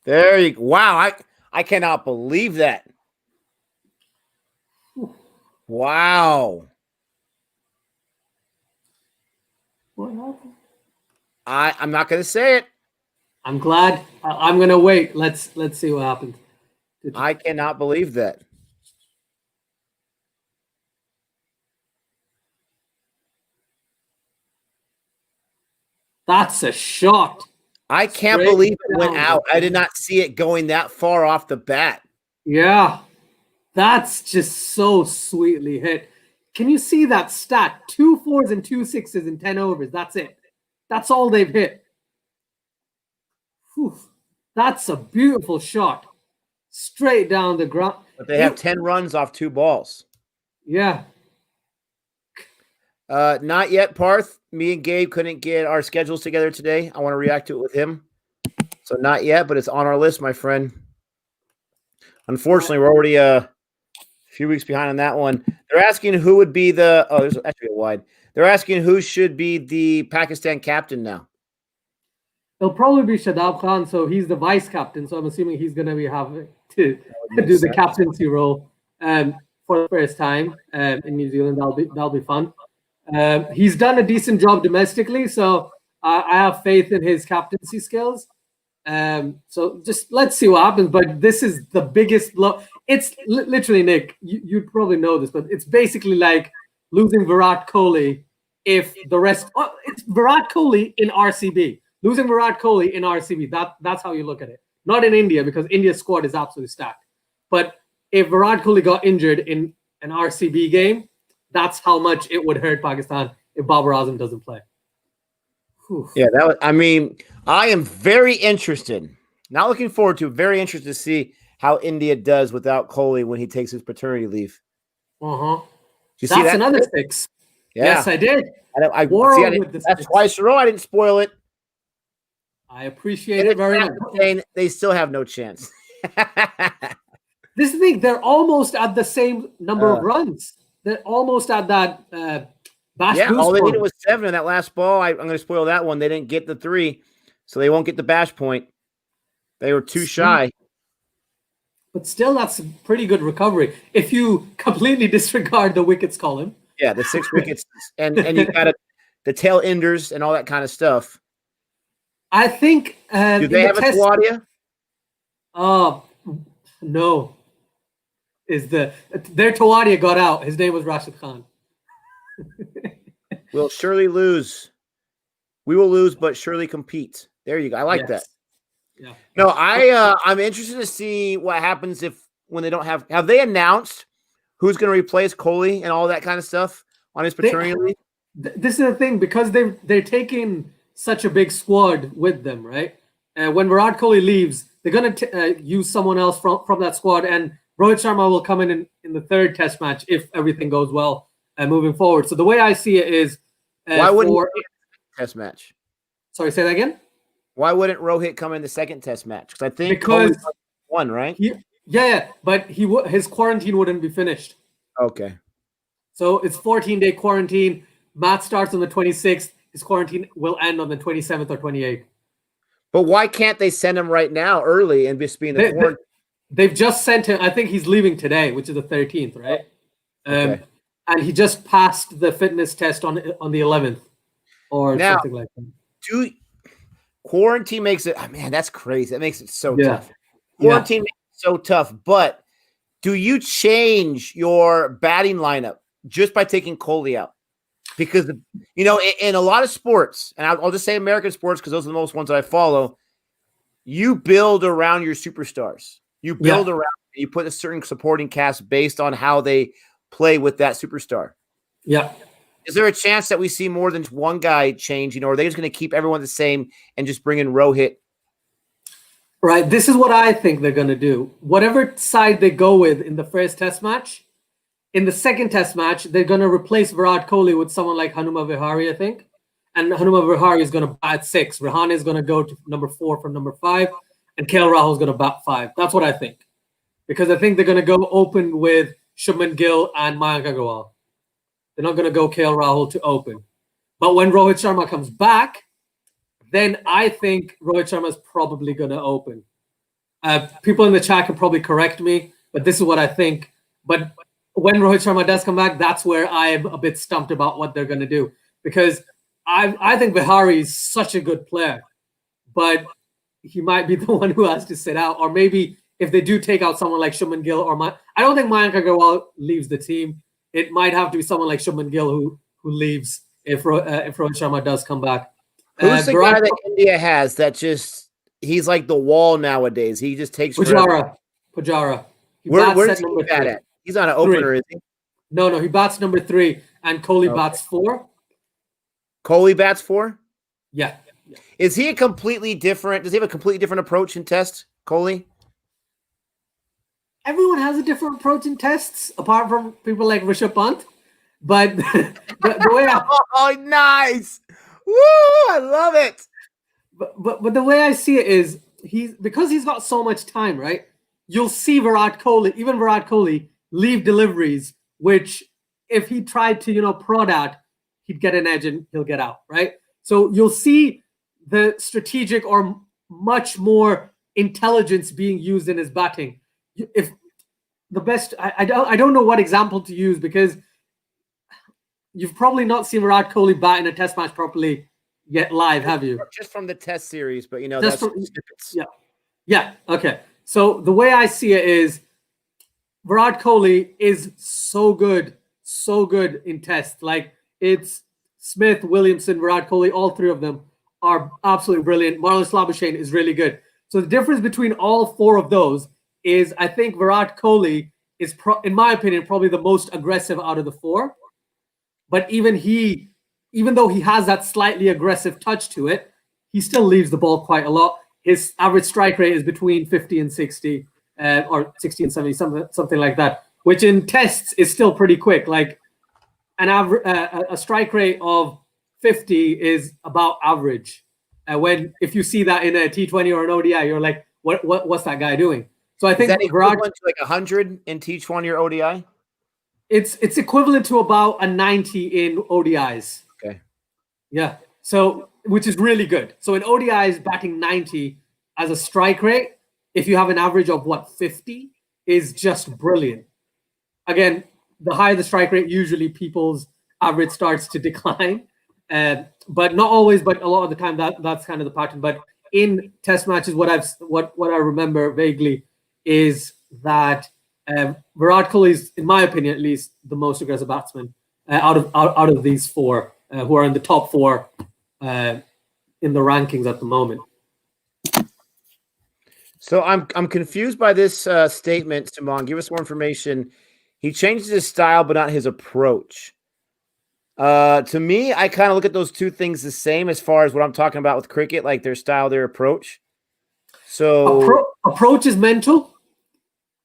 Wow, I cannot believe that. Wow. What happened? I'm not going to say it. I'm glad. I'm going to wait. Let's see what happens. I cannot believe that. That's a shot. I can't believe it went out. I did not see it going that far off the bat. Yeah. That's just so sweetly hit. Can you see that stat? 2 4s and 2 6s in 10 overs. That's it. That's all they've hit. Whew. That's a beautiful shot. Straight down the ground. But they have 10 runs off 2 balls. Yeah. Not yet, Parth. Me and Gabe couldn't get our schedules together today. I want to react to it with him. So not yet, but it's on our list, my friend. Unfortunately, we're already a few weeks behind on that one. They're asking who would be the – oh, there's actually a wide. They're asking who should be the Pakistan captain now. It'll probably be Shadab Khan, so he's the vice captain. So I'm assuming he's going to be having to do the captaincy role for the first time in New Zealand. That'll be fun. He's done a decent job domestically, so I have faith in his captaincy skills. So just let's see what happens. But this is the biggest blow. It's literally, Nick, you'd probably know this, but it's basically like losing Virat Kohli if the rest. It's Virat Kohli in RCB. Losing Virat Kohli in RCB. That's how you look at it. Not in India, because India's squad is absolutely stacked. But if Virat Kohli got injured in an RCB game, that's how much it would hurt Pakistan if Babar Azam doesn't play. Whew. Yeah, I am very interested. Not looking forward to, very interested to see how India does without Kohli when he takes his paternity leave. That's another 6. Yeah. Yes, I did. That's twice in a row. I didn't spoil it. I appreciate it very much. They still have no chance. This is the thing. They're almost at the same number of runs. They're almost at that bash boost. All they needed was 7 in that last ball. I'm going to spoil that one. They didn't get the 3, so they won't get the bash point. They were too shy. But still, that's a pretty good recovery if you completely disregard the wickets column. Yeah, the 6 wickets, and you got the tail enders and all that kind of stuff. I think. Do they have a Tawadia? No. Their Tawadia got out. His name was Rashid Khan. We'll surely lose. We will lose, but surely compete. There you go. I like that. Yeah. No, I'm interested to see what happens when they don't have. Have they announced who's going to replace Kohli and all that kind of stuff on his paternity leave? This is the thing, because they're taking such a big squad with them, right? When Virat Kohli leaves, they're going to use someone else from that squad, and Rohit Sharma will come in the 3rd test match if everything goes well moving forward. So the way I see it is... why wouldn't test match? Sorry, say that again? Why wouldn't Rohit come in the 2nd test match? Because I think Kohli's won, right? But his quarantine wouldn't be finished. Okay. So it's 14-day quarantine. Matt starts on the 26th. His quarantine will end on the 27th or 28th. But why can't they send him right now early and just be in the quarantine? They've just sent him. I think he's leaving today, which is the 13th, right? Okay. And he just passed the fitness test on the 11th or something like that. Quarantine makes it, man, that's crazy. That makes it so tough. Quarantine makes it so tough. But do you change your batting lineup just by taking Kohli out? because in a lot of sports, and I'll just say American sports because those are the most ones that I follow. You build around your superstars. You build around. You put a certain supporting cast based on how they play with that superstar. Yeah. Is there a chance that we see more than one guy change? Or are they just going to keep everyone the same and just bring in Rohit? Right. This is what I think they're going to do. Whatever side they go with in the first test match, in the second test match, they're going to replace Virat Kohli with someone like Hanuma Vihari, I think. And Hanuma Vihari is going to bat 6. Rahane is going to go to number 4 from number 5. And KL Rahul is going to bat 5. That's what I think. Because I think they're going to go open with Shubman Gill and Mayank Agarwal. They're not going to go KL Rahul to open. But when Rohit Sharma comes back, then I think Rohit Sharma is probably going to open. People in the chat can probably correct me, but this is what I think. But when Rohit Sharma does come back, that's where I'm a bit stumped about what they're going to do. Because I think Vihari is such a good player, but he might be the one who has to sit out. Or maybe if they do take out someone like Shubman Gill I don't think Mayank Agarwal leaves the team. It might have to be someone like Shubman Gill who leaves if Rohit Sharma does come back. Who's the guy that India has that he's like the wall nowadays? He just takes Pujara. Where's he bat at? He's not an opener, is he? No, he bats number 3, and Kohli bats 4. Kohli bats 4? Yeah. Is he does he have a completely different approach in tests, Kohli? Everyone has a different approach in tests, apart from people like Rishabh Pant. But the way oh, nice. Woo! I love it. But the way I see it is because he's got so much time, right? You'll see Virat Kohli leave deliveries, which if he tried to, prod out, he'd get an edge and he'll get out, right? So you'll see the strategic or much more intelligence being used in his batting. If the best, I don't know what example to use because you've probably not seen Virat Kohli bat in a test match properly yet live, have you? Just from the test series, but that's snippets. Yeah. Okay. So the way I see it is Virat Kohli is so good in tests. Like it's Smith, Williamson, Virat Kohli, all 3 of them are absolutely brilliant. Marnus Labuschagne is really good. So the difference between all 4 of those is I think Virat Kohli is, in my opinion, probably the most aggressive out of the 4. But even though he has that slightly aggressive touch to it, he still leaves the ball quite a lot. His average strike rate is between 50 and 60, or 60 and 70, something like that, which in tests is still pretty quick. Like a strike rate of 50 is about average. If you see that in a T20 or an ODI, you're like, what's that guy doing? So I think is that equivalent to like 100 in T20 or ODI? It's equivalent to about a 90 in ODIs. Okay. Yeah. So, which is really good. So in ODIs, batting 90 as a strike rate, if you have an average of 50, is just brilliant. Again, the higher the strike rate, usually people's average starts to decline. But not always, but a lot of the time that's kind of the pattern. But in test matches, what I remember vaguely is that Virat Kohli is, in my opinion at least, the most aggressive batsman out of these 4 who are in the top 4 in the rankings at the moment. So I'm confused by this statement, Simon. Give us more information. He changes his style, but not his approach. To me, I kind of look at those 2 things the same as far as what I'm talking about with cricket, like their style, their approach. So approach is mental.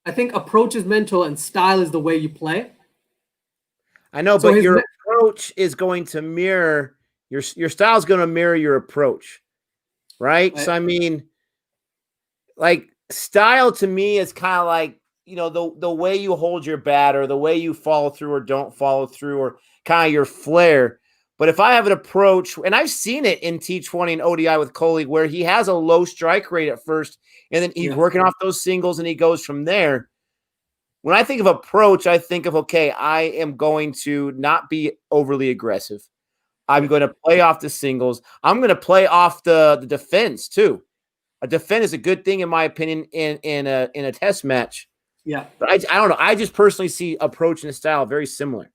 I think approach is mental and style is the way you play. I know, but your approach is going to mirror your style is going to mirror your approach, right? So I mean, like style to me is kind of like the way you hold your bat or the way you follow through or don't follow through or kind of your flair. But if I have an approach, and I've seen it in T20 and ODI with Kohli, where he has a low strike rate at first, and then he's working off those singles and he goes from there. When I think of approach, I think of, okay, I am going to not be overly aggressive. I'm going to play off the singles. I'm going to play off the defense too. A defense is a good thing, in my opinion, in a test match. Yeah. But I don't know. I just personally see approach and style very similar.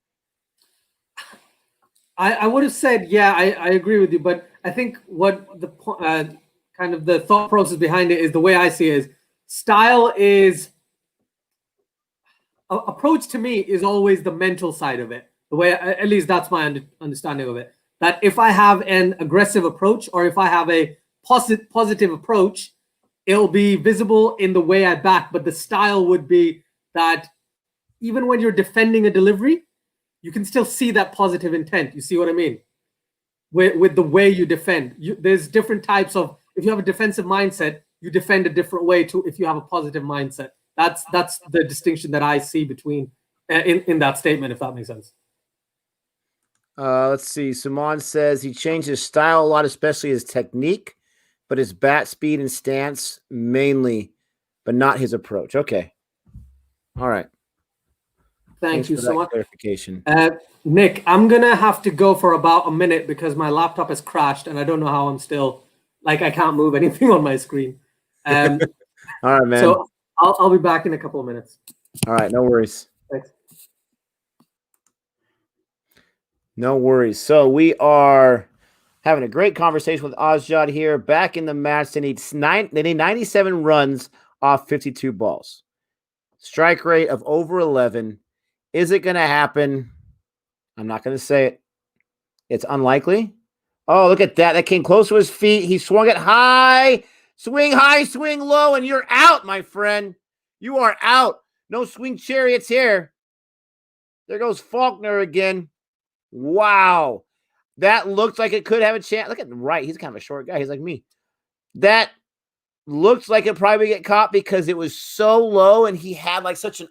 I would have said, yeah, I agree with you, but I think what the kind of the thought process behind it is the way I see it is style is approach to me is always the mental side of it. The way, at least that's my understanding of it. That if I have an aggressive approach or if I have a positive approach, it'll be visible in the way I back. But the style would be that even when you're defending a delivery, you can still see that positive intent. You see what I mean? With the way you defend, there's different types of. If you have a defensive mindset, you defend a different way to if you have a positive mindset. That's the distinction that I see between in that statement, if that makes sense. Let's see. Simon says he changed his style a lot, especially his technique, but his bat speed and stance mainly, but not his approach. Okay. All right. Thanks you so much. Clarification. Nick, I'm gonna have to go for about a minute because my laptop has crashed and I don't know how I'm still I can't move anything on my screen. All right, man. So I'll be back in a couple of minutes. All right, no worries. Thanks. No worries. So we are having a great conversation with Ozjad here. Back in the match, they need 97 runs off 52 balls. Strike rate of over 11. Is it going to happen? I'm not going to say it. It's unlikely. Oh, look at that. That came close to his feet. He swung it high, swing low, and you're out, my friend. You are out. No swing chariots here. There goes Faulkner again. Wow. That looks like it could have a chance. Look at the right. He's kind of a short guy. He's like me. That looks like it probably get caught because it was so low and he had like such an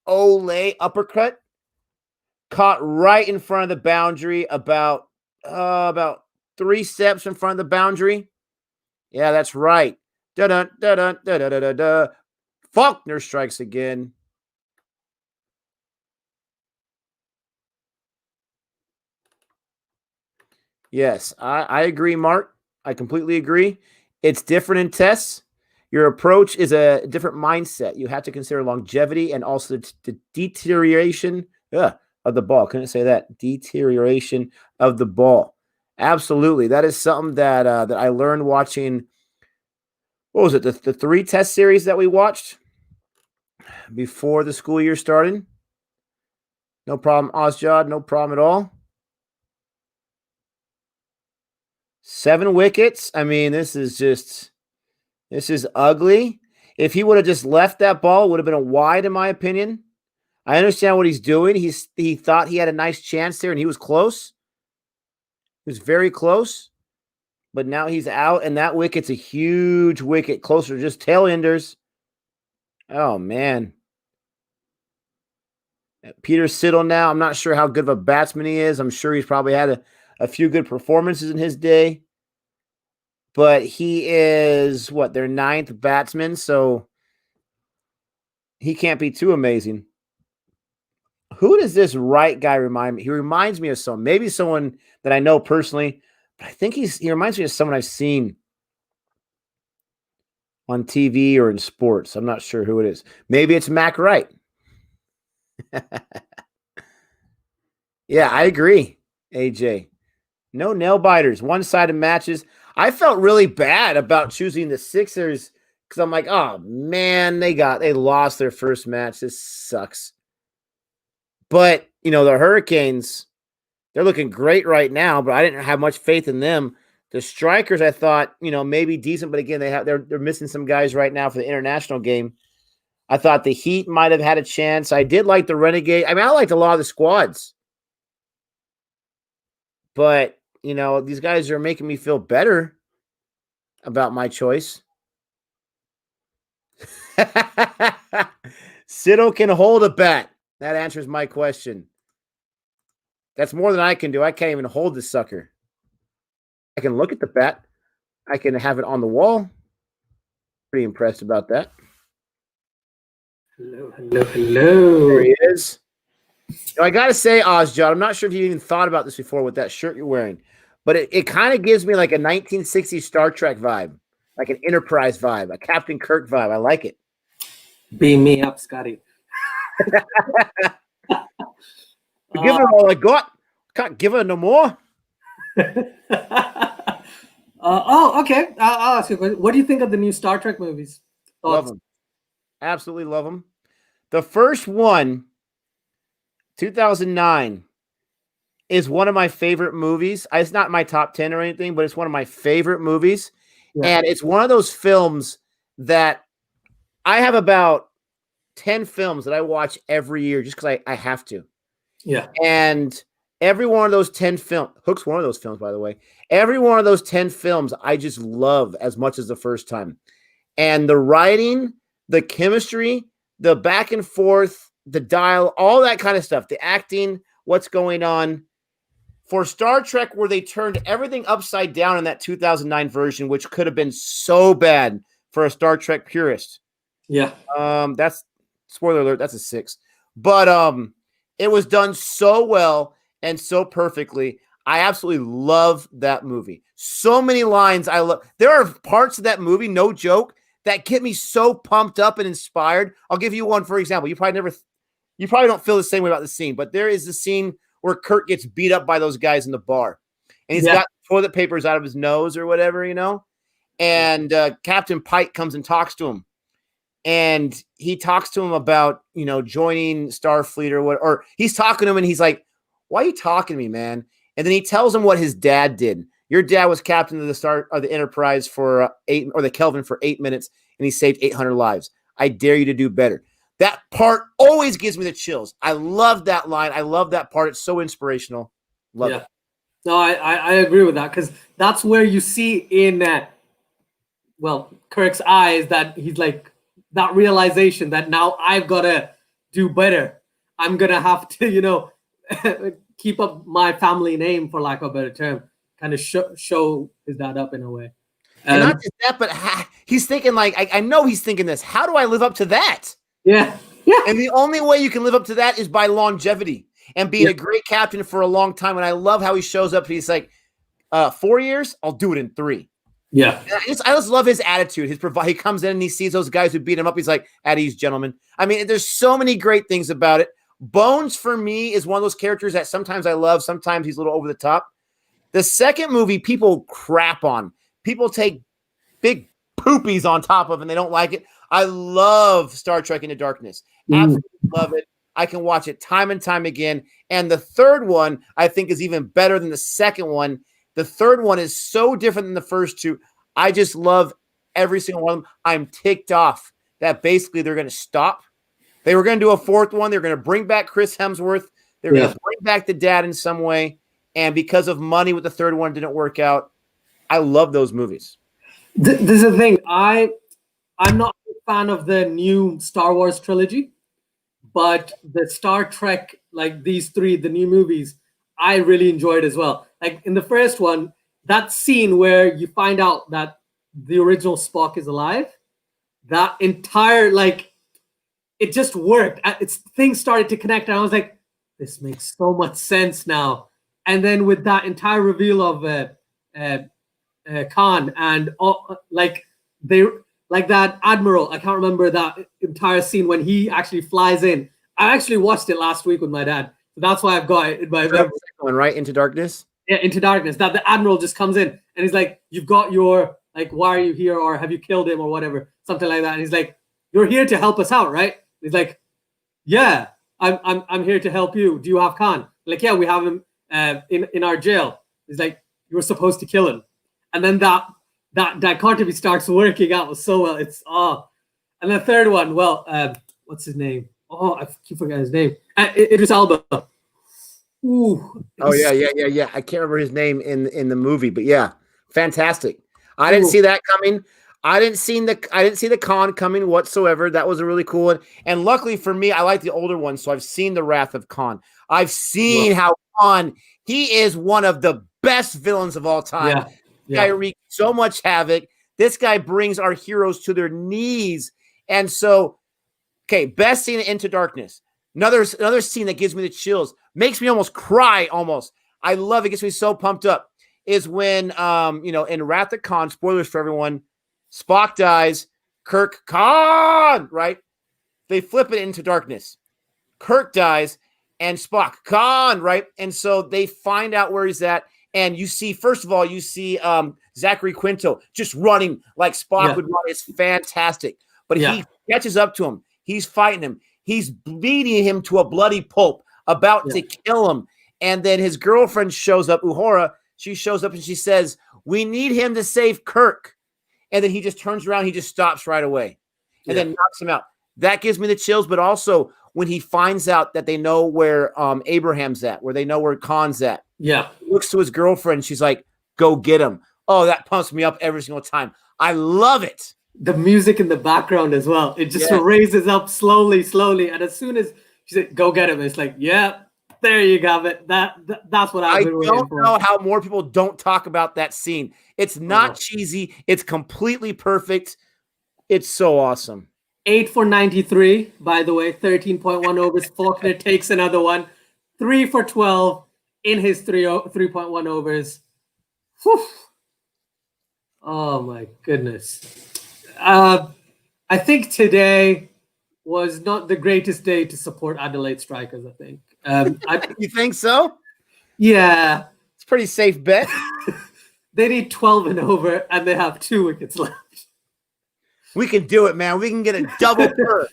Olay uppercut. Caught right in front of the boundary, about 3 steps in front of the boundary. Yeah, that's right. Da-dun, da-dun, da-da-da-da-da. Faulkner strikes again. Yes, I agree, Mark. I completely agree. It's different in tests. Your approach is a different mindset. You have to consider longevity and also the deterioration of the ball. Couldn't say that. Deterioration of the ball. Absolutely. That is something that that I learned watching. What was it? The 3 test series that we watched before the school year started. No problem, Ozjad. No problem at all. 7 wickets. I mean, this is ugly. If he would have just left that ball, it would have been a wide, in my opinion. I understand what he's doing. He thought he had a nice chance there, and he was close. He was very close. But now he's out, and that wicket's a huge wicket, closer to just tail enders. Oh, man. Peter Siddle now, I'm not sure how good of a batsman he is. I'm sure he's probably had a few good performances in his day. But he is, their 9th batsman, so he can't be too amazing. Who does this right guy remind me? He reminds me of someone, maybe someone that I know personally, but I think he reminds me of someone I've seen on TV or in sports. I'm not sure who it is. Maybe it's Mac Wright. Yeah, I agree, AJ. No nail biters, one-sided matches. I felt really bad about choosing the Sixers because I'm like, oh man, they lost their first match. This sucks. But the Hurricanes, they're looking great right now, but I didn't have much faith in them. The Strikers, I thought, maybe decent, but again, they're missing some guys right now for the international game. I thought the Heat might have had a chance. I did like the Renegade. I mean, I liked a lot of the squads. But, these guys are making me feel better about my choice. Siddle can hold a bat. That answers my question. That's more than I can do. I can't even hold the sucker. I can look at the bat. I can have it on the wall. Pretty impressed about that. Hello. There he is. I got to say, Ozjad, I'm not sure if you even thought about this before with that shirt you're wearing, but it kind of gives me like a 1960s Star Trek vibe, like an Enterprise vibe, a Captain Kirk vibe. I like it. Beam me up, Scotty. Give it all I got. Can't give her no more. Okay. I'll ask you a question. What do you think of the new Star Trek movies? Love Thoughts? them. Absolutely love them. The first one, 2009, is one of my favorite movies. It's not my top 10 or anything, but it's one of my favorite movies. Yeah. And it's one of those films that I have about 10 films that I watch every year just because I have to. Yeah. And every one of those 10 films, Hook's one of those films, by the way. Every one of those 10 films I just love as much as the first time. And the writing, the chemistry, the back and forth, the dial, all that kind of stuff, the acting, what's going on. For Star Trek, where they turned everything upside down in that 2009 version, which could have been so bad for a Star Trek purist. Yeah. That's spoiler alert, that's a 6. But it was done so well and so perfectly. I absolutely love that movie. So many lines I love. There are parts of that movie, no joke, that get me so pumped up and inspired. I'll give you one, for example. You probably don't feel the same way about the scene, but there is the scene where Kirk gets beat up by those guys in the bar. And he's got toilet papers out of his nose or whatever, And Captain Pike comes and talks to him. And he talks to him about, joining Starfleet or what, or he's talking to him and he's like, why are you talking to me, man? And then he tells him what his dad did. Your dad was captain of the Enterprise for the Kelvin for 8 minutes, and he saved 800 lives. I dare you to do better. That part always gives me the chills. I love that line. I love that part. It's so inspirational. Love it. No, I agree with that, because that's where you see in Kirk's eyes that he's like, that realization that now I've got to do better. I'm going to have to, keep up my family name, for lack of a better term, kind of show his dad up in a way. And not just that, but he's thinking like, I know he's thinking this. How do I live up to that? Yeah. And the only way you can live up to that is by longevity and being a great captain for a long time. And I love how he shows up. He's like, 4 years, I'll do it in 3. Yeah. I just love his attitude. He comes in and he sees those guys who beat him up. He's like, at ease, gentlemen. I mean, there's so many great things about it. Bones, for me, is one of those characters that sometimes I love. Sometimes he's a little over the top. The second movie, people crap on. People take big poopies on top of, and they don't like it. I love Star Trek Into Darkness. Absolutely love it. I can watch it time and time again. And the third one, I think, is even better than the second one. The third one is so different than the first two. I just love every single one of them. I'm ticked off that basically they're going to stop. They were going to do a fourth one. They're going to bring back Chris Hemsworth. They're going to bring back the dad in some way. And because of money with the third one, didn't work out. I love those movies. This is the thing. I'm not a fan of the new Star Wars trilogy, but the Star Trek, like these three, the new movies, I really enjoyed as well. Like in the first one, that scene where you find out that the original Spock is alive, that entire, it just worked. Things started to connect, and I was like, this makes so much sense now. And then with that entire reveal of Khan and that admiral, I can't remember that entire scene when he actually flies in. I actually watched it last week with my dad, so that's why I've got it in my memory. One, right? Into Darkness? Yeah, Into Darkness. That the admiral just comes in and he's like, you've got your, why are you here, or have you killed him, or whatever, something like that. And he's like, you're here to help us out, right? He's like, yeah, I'm here to help you. Do you have Khan? Like, yeah, we have him in our jail. He's like, you were supposed to kill him. And then that dichotomy starts working out so well. And the third one, what's his name? Oh, I keep forgetting his name. Idris Elba. Ooh. Oh yeah. I can't remember his name in the movie, but yeah, fantastic. I didn't see that coming. I didn't see the Khan coming whatsoever. That was a really cool one. And luckily for me, I like the older ones, so I've seen the Wrath of Khan. I've seen how Khan, he is one of the best villains of all time. Yeah. Guy wreaked so much havoc. This guy brings our heroes to their knees. And so, okay, best scene in Into Darkness. Another scene that gives me the chills, makes me almost cry almost. I love it, gets me so pumped up, is when, in Wrath of Khan, spoilers for everyone, Spock dies, Khan, right? They flip it Into Darkness. Kirk dies, and Spock, Khan, right? And so they find out where he's at. And you see, first of all, you see Zachary Quinto just running like Spock would run. It's fantastic. But he catches up to him. He's fighting him. He's beating him to a bloody pulp, about to kill him. And then his girlfriend shows up, Uhura. She shows up and she says, "We need him to save Kirk." And then he just turns around. He just stops right away and then knocks him out. That gives me the chills. But also when he finds out that they know where Abraham's at, where they know where Khan's at. Yeah. He looks to his girlfriend. She's like, "Go get him." Oh, that pumps me up every single time. I love it. The music in the background as well. It just raises up slowly. And as soon as she said, "Go get him," it's like, yeah, there you go. That's what I've been waiting for. I don't know how more people don't talk about that scene. It's not cheesy. It's completely perfect. It's so awesome. 8 for 93, by the way. 13.1 overs. Faulkner takes another one. 3 for 12 in his 3.1 overs. Whew. Oh, my goodness. I think today was not the greatest day to support Adelaide Strikers, I think. You think so? Yeah. It's a pretty safe bet. They need 12 and over, and they have 2 wickets left. We can do it, man. We can get a double per.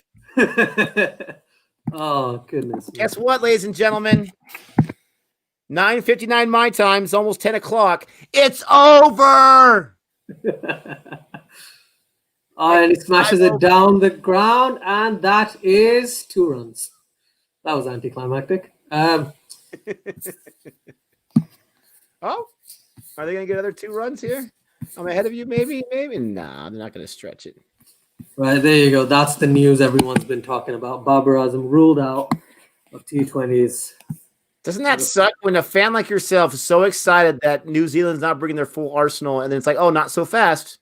Oh, goodness. Guess what, ladies and gentlemen? 9:59 my time. It's almost 10 o'clock. It's over. And he smashes it down the ground, and that is 2 runs. That was anticlimactic. Oh, are they going to get another 2 runs here? I'm ahead of you, maybe? Nah, they're not going to stretch it. Right, there you go. That's the news everyone's been talking about. Babar Azam ruled out of T20s. Doesn't that suck when a fan like yourself is so excited that New Zealand's not bringing their full arsenal, and then it's like, oh, not so fast?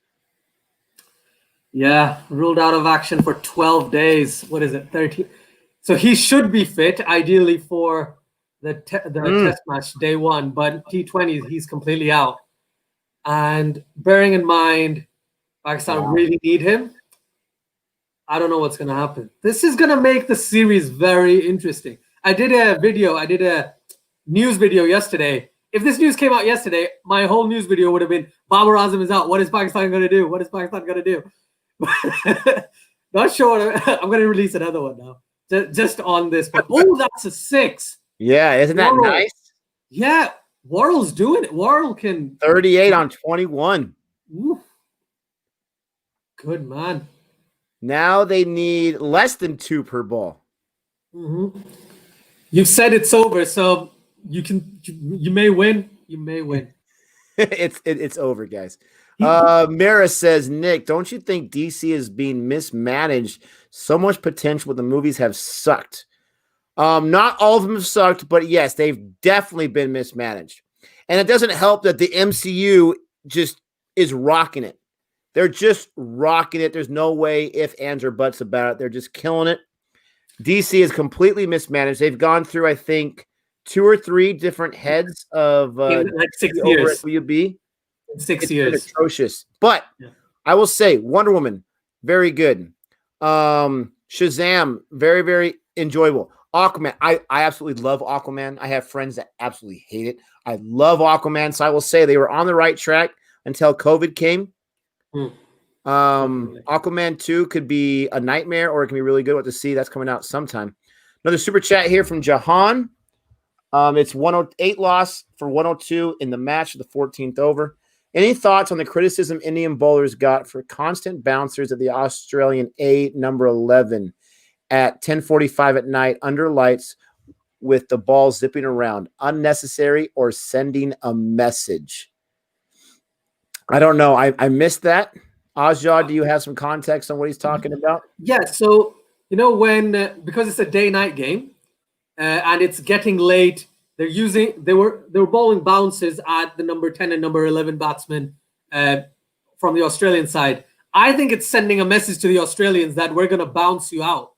Yeah, ruled out of action for 12 days. What is it, 13? So he should be fit, ideally, for the test match day 1, but T20s, he's completely out. And bearing in mind, Pakistan really need him, I don't know what's going to happen. This is going to make the series very interesting. I did a news video yesterday. If this news came out yesterday, my whole news video would have been, Babar Azam is out. What is Pakistan going to do? What is Pakistan going to do? Not sure. I'm going to release another one now. Just on this. But, oh, that's a 6. Yeah, isn't that nice? Yeah, Worrell's doing it. Worrell can... 38 on 21. Ooh. Good man. Now they need less than 2 per ball. Mm-hmm. You've said it's over, so you may win. You may win. It's over, guys. Mara says, Nick, don't you think DC is being mismanaged? So much potential, but the movies have sucked. Not all of them have sucked, but yes, they've definitely been mismanaged. And it doesn't help that the MCU just is rocking it. They're just rocking it. There's no way if, ands, or buts about it. They're just killing it. DC is completely mismanaged. They've gone through, I think, 2 or 3 different heads of like 6 years. WB. 6 years. Atrocious. But I will say, Wonder Woman, very good. Shazam, very, very enjoyable. Aquaman, I absolutely love Aquaman. I have friends that absolutely hate it. I love Aquaman, so I will say they were on the right track until COVID came. Aquaman 2 could be a nightmare, or it can be really good. What to see? That's coming out sometime. Another super chat here from Jahan. It's 108 loss for 102 in the match of the 14th over. Any thoughts on the criticism Indian bowlers got for constant bouncers at the Australian A number 11 at 10:45 at night under lights with the ball zipping around? Unnecessary or sending a message? I don't know. I missed that. Azja, do you have some context on what he's talking about? Yeah. So, when because it's a day-night game and it's getting late, they were bowling bounces at the number 10 and number 11 batsmen from the Australian side. I think it's sending a message to the Australians that we're going to bounce you out.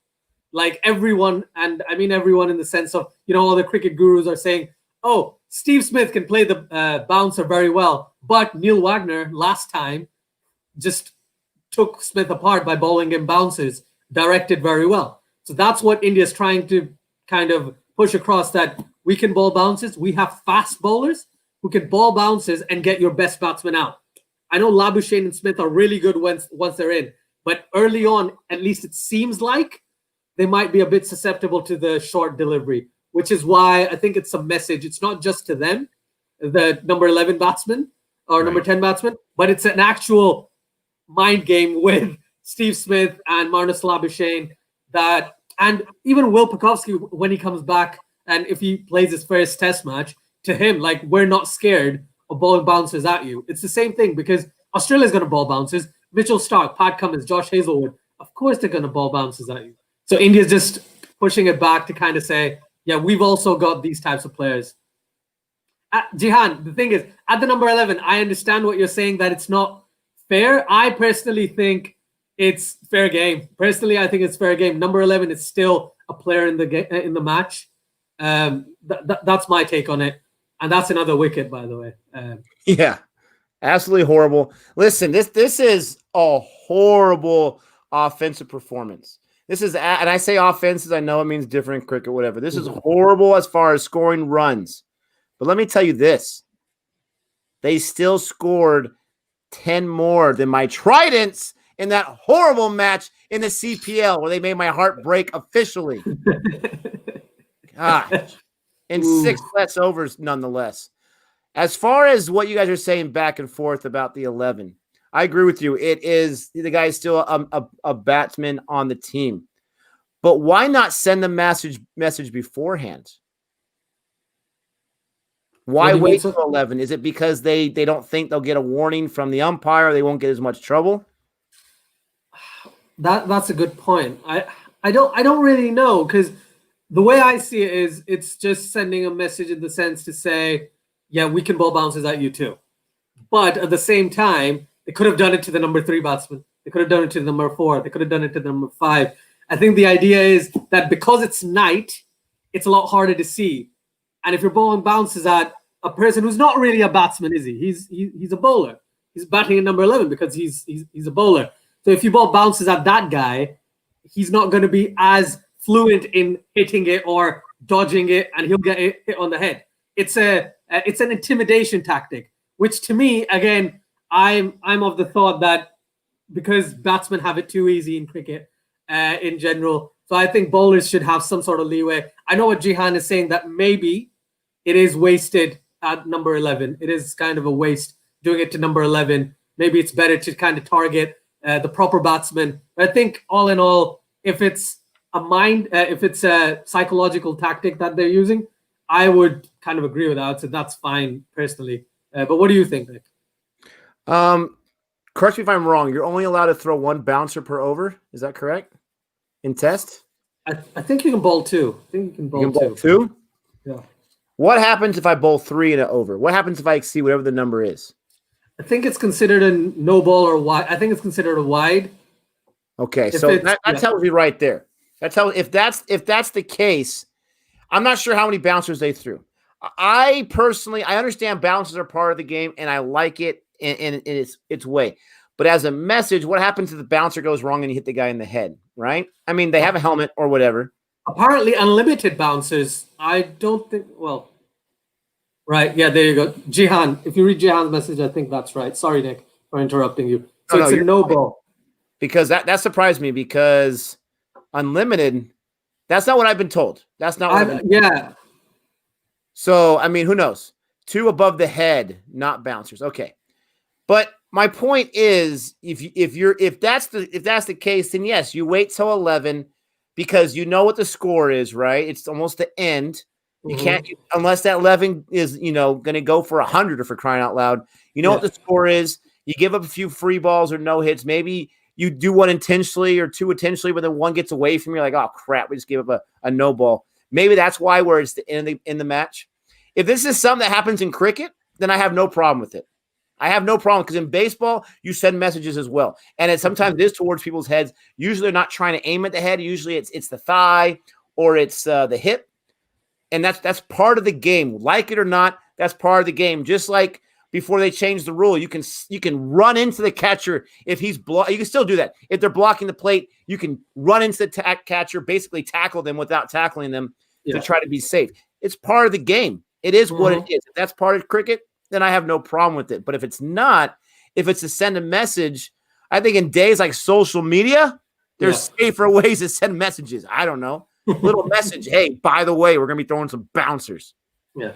Like everyone, and I mean everyone in the sense of, all the cricket gurus are saying, oh, Steve Smith can play the bouncer very well, but Neil Wagner last time just took Smith apart by bowling him bouncers, directed very well. So that's what India's trying to kind of push across that we can ball bounces. We have fast bowlers who can ball bounces and get your best batsman out. I know Labuschagne and Smith are really good once they're in, but early on, at least it seems like they might be a bit susceptible to the short delivery, which is why I think it's a message. It's not just to them, the number 11 batsman or number 10 batsman, but it's an actual mind game with Steve Smith and Marnus Labuschagne and even Will Pucovski when he comes back and if he plays his first test match, to him, like, we're not scared of bowling bounces at you. It's the same thing because Australia's going to ball bounces. Mitchell Starc, Pat Cummins, Josh Hazelwood, of course they're going to ball bounces at you. So India's just pushing it back to kind of say, yeah, we've also got these types of players. Jihan, the thing is, at the number 11, I understand what you're saying, that it's not fair. I personally think it's fair game. Personally, I think it's fair game. Number 11 is still a player in the match. That's my take on it. And that's another wicket, by the way. Yeah, absolutely horrible. Listen, this is a horrible offensive performance. This is, and I say offenses, I know it means different in cricket, whatever. This is horrible as far as scoring runs. But let me tell you this. They still scored 10 more than my Tridents in that horrible match in the CPL where they made my heart break officially. Gosh. And 6 less overs nonetheless. As far as what you guys are saying back and forth about the 11, I agree with you. It is, the guy is still a batsman on the team. But why not send the message beforehand? Why wait till 11? Is it because they don't think they'll get a warning from the umpire? They won't get as much trouble? That's a good point. I don't really know, because the way I see it is it's just sending a message in the sense to say, yeah, we can ball bounces at you too. But at the same time, they could have done it to the number 3 batsman. They could have done it to the number 4. They could have done it to the number 5. I think the idea is that because it's night, it's a lot harder to see. And if you're bowling bounces at a person who's not really a batsman, is he? He's a bowler. He's batting at number 11 because he's a bowler. So if you ball bounces at that guy, he's not going to be as fluent in hitting it or dodging it, and he'll get hit on the head. It's an intimidation tactic, which to me, again, I'm of the thought that because batsmen have it too easy in cricket in general, so I think bowlers should have some sort of leeway. I know what Jihan is saying, that maybe it is wasted at number 11. It is kind of a waste doing it to number 11. Maybe it's better to kind of target the proper batsman. But I think all in all, if it's a psychological tactic that they're using, I would kind of agree with that. So that's fine personally. But what do you think, Nick? Correct me if I'm wrong. You're only allowed to throw 1 bouncer per over. Is that correct? In test? I think you can bowl 2. I think you can bowl 2. Yeah. What happens if I bowl 3 in an over? What happens if I exceed whatever the number is? I think it's considered a no ball or wide. I think it's considered a wide. Okay, so that tells me right there. If that's the case, I'm not sure how many bouncers they threw. I personally, I understand bouncers are part of the game, and I like it in its way. But as a message, what happens if the bouncer goes wrong and you hit the guy in the head, right? I mean, they have a helmet or whatever. Apparently, unlimited bouncers. I don't think. Well, right? Yeah, there you go, Jihan. If you read Jihan's message, I think that's right. Sorry, Nick, for interrupting you. So it's a no ball. Because that surprised me, because unlimited, that's not what I've been told. That's not what I've been told. Yeah. So, I mean, who knows? 2 above the head, not bouncers. Okay. But my point is, if that's the case, then yes, you wait till 11 because you know what the score is, right? It's almost the end. You can't, unless that 11 is, going to go for 100 or for crying out loud. You know what the score is. You give up a few free balls or no hits. Maybe you do 1 intentionally or 2 intentionally, but then 1 gets away from you. Like, oh crap, we just gave up a no ball. Maybe that's why where it's the end in the match. If this is something that happens in cricket, then I have no problem with it. I have no problem, because in baseball, you send messages as well. And it sometimes is towards people's heads. Usually they're not trying to aim at the head. Usually it's the thigh or it's the hip. And that's part of the game. Like it or not, that's part of the game. Just like before they changed the rule, you can run into the catcher if he's you can still do that. If they're blocking the plate, you can run into the catcher, basically tackle them without tackling them. to try to be safe. It's part of the game. It is what it is. If that's part of cricket, then I have no problem with it. But if it's not, if it's to send a message, I think in days like social media, there's safer ways to send messages. I don't know. Little message. Hey, by the way, we're going to be throwing some bouncers. Yeah.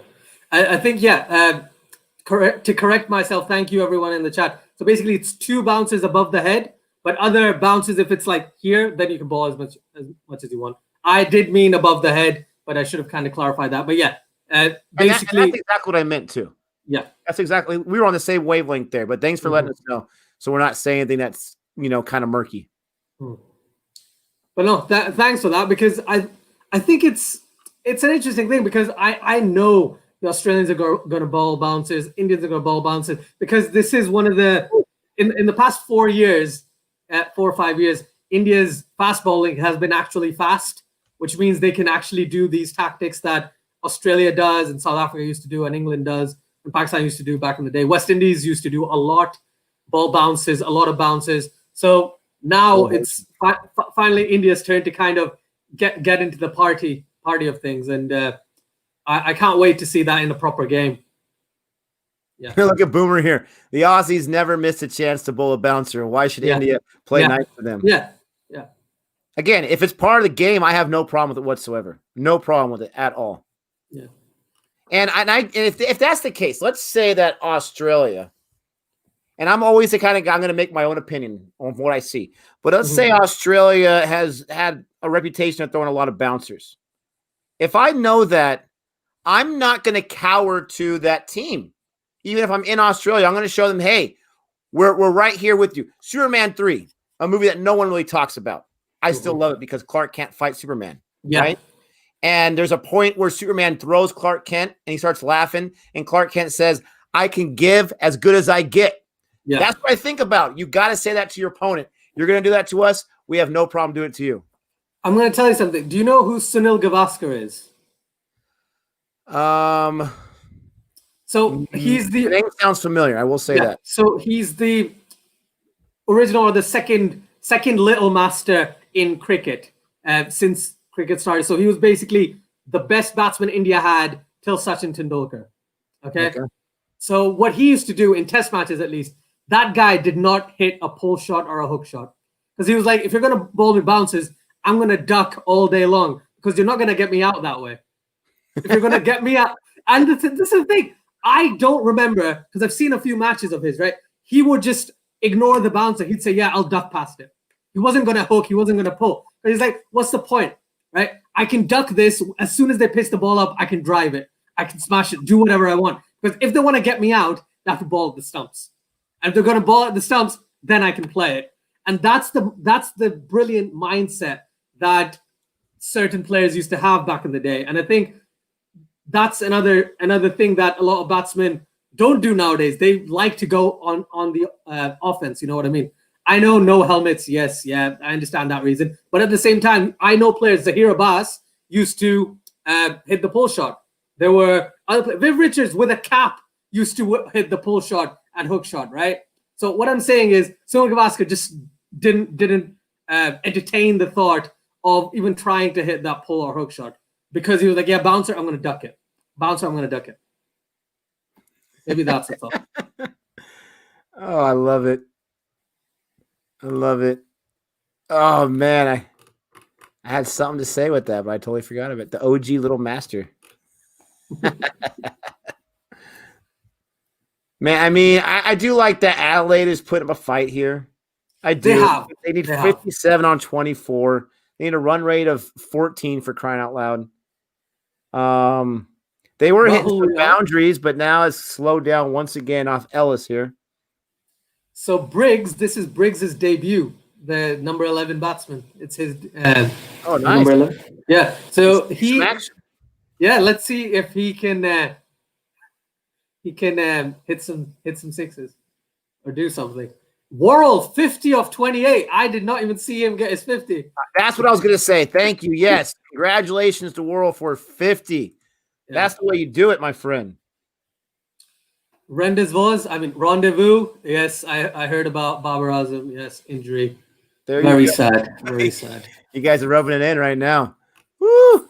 I think, to correct myself, thank you everyone in the chat. So basically it's 2 bounces above the head, but other bounces, if it's like here, then you can ball as much as you want. I did mean above the head, but I should have kind of clarified that. But basically. And that's exactly what I meant too. Yeah. That's exactly, we were on the same wavelength there, but thanks for letting us know. So we're not saying anything that's, kind of murky. But no, thanks for that, because I think it's an interesting thing, because I know the Australians are going to ball bounces, Indians are going to ball bounces, because this is one of the in the past 4 years, 4 or 5 years, India's fast bowling has been actually fast, which means they can actually do these tactics that Australia does and South Africa used to do and England does and Pakistan used to do back in the day. West Indies used to do a lot ball bounces, a lot of bounces. So now it's finally India's turn to kind of get into the party of things, and I can't wait to see that in a proper game. Yeah. Look at Boomer here. The Aussies never missed a chance to bowl a bouncer. Why should India play nice for them? Yeah. Again, if it's part of the game, I have no problem with it whatsoever. No problem with it at all. Yeah. And if that's the case, let's say that Australia, and I'm always the kind of guy, I'm going to make my own opinion on what I see. But let's say Australia has had a reputation of throwing a lot of bouncers. If I know that, I'm not going to cower to that team. Even if I'm in Australia, I'm going to show them, hey, we're right here with you. Superman 3, a movie that no one really talks about. I still love it because Clark can't fight Superman. Yeah. Right? And there's a point where Superman throws Clark Kent and he starts laughing. And Clark Kent says, I can give as good as I get. Yeah. That's what I think about. You got to say that to your opponent. You're going to do that to us. We have no problem doing it to you. I'm going to tell you something. Do you know who Sunil Gavaskar is? So he's the name sounds familiar. I will say that. So he's the original or the second little master in cricket since cricket started. So he was basically the best batsman India had till Sachin Tendulkar. Okay. So what he used to do in test matches, at least, that guy did not hit a pull shot or a hook shot, because he was like, if you're going to bowl me bounces, I'm going to duck all day long, because you're not going to get me out that way. If you're going to get me out. And this is the thing. I don't remember, because I've seen a few matches of his, right? He would just ignore the bouncer. He'd say, yeah, I'll duck past it. He wasn't going to hook. He wasn't going to pull. But he's like, what's the point, right? I can duck this. As soon as they pitch the ball up, I can drive it. I can smash it, do whatever I want. Because if they want to get me out, they have to ball at the stumps. And if they're going to ball at the stumps, then I can play it. And that's the brilliant mindset that certain players used to have back in the day. And I think that's another thing that a lot of batsmen don't do nowadays. They like to go on the offense. You know what I mean? I know no helmets. Yes, I understand that reason. But at the same time, I know players. Zahir Abbas used to hit the pull shot. There were other players. Viv Richards with a cap used to hit the pull shot and hook shot, right? So what I'm saying is, Sunil Gavaskar just didn't entertain the thought of even trying to hit that pull or hook shot, because he was like, yeah, bouncer, I'm going to duck it. Bouncer, I'm going to duck it. Maybe that's the thought. Oh, I love it. I love it. Oh, man. I had something to say with that, but I totally forgot of it. The OG little master. Man, I mean, I do like that Adelaide is putting up a fight here. I do. They need 57 on 24. They need a run rate of 14 for crying out loud. They were hitting some boundaries, but now it's slowed down once again off Ellis here. So Briggs, this is Briggs's debut, the number 11 batsman. It's his nice. Number 11. Yeah. So let's see if he can hit some sixes or do something. Worrell, 50 of 28. I did not even see him get his 50. That's what I was going to say. Thank you. Yes. Congratulations to Worrell for 50. Yeah. That's the way you do it, my friend. Rendezvous. Yes, I heard about Babar Azam. Yes, injury. Very sad. Very sad. You guys are rubbing it in right now. Woo!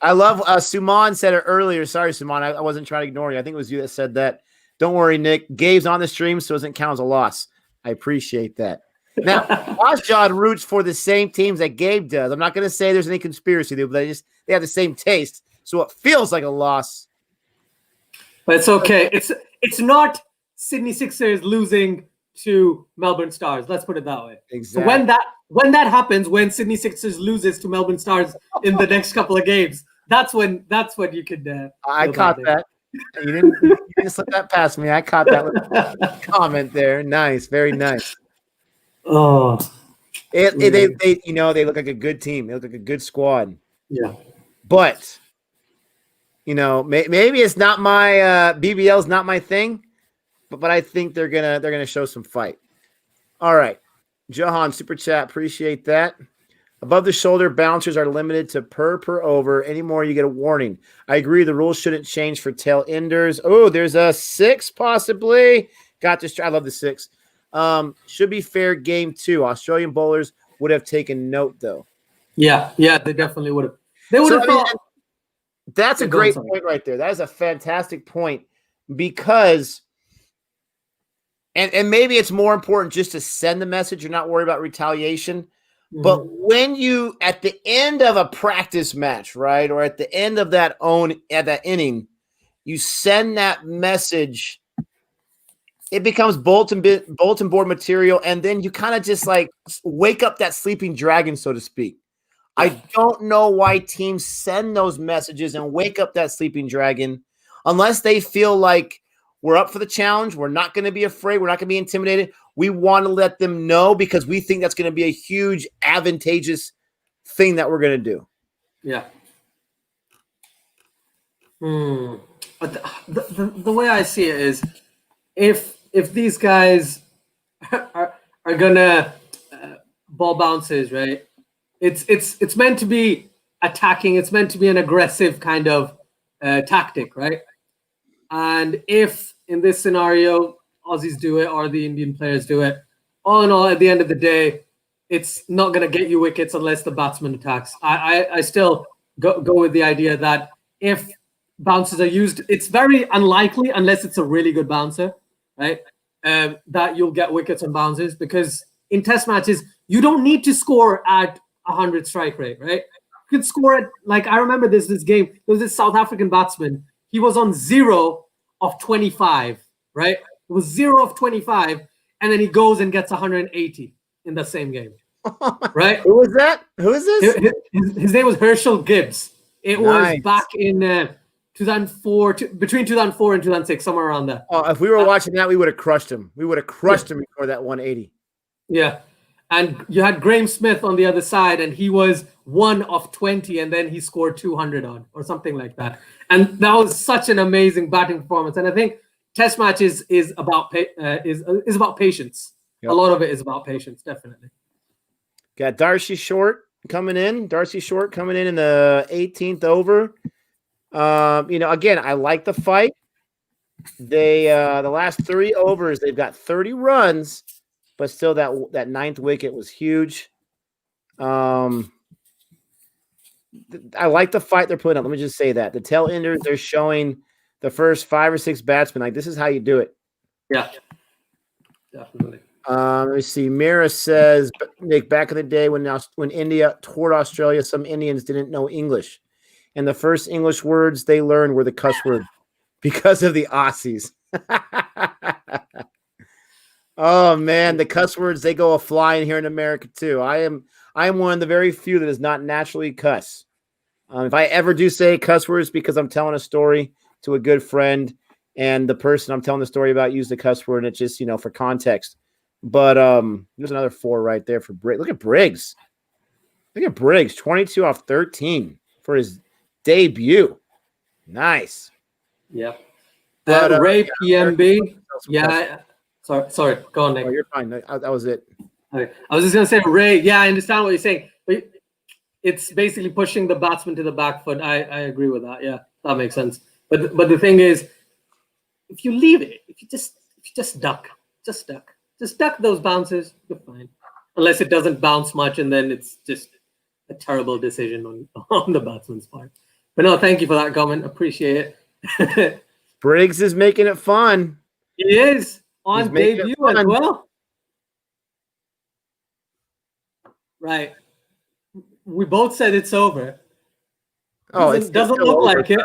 I love Suman said it earlier. Sorry, Suman. I wasn't trying to ignore you. I think it was you that said that. Don't worry, Nick. Gabe's on the stream, so it doesn't count as a loss. I appreciate that. Now, Osjod roots for the same teams that Gabe does. I'm not going to say there's any conspiracy there, but they have the same taste. So it feels like a loss. But it's okay. It's not Sydney Sixers losing to Melbourne Stars. Let's put it that way. Exactly. So when that happens, when Sydney Sixers loses to Melbourne Stars in the next couple of games, that's when you could. I caught that. You didn't slip that past me. I caught that little comment there. Nice, very nice. Oh, they look like a good team. They look like a good squad. Yeah, but maybe it's not my BBL's not my thing, but I think they're gonna show some fight. All right, Johan super chat, appreciate that. Above the shoulder bouncers are limited to per over. Any more, you get a warning. I agree. The rules shouldn't change for tail enders. Oh, there's a 6 possibly. Got this. I love the 6. Should be fair game 2. Australian bowlers would have taken note though. Yeah, they definitely would have. They would have thought. That's a great point right there. That is a fantastic point because, and maybe it's more important just to send the message. You're not worried about retaliation. But when you, at the end of a practice match, right, or at the end of that inning, you send that message, it becomes bulletin board material, and then you kind of just like wake up that sleeping dragon, so to speak. I don't know why teams send those messages and wake up that sleeping dragon unless they feel like we're up for the challenge. We're not going to be afraid. We're not going to be intimidated. We want to let them know because we think that's going to be a huge advantageous thing that we're going to do. Yeah. But the way I see it is if these guys are gonna ball bounces, right? It's meant to be attacking. It's meant to be an aggressive kind of tactic, right? And if in this scenario Aussies do it or the Indian players do it, all in all, at the end of the day, it's not going to get you wickets unless the batsman attacks. I still go with the idea that if bounces are used, it's very unlikely unless it's a really good bouncer, right? That you'll get wickets on bounces because in test matches, you don't need to score at 100 strike rate, right? You can score at, like, I remember this game. There was this South African batsman. He was on 0 of 25, right? It was 0 of 25, and then he goes and gets 180 in the same game, right? Who was that? Who is this? His name was Herschel Gibbs. It was back in 2004, between 2004 and 2006, somewhere around there. Oh, if we were watching that, we would have crushed him. We would have crushed him before that 180. Yeah. And you had Graham Smith on the other side, and he was 1 of 20, and then he scored 200 on or something like that. And that was such an amazing batting performance. And I think test matches is about patience. Yep. A lot of it is about patience, definitely. Got Darcy Short coming in. Darcy Short coming in the 18th over. Again, I like the fight. They the last 3 overs, they've got 30 runs. But still, that 9th wicket was huge. I like the fight they're putting up. Let me just say that. The tail enders, they're showing the first 5 or 6 batsmen, like, this is how you do it. Yeah, definitely. Let me see. Mira says, Nick, back in the day when India toured Australia, some Indians didn't know English. And the first English words they learned were the cuss word because of the Aussies. Oh man, the cuss words, they go a-flying here in America too. I am one of the very few that does not naturally cuss. If I ever do say cuss words because I'm telling a story to a good friend and the person I'm telling the story about used the cuss word and it's just, for context. But there's another 4 right there for Briggs. Look at Briggs. 22 off 13 for his debut. Nice. Yeah. Ray PMB. Yeah. Sorry. Go on, Nick. Oh, you're fine. That was it. Okay. I was just going to say, Ray, yeah, I understand what you're saying. But it's basically pushing the batsman to the back foot. I agree with that. Yeah, that makes sense. But the thing is, if you leave it, if you just duck those bounces, you're fine. Unless it doesn't bounce much, and then it's just a terrible decision on the batsman's part. But no, thank you for that comment. Appreciate it. Briggs is making it fun. He is on He's making it debut as fun. well. Right. We both said it's over. Oh, it doesn't look like it.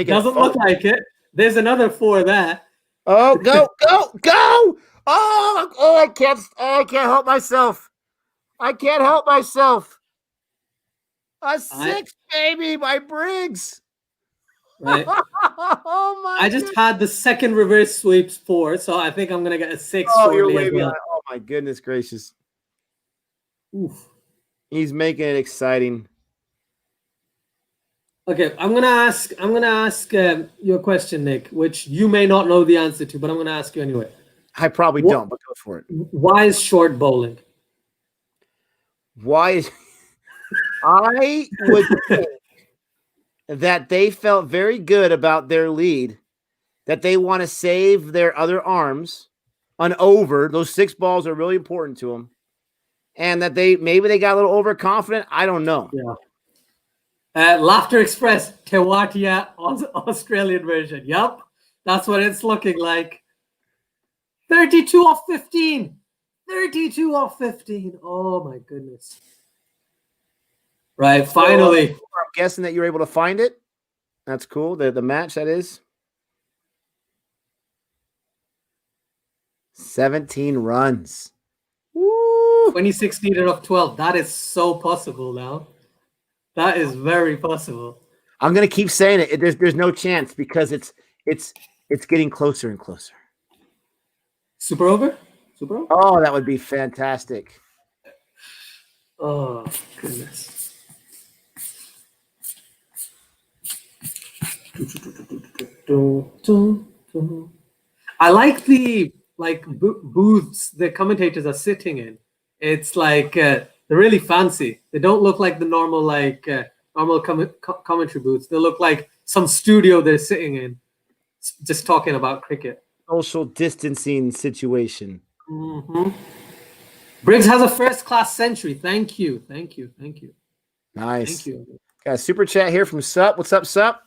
Doesn't look like it. There's another 4 there. Oh, go! Oh, I can't help myself. I can't help myself. A 6, baby, by Briggs. Right. Oh my! I just had the second reverse sweeps 4, so I think I'm gonna get a 6 Oh, shortly as well. Oh my goodness gracious! Oof. He's making it exciting. Okay, I'm gonna ask you a question, Nick, which you may not know the answer to, but I'm gonna ask you anyway. I probably don't, but go for it. Why is short bowling? Why is I would think that they felt very good about their lead, that they want to save their other arms on over. Those 6 balls are really important to them, and that maybe they got a little overconfident. I don't know. Yeah. Laughter Express, Tewatia, Australian version. Yep, that's what it's looking like. 32 off 15. 32 off 15. Oh my goodness. Right, finally. I'm guessing that you're able to find it. That's cool. The match, that is. 17 runs. Woo! 26 needed off 12. That is so possible now. That is very possible. I'm gonna keep saying it. There's no chance because it's getting closer and closer. Super over? Super over? Oh, that would be fantastic. Oh goodness. I like the booths the commentators are sitting in. It's like they're really fancy. They don't look like the normal commentary booths. They look like some studio they're sitting in, just talking about cricket. Social distancing situation. Mm-hmm. Briggs has a first-class century. Thank you. Nice. Thank you. Got a super chat here from Sup. What's up, Sup?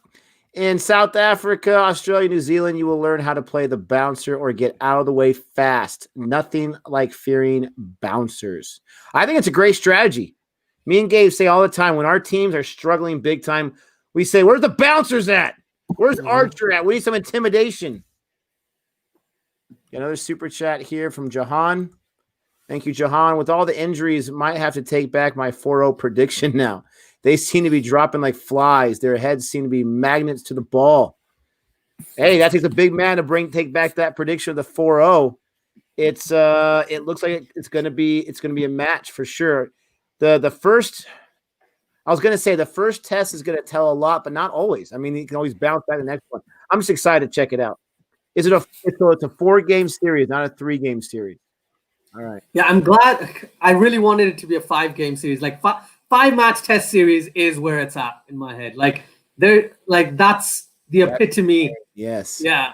In South Africa, Australia, New Zealand, you will learn how to play the bouncer or get out of the way fast. Nothing like fearing bouncers. I think it's a great strategy. Me and Gabe say all the time when our teams are struggling big time, we say, where's the bouncers at? Where's Archer at? We need some intimidation. Got another super chat here from Jahan. Thank you, Jahan. With all the injuries, might have to take back my 4-0 prediction now. They seem to be dropping like flies. Their heads seem to be magnets to the ball. Hey, that takes a big man to take back that prediction of the 4-0. It looks like it's gonna be a match for sure. The first test is gonna tell a lot, but not always. I mean, you can always bounce back the next one. I'm just excited to check it out. It's a 4-game series, not a 3-game series. All right. Yeah, I'm glad. I really wanted it to be a 5-game series. Like 5-match test series is where it's at in my head. That's the epitome. Yes. Yeah,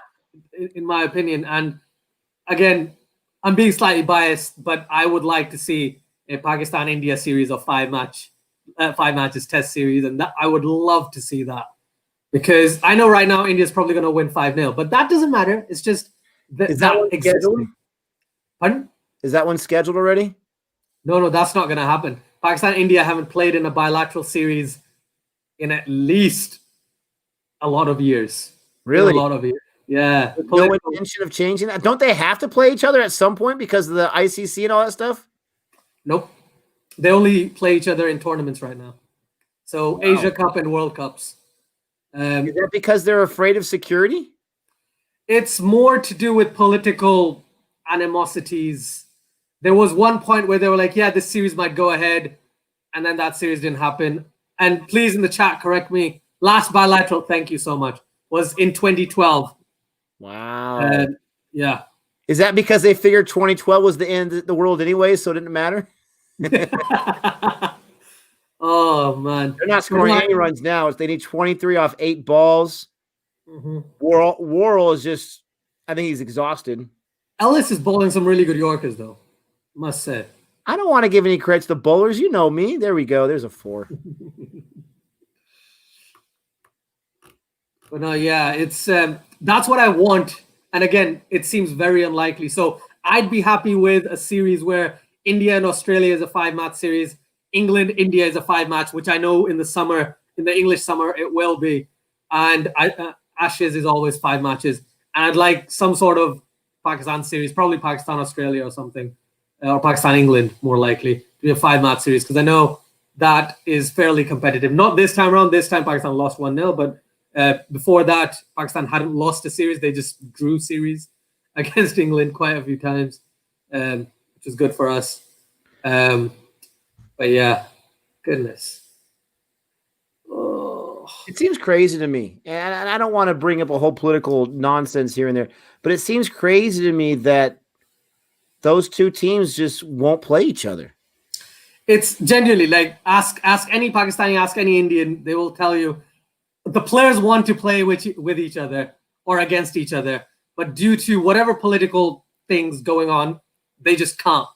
in my opinion. And again, I'm being slightly biased, but I would like to see a Pakistan-India series of 5 matches test series, and I would love to see that. Because I know right now India's probably going to win 5-0, but that doesn't matter. It's just is that one scheduled? Pardon? Is that one scheduled already? No, that's not going to happen. Pakistan and India haven't played in a bilateral series in at least a lot of years. Really? A lot of years. Yeah. No intention of changing that? Don't they have to play each other at some point because of the ICC and all that stuff? Nope. They only play each other in tournaments right now. So wow. Asia Cup and World Cups. Is that because they're afraid of security? It's more to do with political animosities. There was one point where they were like, yeah, this series might go ahead. And then that series didn't happen. And please, in the chat, correct me. Last bilateral, thank you so much, was in 2012. Wow. Yeah. Is that because they figured 2012 was the end of the world anyway, so it didn't matter? Oh, man. They're not scoring any runs now. They need 23 off 8 balls. Mm-hmm. Worrell is just, I think he's exhausted. Ellis is bowling some really good Yorkers, though, must say. I don't want to give any credit to the bowlers. You know me. There we go. There's a 4. But no, yeah, it's that's what I want. And again, it seems very unlikely. So I'd be happy with a series where India and Australia is a 5-match series, England India is a 5-match, which I know in the summer, in the English summer, it will be, and Ashes is always 5 matches. And I'd like some sort of Pakistan series, probably Pakistan Australia or something, or Pakistan England more likely to be a 5-match series, because I know that is fairly competitive. Not this time around. This time Pakistan lost 1-0, but before that, Pakistan hadn't lost a series. They just drew series against England quite a few times, which is good for us. But yeah, goodness. Oh. It seems crazy to me. And I don't want to bring up a whole political nonsense here and there, but it seems crazy to me that those two teams just won't play each other. It's genuinely like ask any Pakistani, ask any Indian, they will tell you the players want to play with each other or against each other, but due to whatever political things going on, they just can't.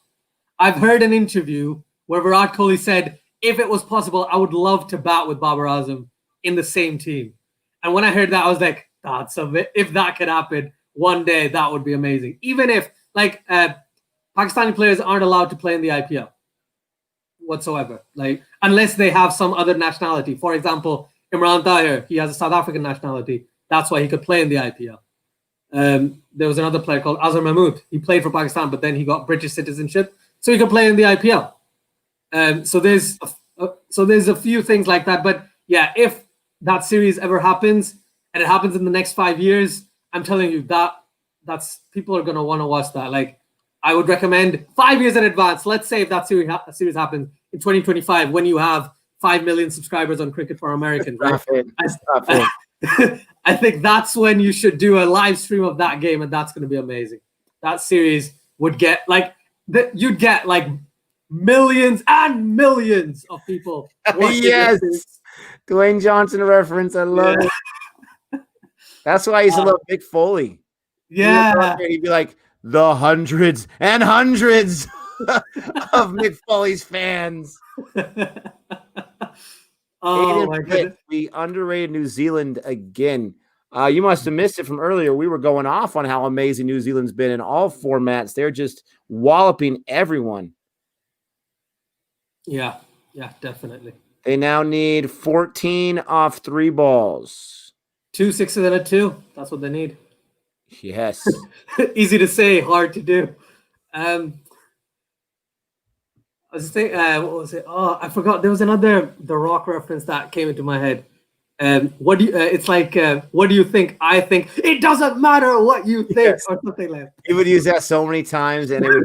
I've heard an interview where Virat Kohli said, if it was possible, I would love to bat with Babar Azam in the same team. And when I heard that, I was like, that's a bit, if that could happen one day, that would be amazing. Even if like Pakistani players aren't allowed to play in the IPL whatsoever, like unless they have some other nationality. For example, Imran Tahir, he has a South African nationality. That's why he could play in the IPL. There was another player called Azhar Mahmood. He played for Pakistan, but then he got British citizenship, so he could play in the IPL. So there's a few things like that. But yeah, if that series ever happens and it happens in the next 5 years, I'm telling you that's people are gonna want to watch that. Like I would recommend 5 years in advance. Let's say if that series happens in 2025, when you have 5 million subscribers on Cricket for Americans, right? I think that's when you should do a live stream of that game, and that's going to be amazing. That series would get you'd get like millions and millions of people. Yes, Dwayne Johnson reference. I love it. That's why I used to love Mick Foley. Yeah, he'd be like the hundreds and hundreds of Mick Foley's fans. Oh my goodness. We underrated New Zealand again. You must have missed it from earlier. We were going off on how amazing New Zealand's been in all formats. They're just walloping everyone. Yeah, definitely. They now need 14 off 3 balls. 2 6s and a 2. That's what they need. Yes. Easy to say, hard to do. I was thinking, what was it? Oh, I forgot. There was another The Rock reference that came into my head. What do you? It's like, what do you think? I think it doesn't matter what you think, yes. Or something like that. He would use that so many times, and it would,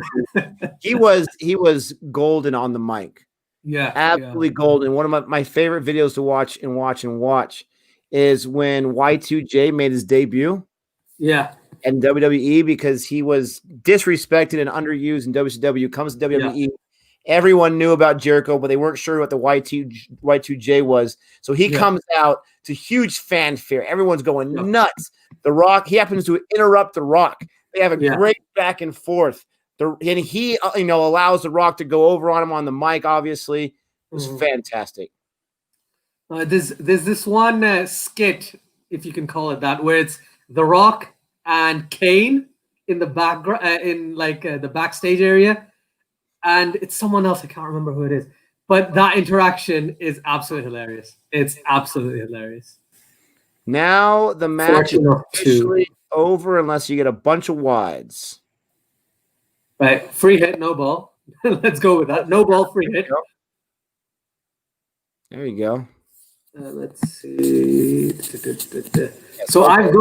he was golden on the mic. Yeah, absolutely golden. One of my favorite videos to watch is when Y2J made his debut. Yeah. And WWE, because he was disrespected and underused in WCW, comes to WWE. Yeah. Everyone knew about Jericho, but they weren't sure what the Y2J was. So he comes out to huge fanfare. Everyone's going nuts. The Rock, he happens to interrupt The Rock. They have a great back and forth. And he, allows The Rock to go over on him on the mic, obviously. It was fantastic. There's this one skit, if you can call it that, where it's The Rock and Kane in the background, in the backstage area. And it's someone else. I can't remember who it is. But that interaction is absolutely hilarious. It's absolutely hilarious. Now the match is officially over unless you get a bunch of wides. Right. Free hit, no ball. Let's go with that. No ball, free hit. There you go. Let's see. So I've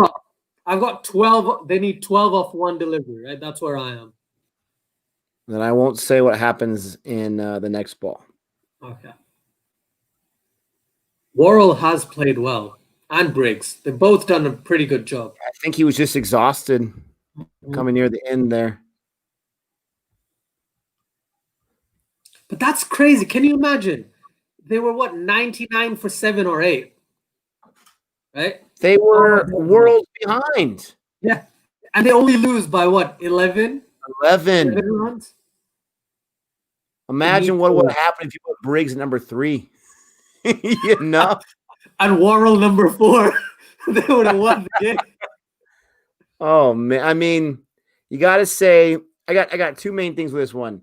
got 12. They need 12 off 1 delivery, right? That's where I am. Then I won't say what happens in the next ball. Okay. Worrell has played well, and Briggs. They've both done a pretty good job. I think he was just exhausted coming near the end there. But that's crazy. Can you imagine? They were 99 for 7 or 8, right? They were worlds behind. Yeah, and they only lose by 11? 11 runs. Imagine what would happen if you put Briggs at number 3. And Worrell number 4. they would have won the game. Oh man, I mean, you got to say, I got two main things with this one.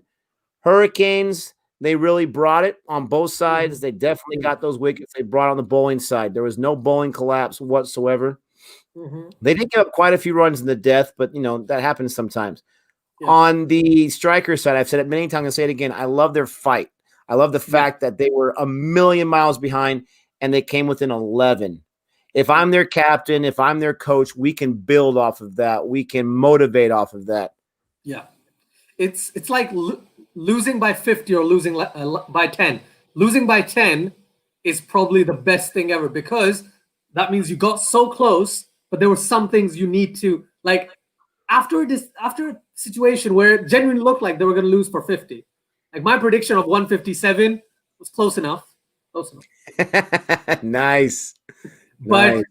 Hurricanes, they really brought it on both sides. They definitely got those wickets. They brought on the bowling side. There was no bowling collapse whatsoever. They did give up quite a few runs in the death, but that happens sometimes. Yeah. On the striker side, I've said it many times. I'll say it again. I love their fight. I love the fact that they were a million miles behind and they came within 11. If I'm their captain, if I'm their coach, we can build off of that. We can motivate off of that. Yeah. It's like losing by 50 or losing by 10. Losing by 10 is probably the best thing ever because that means you got so close, but there were some things you need to, like, after a situation where it genuinely looked like they were going to lose for 50. Like my prediction of 157 was close enough. Nice. But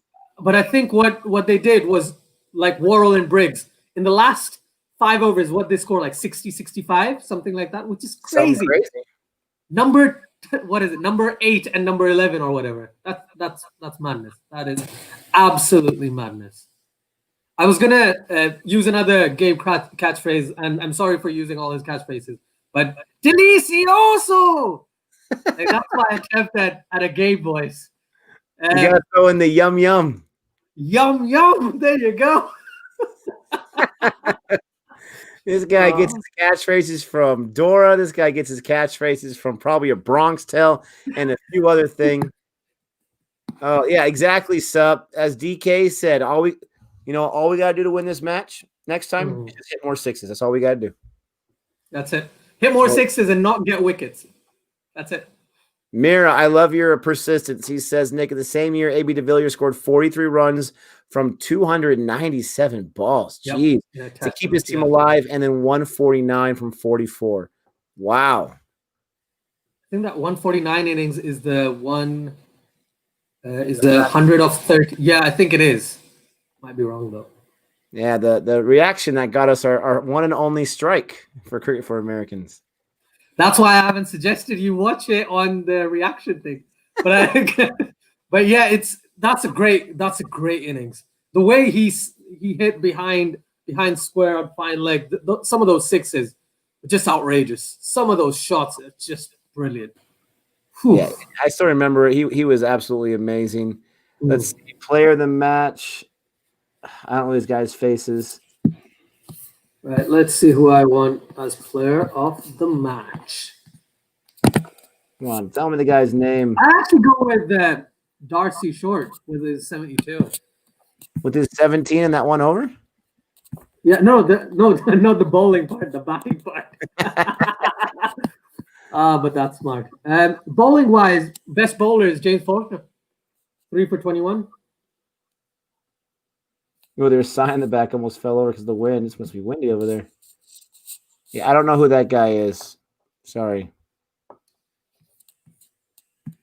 I think what they did was like Worrell and Briggs in the last 5 overs, what they scored, like 60, 65, something like that, which is crazy. Number 8 and number 11 or whatever. That's madness. That is absolutely madness. I was gonna use another Gabe catchphrase, and I'm sorry for using all his catchphrases, but delicioso. Like, that's why I kept at a Gabe voice. You gotta throw in the yum yum. Yum yum. There you go. This guy gets his catchphrases from Dora. This guy gets his catchphrases from probably a Bronx Tale and a few other things. Oh yeah, exactly, Sup. As DK said, all we got to do to win this match next time is just hit more sixes. That's all we got to do. That's it. Hit more sixes and not get wickets. That's it. Mira, I love your persistence. He says, Nick, in the same year, A.B. de Villiers scored 43 runs from 297 balls. Jeez. Yep. To keep his team alive, and then 149 from 44. Wow. I think that 149 innings is the 100 of 30. Yeah, I think it is. Might be wrong though. Yeah, the reaction that got us our one and only strike for Cricket for Americans. That's why I haven't suggested you watch it on the reaction thing. But yeah, that's a great innings. The way he hit behind square on fine leg, some of those sixes are just outrageous. Some of those shots are just brilliant. Whew. Yeah, I still remember he was absolutely amazing. Let's see, player of the match. I don't know these guys' faces. Right, let's see who I want as player of the match. Come on, tell me the guy's name. I actually go with Darcy Short with his 72. With his 17 and that one over? Yeah, not the bowling part, the batting part. But that's smart. Bowling wise, best bowler is James Faulkner. 3 for 21. Oh, there's a sign in the back almost fell over because of the wind. It's supposed to be windy over there. Yeah, I don't know who that guy is. Sorry.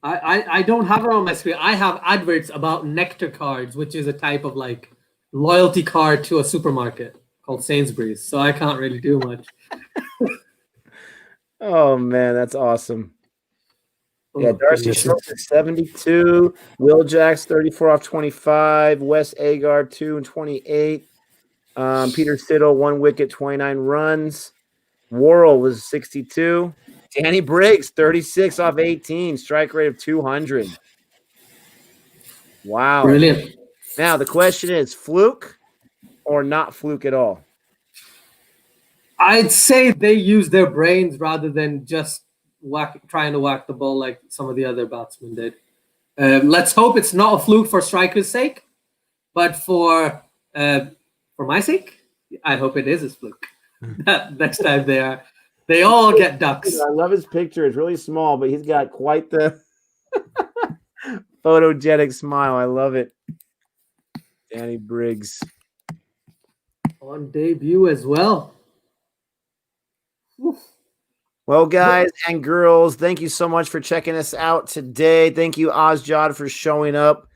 I don't have it on my screen. I have adverts about Nectar cards, which is a type of like loyalty card to a supermarket called Sainsbury's. So I can't really do much. Oh man, that's awesome. Yeah, Darcy Short is 72. Will Jacks 34 off 25. Wes Agar 2 and 28. Peter Siddle 1 wicket, 29 runs. Worrell was 62. Danny Briggs 36 off 18. Strike rate of 200. Wow. Brilliant. Now the question is, fluke or not fluke at all? I'd say they use their brains rather than just trying to whack the ball like some of the other batsmen did. Let's hope it's not a fluke for strikers' sake, but for my sake, I hope it is a fluke. Next time they all get ducks. I love his picture. It's really small, but he's got quite the photogenic smile. I love it. Danny Briggs on debut as well. Oof. Well, guys and girls, thank you so much for checking us out today. Thank you, Ozjod, for showing up.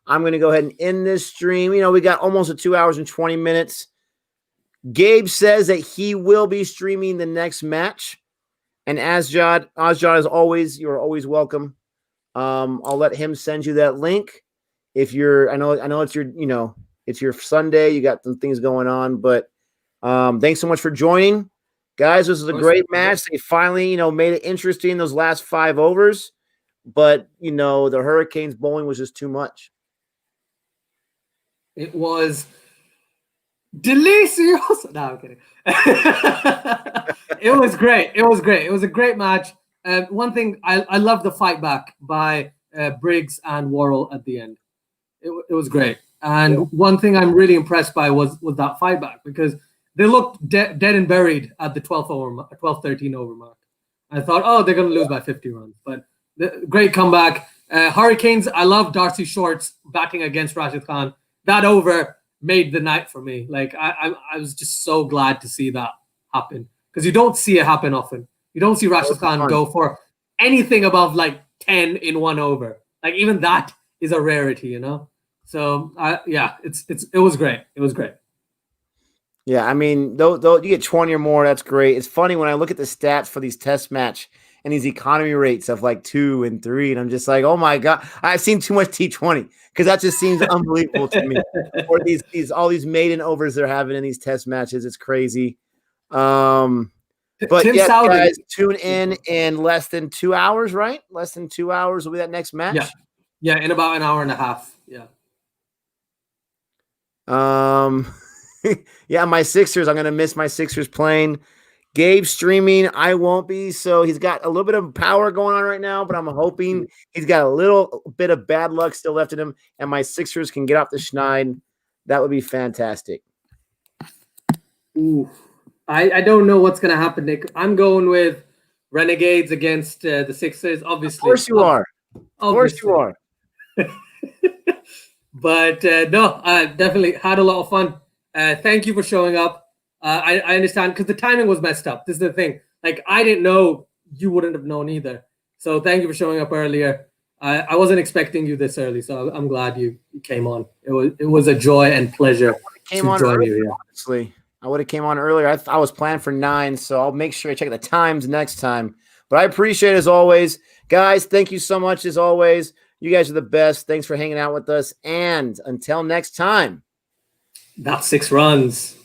I'm going to go ahead and end this stream. We got almost 2 hours and 20 minutes. Gabe says that he will be streaming the next match. And Ozjod, as always, you're always welcome. I'll let him send you that link. if you're, I know it's your, it's your Sunday, you got some things going on, but thanks so much for joining. Guys, this was a great match. They finally, made it interesting those last 5 overs, but the Hurricanes bowling was just too much. It was delicious. No, I'm kidding. It was great. It was great. It was a great match. One thing, I love the fight back by Briggs and Worrell at the end. It was great. And one thing I'm really impressed by was that fight back, because they looked dead and buried at the 12th, 13 over mark. I thought, oh, they're going to lose by 50 runs. But great comeback. Hurricanes, I love Darcy Short's backing against Rashid Khan. That over made the night for me. Like, I was just so glad to see that happen, because you don't see it happen often. You don't see Rashid Khan go for anything above like 10 in 1 over. Like, even that is a rarity, So it was great. It was great. Yeah, I mean, though you get 20 or more, that's great. It's funny when I look at the stats for these test match and these economy rates of like 2 and 3, and I'm just like, oh my god, I've seen too much T20, because that just seems unbelievable to me. Or all these maiden overs they're having in these test matches, it's crazy. But yeah, guys, tune in less than 2 hours, right? Less than 2 hours will be that next match. Yeah, in about an hour and a half. Yeah. Yeah, my Sixers. I'm gonna miss my Sixers playing. Gabe streaming. I won't be. So he's got a little bit of power going on right now, but I'm hoping he's got a little bit of bad luck still left in him, and my Sixers can get off the schneid. That would be fantastic. Ooh, I don't know what's gonna happen, Nick. I'm going with Renegades against the Sixers. Obviously, of course you are. Of course you are. But no, I definitely had a lot of fun. Thank you for showing up. I understand, because the timing was messed up. This is the thing. Like, I didn't know, you wouldn't have known either. So thank you for showing up earlier. I wasn't expecting you this early, so I'm glad you came on. It was a joy and pleasure to join you here. Honestly, I would have came on earlier. I was planned for 9, so I'll make sure I check the times next time. But I appreciate it as always. Guys, thank you so much as always. You guys are the best. Thanks for hanging out with us. And until next time. That's 6 runs.